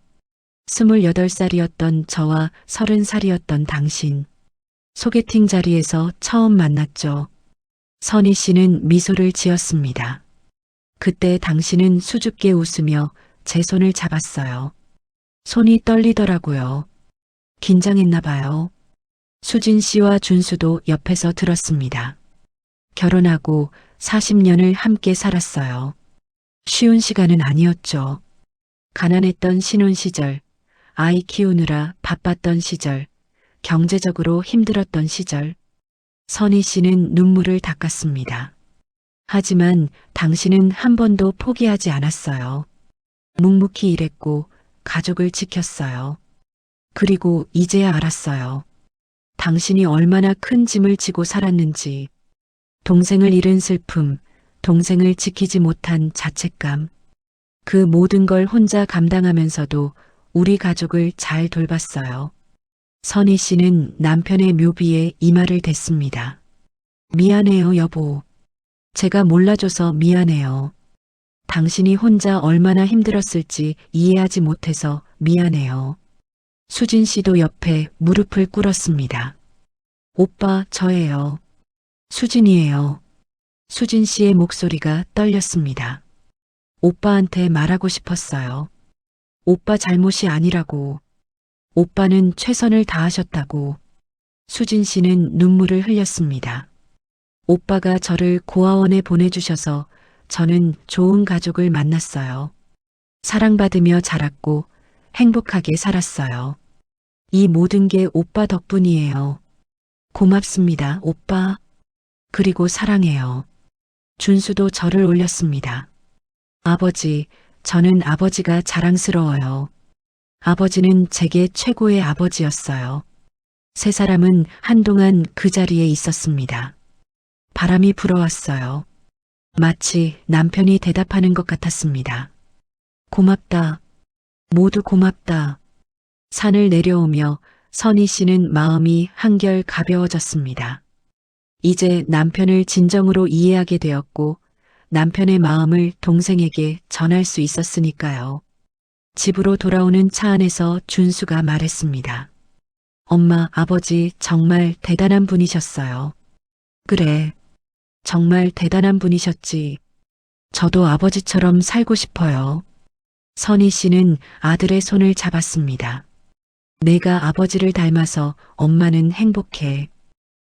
28살이었던 저와 30살이었던 당신. 소개팅 자리에서 처음 만났죠. 선희 씨는 미소를 지었습니다. 그때 당신은 수줍게 웃으며 제 손을 잡았어요. 손이 떨리더라고요. 긴장했나 봐요. 수진 씨와 준수도 옆에서 들었습니다. 결혼하고 40년을 함께 살았어요. 쉬운 시간은 아니었죠. 가난했던 신혼 시절, 아이 키우느라 바빴던 시절, 경제적으로 힘들었던 시절. 선희 씨는 눈물을 닦았습니다. 하지만 당신은 한 번도 포기하지 않았어요. 묵묵히 일했고 가족을 지켰어요. 그리고 이제야 알았어요. 당신이 얼마나 큰 짐을 지고 살았는지. 동생을 잃은 슬픔, 동생을 지키지 못한 자책감. 그 모든 걸 혼자 감당하면서도 우리 가족을 잘 돌봤어요. 선희 씨는 남편의 묘비에 이마를 댔습니다. 미안해요, 여보. 제가 몰라줘서 미안해요. 당신이 혼자 얼마나 힘들었을지 이해하지 못해서 미안해요. 수진 씨도 옆에 무릎을 꿇었습니다. 오빠, 저예요. 수진이에요. 수진 씨의 목소리가 떨렸습니다. 오빠한테 말하고 싶었어요. 오빠 잘못이 아니라고. 오빠는 최선을 다하셨다고. 수진 씨는 눈물을 흘렸습니다. 오빠가 저를 고아원에 보내주셔서 저는 좋은 가족을 만났어요. 사랑받으며 자랐고 행복하게 살았어요. 이 모든 게 오빠 덕분이에요. 고맙습니다, 오빠. 그리고 사랑해요. 준수도 저를 올렸습니다. 아버지, 저는 아버지가 자랑스러워요. 아버지는 제게 최고의 아버지였어요. 세 사람은 한동안 그 자리에 있었습니다. 바람이 불어왔어요. 마치 남편이 대답하는 것 같았습니다. 고맙다. 모두 고맙다. 산을 내려오며 선희 씨는 마음이 한결 가벼워졌습니다. 이제 남편을 진정으로 이해하게 되었고 남편의 마음을 동생에게 전할 수 있었으니까요. 집으로 돌아오는 차 안에서 준수가 말했습니다. 엄마, 아버지 정말 대단한 분이셨어요. 그래, 정말 대단한 분이셨지. 저도 아버지처럼 살고 싶어요. 선희 씨는 아들의 손을 잡았습니다. 내가 아버지를 닮아서 엄마는 행복해.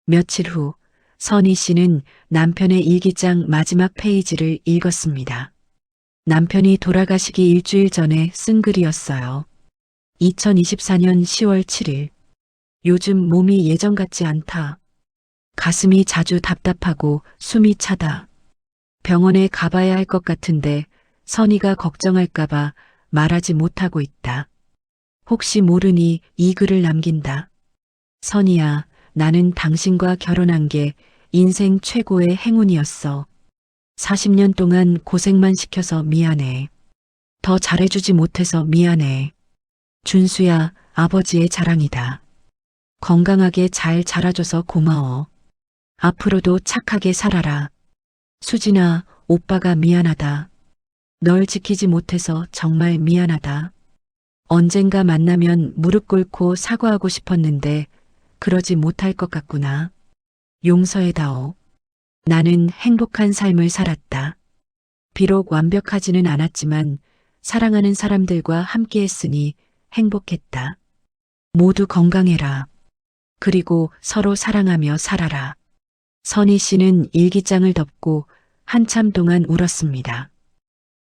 며칠 후 선희 씨는 남편의 일기장 마지막 페이지를 읽었습니다. 남편이 돌아가시기 일주일 전에 쓴 글이었어요. 2024년 10월 7일. 요즘 몸이 예전 같지 않다. 가슴이 자주 답답하고 숨이 차다. 병원에 가봐야 할 것 같은데 선희가 걱정할까봐 말하지 못하고 있다. 혹시 모르니 이 글을 남긴다. 선희야, 나는 당신과 결혼한 게 인생 최고의 행운이었어. 40년 동안 고생만 시켜서 미안해. 더 잘해주지 못해서 미안해. 준수야, 아버지의 자랑이다. 건강하게 잘 자라줘서 고마워. 앞으로도 착하게 살아라. 수진아, 오빠가 미안하다. 널 지키지 못해서 정말 미안하다. 언젠가 만나면 무릎 꿇고 사과하고 싶었는데 그러지 못할 것 같구나. 용서해다오. 나는 행복한 삶을 살았다. 비록 완벽하지는 않았지만 사랑하는 사람들과 함께했으니 행복했다. 모두 건강해라. 그리고 서로 사랑하며 살아라. 선희 씨는 일기장을 덮고 한참 동안 울었습니다.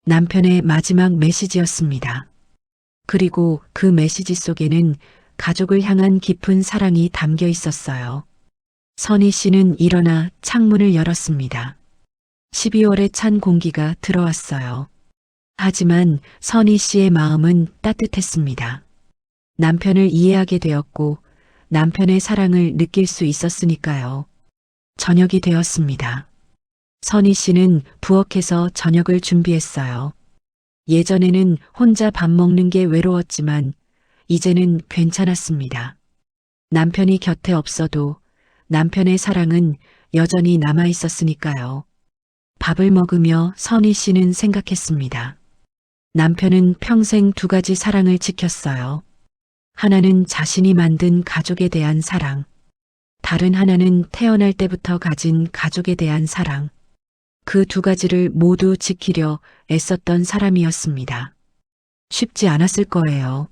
남편의 마지막 메시지였습니다. 그리고 그 메시지 속에는 가족을 향한 깊은 사랑이 담겨 있었어요. 선희 씨는 일어나 창문을 열었습니다. 12월에 찬 공기가 들어왔어요. 하지만 선희 씨의 마음은 따뜻했습니다. 남편을 이해하게 되었고 남편의 사랑을 느낄 수 있었으니까요. 저녁이 되었습니다. 선희 씨는 부엌에서 저녁을 준비했어요. 예전에는 혼자 밥 먹는 게 외로웠지만 이제는 괜찮았습니다. 남편이 곁에 없어도 남편의 사랑은 여전히 남아 있었으니까요. 밥을 먹으며 선희 씨는 생각했습니다. 남편은 평생 두 가지 사랑을 지켰어요. 하나는 자신이 만든 가족에 대한 사랑, 다른 하나는 태어날 때부터 가진 가족에 대한 사랑. 그 두 가지를 모두 지키려 애썼던 사람이었습니다. 쉽지 않았을 거예요.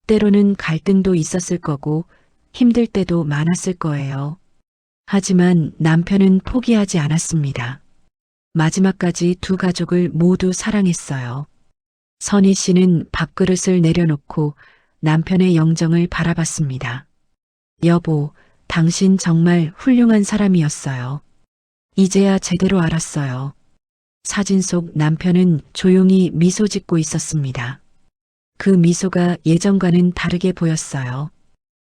때로는 갈등도 있었을 거고 힘들 때도 많았을 거예요. 하지만 남편은 포기하지 않았습니다. 마지막까지 두 가족을 모두 사랑했어요. 선희 씨는 밥그릇을 내려놓고 남편의 영정을 바라봤습니다. 여보, 당신 정말 훌륭한 사람이었어요. 이제야 제대로 알았어요. 사진 속 남편은 조용히 미소 짓고 있었습니다. 그 미소가 예전과는 다르게 보였어요.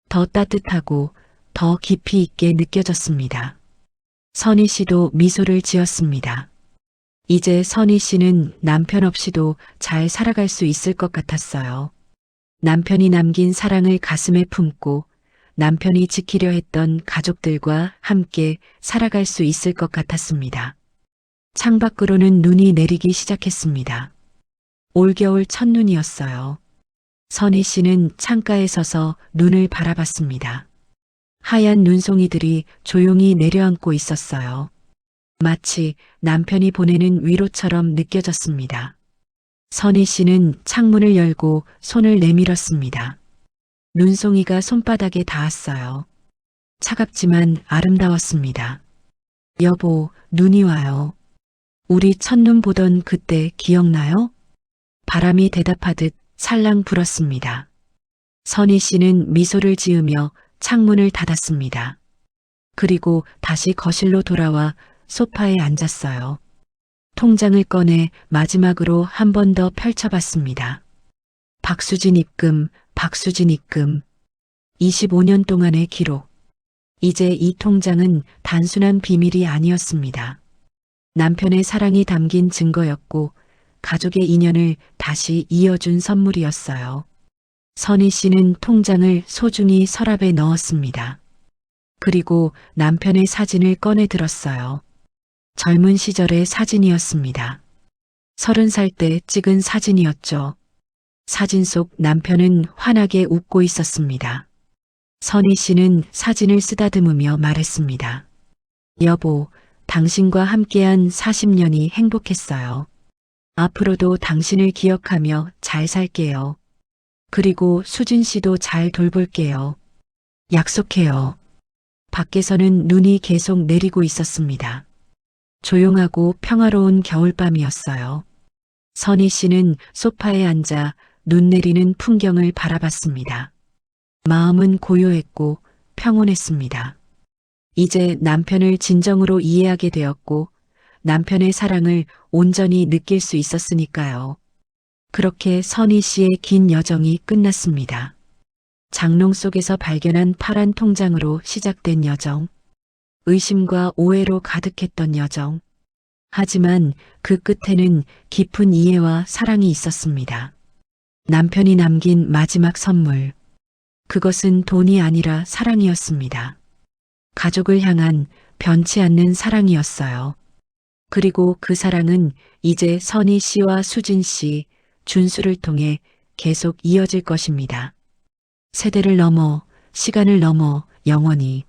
더 따뜻하고 더 깊이 있게 느껴졌습니다. 선희 씨도 미소를 지었습니다. 이제 선희 씨는 남편 없이도 잘 살아갈 수 있을 것 같았어요. 남편이 남긴 사랑을 가슴에 품고 남편이 지키려 했던 가족들과 함께 살아갈 수 있을 것 같았습니다. 창밖으로는 눈이 내리기 시작했습니다. 올겨울 첫눈이었어요. 선희 씨는 창가에 서서 눈을 바라봤습니다. 하얀 눈송이들이 조용히 내려앉고 있었어요. 마치 남편이 보내는 위로처럼 느껴졌습니다. 선희 씨는 창문을 열고 손을 내밀었습니다. 눈송이가 손바닥에 닿았어요. 차갑지만 아름다웠습니다. 여보, 눈이 와요. 우리 첫눈 보던 그때 기억나요? 바람이 대답하듯 살랑 불었습니다. 선희 씨는 미소를 지으며 창문을 닫았습니다. 그리고 다시 거실로 돌아와 소파에 앉았어요. 통장을 꺼내 마지막으로 한 번 더 펼쳐봤습니다. 박수진 입금, 박수진 입금. 25년 동안의 기록. 이제 이 통장은 단순한 비밀이 아니었습니다. 남편의 사랑이 담긴 증거였고 가족의 인연을 다시 이어준 선물이었어요. 선희 씨는 통장을 소중히 서랍에 넣었습니다. 그리고 남편의 사진을 꺼내 들었어요. 젊은 시절의 사진이었습니다. 30살 때 찍은 사진이었죠. 사진 속 남편은 환하게 웃고 있었습니다. 선희 씨는 사진을 쓰다듬으며 말했습니다. 여보, 당신과 함께한 40년이 행복했어요. 앞으로도 당신을 기억하며 잘 살게요. 그리고 수진 씨도 잘 돌볼게요. 약속해요. 밖에서는 눈이 계속 내리고 있었습니다. 조용하고 평화로운 겨울밤이었어요. 선희 씨는 소파에 앉아 눈 내리는 풍경을 바라봤습니다. 마음은 고요했고 평온했습니다. 이제 남편을 진정으로 이해하게 되었고 남편의 사랑을 온전히 느낄 수 있었으니까요. 그렇게 선희 씨의 긴 여정이 끝났습니다. 장롱 속에서 발견한 파란 통장으로 시작된 여정. 의심과 오해로 가득했던 여정. 하지만 그 끝에는 깊은 이해와 사랑이 있었습니다. 남편이 남긴 마지막 선물. 그것은 돈이 아니라 사랑이었습니다. 가족을 향한 변치 않는 사랑이었어요. 그리고 그 사랑은 이제 선희 씨와 수진 씨, 준수를 통해 계속 이어질 것입니다. 세대를 넘어, 시간을 넘어 영원히.